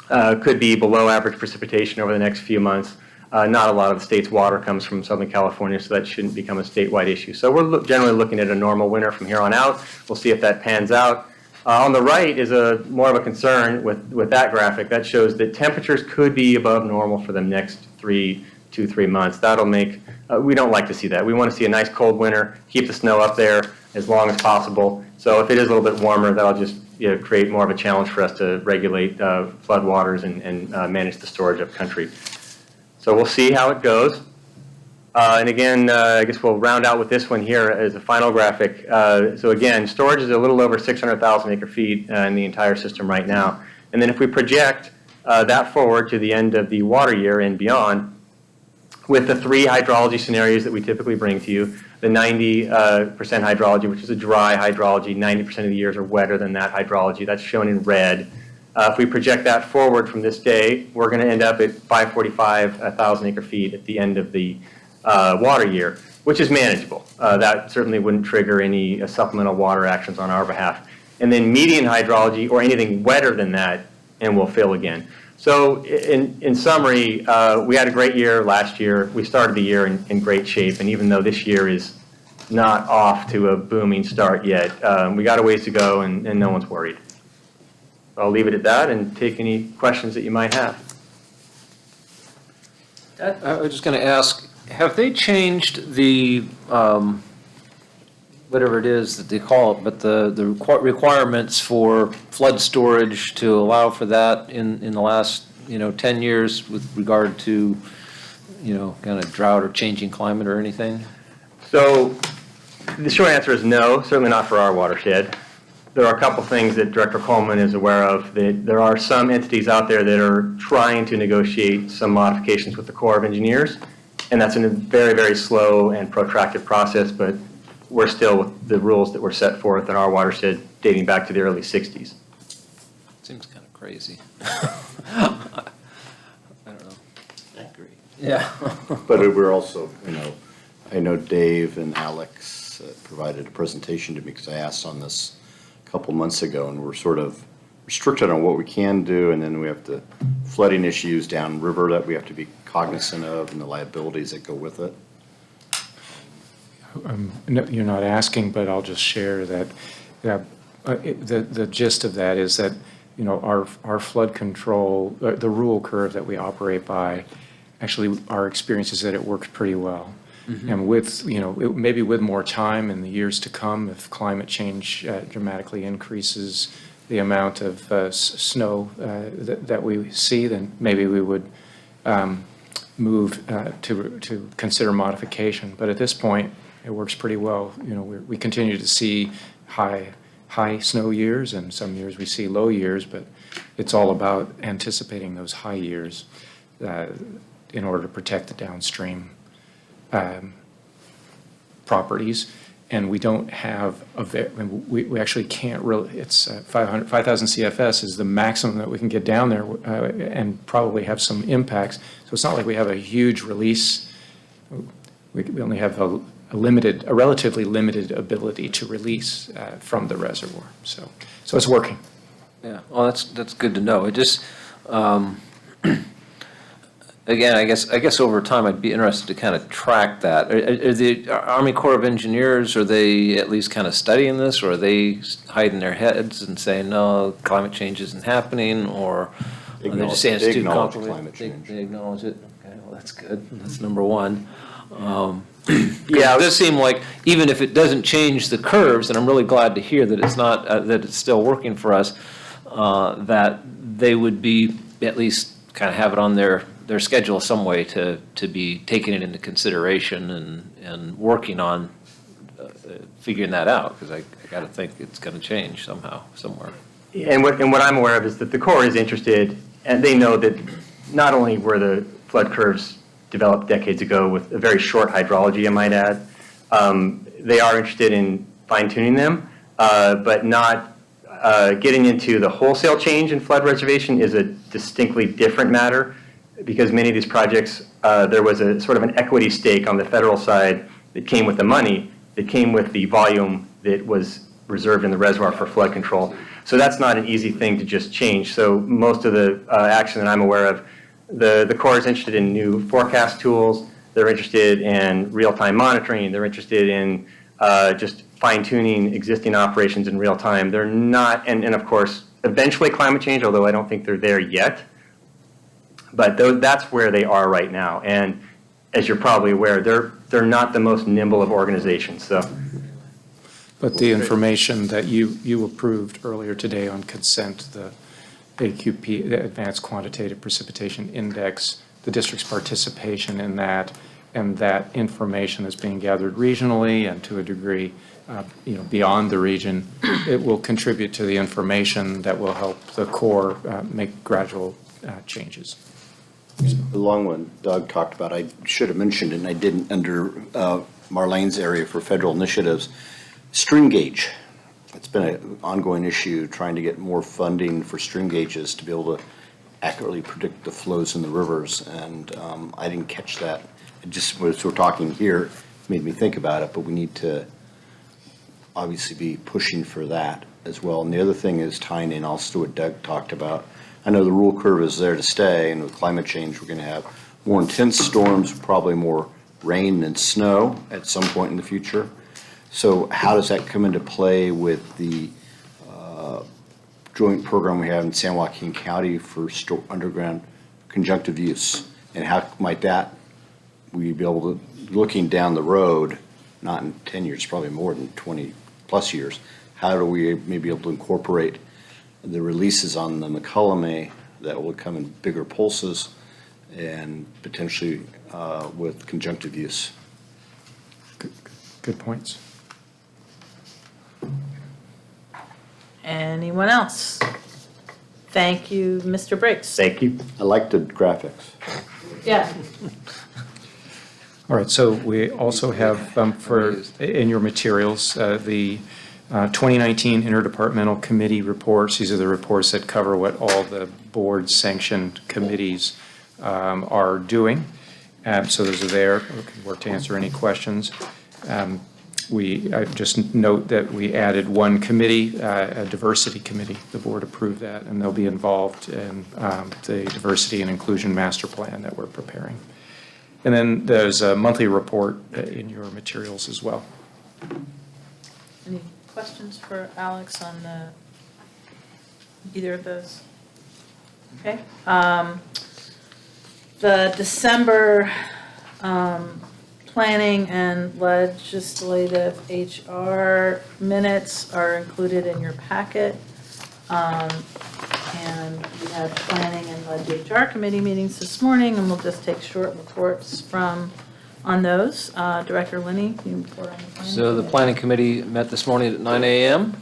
could be below average precipitation over the next few months. Not a lot of the state's water comes from Southern California, so that shouldn't become a statewide issue. So we're generally looking at a normal winter from here on out. We'll see if that pans out. On the right is more of a concern with that graphic. That shows that temperatures could be above normal for the next 2-3 months. That'll make, we don't like to see that. We want to see a nice cold winter, keep the snow up there as long as possible. So if it is a little bit warmer, that'll just create more of a challenge for us to regulate flood waters and manage the storage up country. So we'll see how it goes. And again, I guess we'll round out with this one here as a final graphic. So again, storage is a little over 600,000 acre-feet in the entire system right now. And then if we project that forward to the end of the water year and beyond, with the 3 hydrology scenarios that we typically bring to you, the 90% hydrology, which is a dry hydrology, 90% of the years are wetter than that hydrology. That's shown in red. If we project that forward from this day, we're going to end up at 545,000 acre-feet at the end of the water year, which is manageable. That certainly wouldn't trigger any supplemental water actions on our behalf. And then median hydrology, or anything wetter than that, and we'll fill again. So in summary, we had a great year last year. We started the year in great shape, and even though this year is not off to a booming start yet, we got a ways to go, and no one's worried. I'll leave it at that and take any questions that you might have.
I was just going to ask, have they changed the, whatever it is that they call it, but the requirements for flood storage to allow for that in the last, 10 years with regard to, kind of drought or changing climate or anything?
So the short answer is no, certainly not for our watershed. There are a couple things that Director Coleman is aware of. That there are some entities out there that are trying to negotiate some modifications with the Corps of Engineers, and that's in a very, very slow and protracted process, but we're still with the rules that were set forth in our watershed dating back to the early 60s.
Seems kind of crazy. I don't know.
I agree.
Yeah.
But we're also, I know Dave and Alex provided a presentation to me because I asked on this a couple months ago, and we're sort of restricted on what we can do, and then we have the flooding issues downriver that we have to be cognizant of and the liabilities that go with it.
no, you're not asking, but I'll just share that the gist of that is that, you know, our flood control, the rule curve that we operate by, actually, our experience is that it works pretty well.
Mhm.
And with, you know, maybe with more time in the years to come, if climate change dramatically increases the amount of snow that we see, then maybe we would move to consider modification. But at this point, it works pretty well. You know, we continue to see high snow years, and some years we see low years, but it's all about anticipating those high years in order to protect the downstream properties. And we don't have we actually can't really, it's 5,000 CFS is the maximum that we can get down there and probably have some impacts. So it's not like we have a huge release. We only have a relatively limited ability to release from the reservoir. So it's working.
Yeah, well, that's good to know. It just, again, I guess over time, I'd be interested to kind of track that. Are the Army Corps of Engineers, are they at least kind of studying this, or are they hiding their heads and saying, no, climate change isn't happening, or are they just saying it's too complicated? They acknowledge it? Okay, well, that's good. That's number one. Yeah, it does seem like even if it doesn't change the curves, and I'm really glad to hear that it's not, that it's still working for us, that they would be at least kind of have it on their schedule some way to be taking it into consideration and working on figuring that out, because I got to think it's going to change somehow, somewhere.
And what I'm aware of is that the Corps is interested, and they know that not only were the flood curves developed decades ago with a very short hydrology, I might add, they are interested in fine-tuning them, but not getting into the wholesale change in flood reservation is a distinctly different matter, because many of these projects, there was a sort of an equity stake on the federal side that came with the money, that came with the volume that was reserved in the reservoir for flood control. So that's not an easy thing to just change. So most of the action that I'm aware of, the Corps is interested in new forecast tools. They're interested in real-time monitoring. They're interested in just fine-tuning existing operations in real time. They're not, and of course, eventually climate change, although I don't think they're there yet. But that's where they are right now. And as you're probably aware, they're not the most nimble of organizations. So.
But the information that you approved earlier today on consent, the AQP, the Advanced Quantitative Precipitation Index, the district's participation in that, and that information is being gathered regionally and to a degree, you know, beyond the region, it will contribute to the information that will help the Corps make gradual changes.
Along what Doug talked about, I should have mentioned it, and I didn't under Marlene's area for federal initiatives, stream gauge. It's been an ongoing issue trying to get more funding for stream gauges to be able to accurately predict the flows in the rivers, and I didn't catch that. It just, as we're talking here, made me think about it, but we need to obviously be pushing for that as well. And the other thing is tying in also what Doug talked about. I know the rule curve is there to stay, and with climate change, we're going to have more intense storms, probably more rain and snow at some point in the future. So how does that come into play with the joint program we have in San Joaquin County for underground conjunctive use? And how might that, we be able to, looking down the road, not in 10 years, probably more than 20 plus years, how do we maybe be able to incorporate the releases on the McCullum that will come in bigger pulses and potentially with conjunctive use?
Good points.
Anyone else? Thank you, Mr. Briggs.
Thank you. I like the graphics.
Yeah.
All right, so we also have in your materials, the 2019 Interdepartmental Committee reports. These are the reports that cover what all the board-sanctioned committees are doing. So those are there. We can work to answer any questions. I just note that we added one committee, a diversity committee. The board approved that, and they'll be involved in the diversity and inclusion master plan that we're preparing. And then there's a monthly report in your materials as well.
Any questions for Alex on either of those? Okay. The December planning and legislative HR minutes are included in your packet. And we had planning and leg HR committee meetings this morning, and we'll just take short reports on those. Director Linney, can you report on the planning?
So the planning committee met this morning at 9 a.m.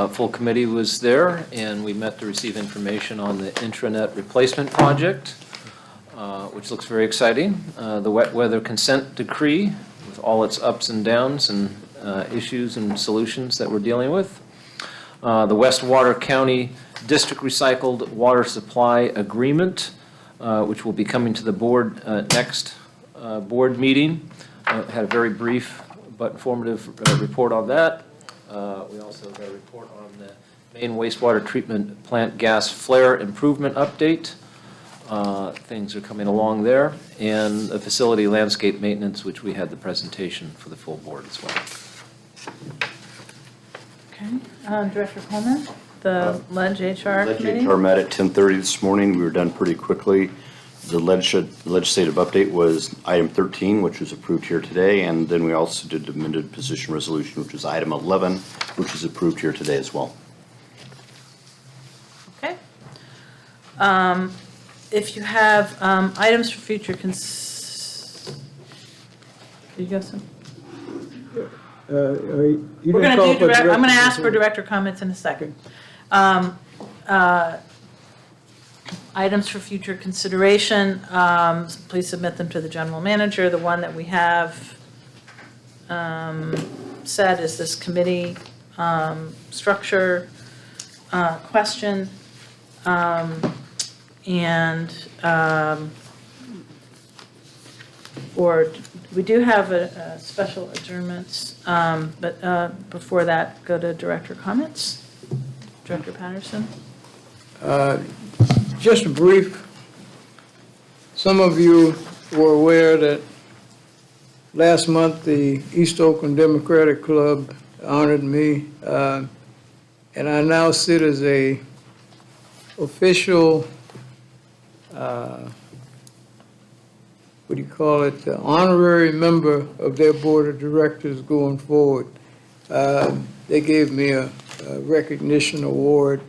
Full committee was there, and we met to receive information on the intranet replacement project, which looks very exciting. The wet weather consent decree with all its ups and downs and issues and solutions that we're dealing with. The Westwater County District Recycled Water Supply Agreement, which will be coming to the board next board meeting. Had a very brief but informative report on that. We also got a report on the main wastewater treatment plant gas flare improvement update. Things are coming along there. And the facility landscape maintenance, which we had the presentation for the full board as well.
Okay, Director Coleman, the Leg HR committee?
HR met at 10:30 this morning. We were done pretty quickly. The legislative update was item 13, which was approved here today, and then we also did the amended position resolution, which was item 11, which was approved here today as well.
Okay. If you have items for future Did you go some? We're going to do I'm going to ask for director comments in a second. Items for future consideration, please submit them to the general manager. The one that we have said is this committee structure question. Or we do have a special adjournments, but before that, go to director comments. Director Patterson.
Just a brief, some of you were aware that last month the East Oakland Democratic Club honored me, and I now sit as a official, what do you call it, the honorary member of their board of directors going forward. They gave me a recognition award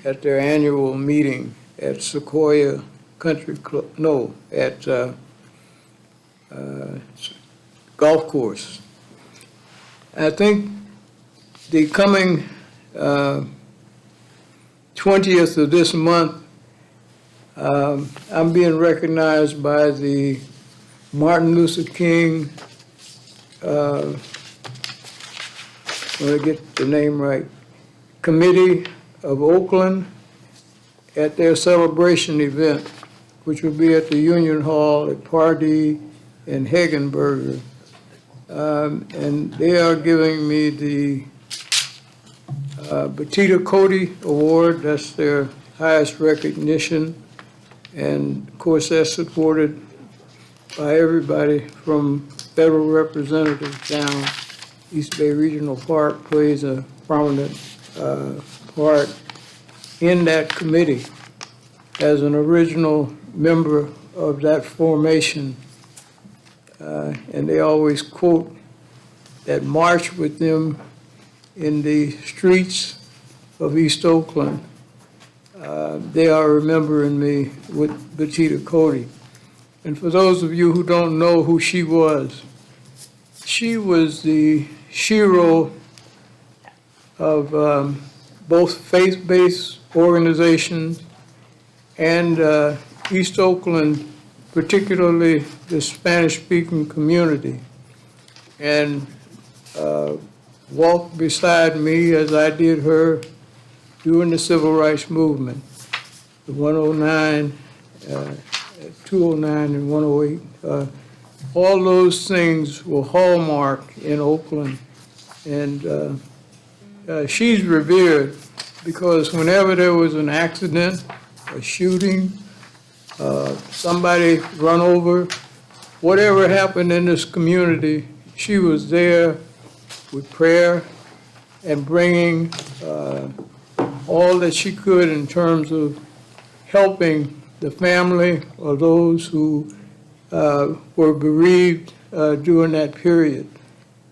at their annual meeting at Sequoia Country Club, no, at golf course. I think the coming 20th of this month, I'm being recognized by the Martin Luther King, let me get the name right, Committee of Oakland at their celebration event, which will be at the Union Hall at Pardee and Hagenberger. And they are giving me the Batita Cody Award. That's their highest recognition. And of course, that's supported by everybody from federal representatives down. East Bay Regional Park plays a prominent part in that committee as an original member of that formation. And they always quote that march with them in the streets of East Oakland. They are remembering me with Batita Cody. And for those of you who don't know who she was the hero of both faith-based organizations and East Oakland, particularly the Spanish-speaking community, and walked beside me as I did her during the Civil Rights Movement, the 109, 209, and 108. All those things were hallmark in Oakland, and she's revered because whenever there was an accident, a shooting, somebody run over, whatever happened in this community, she was there with prayer and bringing all that she could in terms of helping the family or those who were bereaved during that period.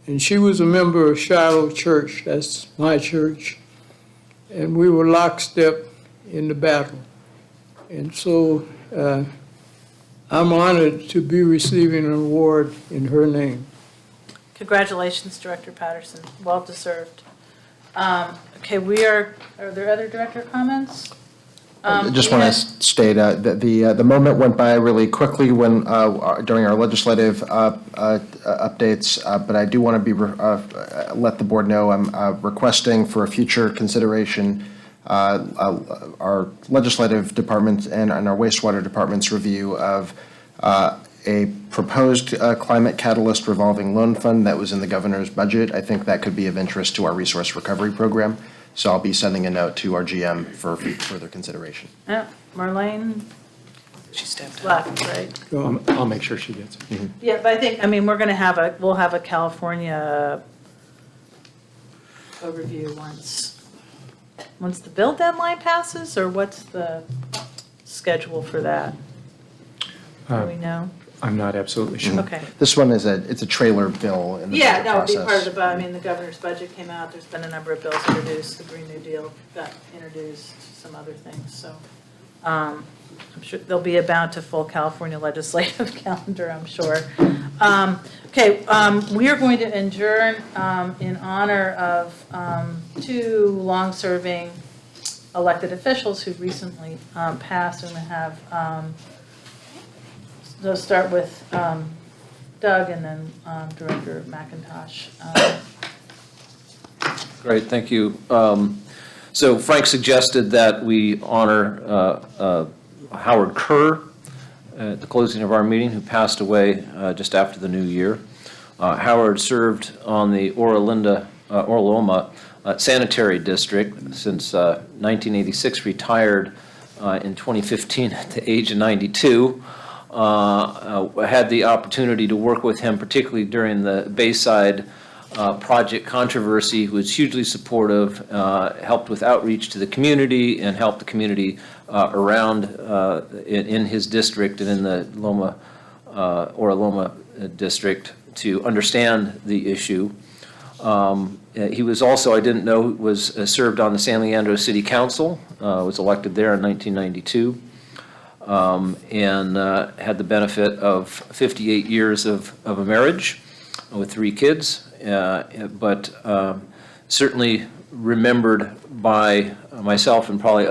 And she was a member of Shiloh Church, that's my church, and we were lockstep in the battle. And so I'm honored to be receiving an award in her name.
Congratulations, Director Patterson, well deserved. Okay, are there other director comments?
I just want to state that the moment went by really quickly when during our legislative updates, but I do want to be let the board know I'm requesting for a future consideration our legislative department and our wastewater department's review of a proposed climate catalyst revolving loan fund that was in the governor's budget. I think that could be of interest to our resource recovery program. So I'll be sending a note to our GM for further consideration.
Yeah, Marlene?
She stepped out.
Left, right?
I'll make sure she gets it.
Yeah, but we're going to we'll have a California overview once the bill deadline passes, or what's the schedule for that? Do we know?
I'm not absolutely sure.
Okay.
This one is it's a trailer bill in the
Yeah,
budget
that would be
process.
part of the governor's budget came out, there's been a number of bills introduced, the Green New Deal got introduced, some other things, so I'm sure there'll be a bountiful California legislative calendar, I'm sure. Okay, we are going to adjourn in honor of two long-serving elected officials who recently passed, and we have they'll start with Doug and then Director McIntosh.
Great, thank you. So Frank suggested that we honor Howard Kerr at the closing of our meeting, who passed away just after the new year. Howard served on the Orloma Sanitary District since 1986, retired in 2015 at the age of 92. Had the opportunity to work with him, particularly during the Bayside project controversy. He was hugely supportive, helped with outreach to the community, and helped the community around in his district and in the Orloma district to understand the issue. He was also, I didn't know, served on the San Leandro City Council, was elected there in 1992. And had the benefit of 58 years of a marriage with 3 kids, but certainly remembered by myself and probably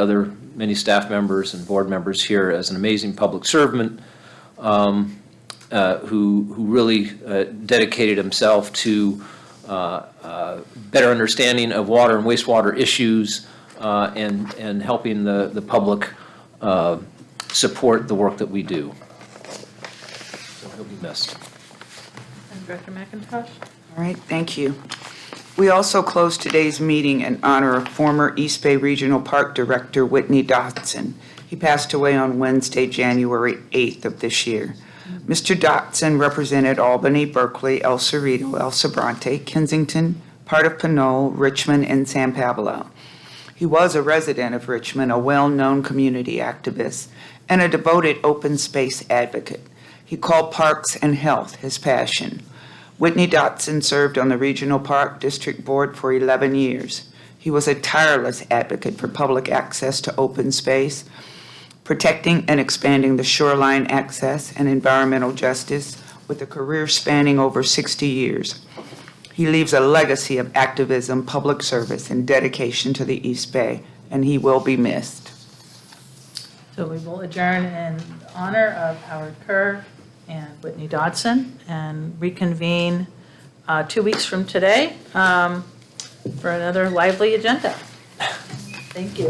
many staff members and board members here as an amazing public servant who really dedicated himself to better understanding of water and wastewater issues and helping the public support the work that we do. So he'll be missed.
And Director McIntosh?
All right, thank you. We also close today's meeting in honor of former East Bay Regional Park Director Whitney Dotson. He passed away on Wednesday, January 8th of this year. Mr. Dotson represented Albany, Berkeley, El Cerrito, El Sobrante, Kensington, part of Pinole, Richmond, and San Pablo. He was a resident of Richmond, a well-known community activist, and a devoted open space advocate. He called parks and health his passion. Whitney Dotson served on the Regional Park District Board for 11 years. He was a tireless advocate for public access to open space, protecting and expanding the shoreline access and environmental justice with a career spanning over 60 years. He leaves a legacy of activism, public service, and dedication to the East Bay, and he will be missed.
So we will adjourn in honor of Howard Kerr and Whitney Dotson and reconvene 2 weeks from today for another lively agenda. Thank you.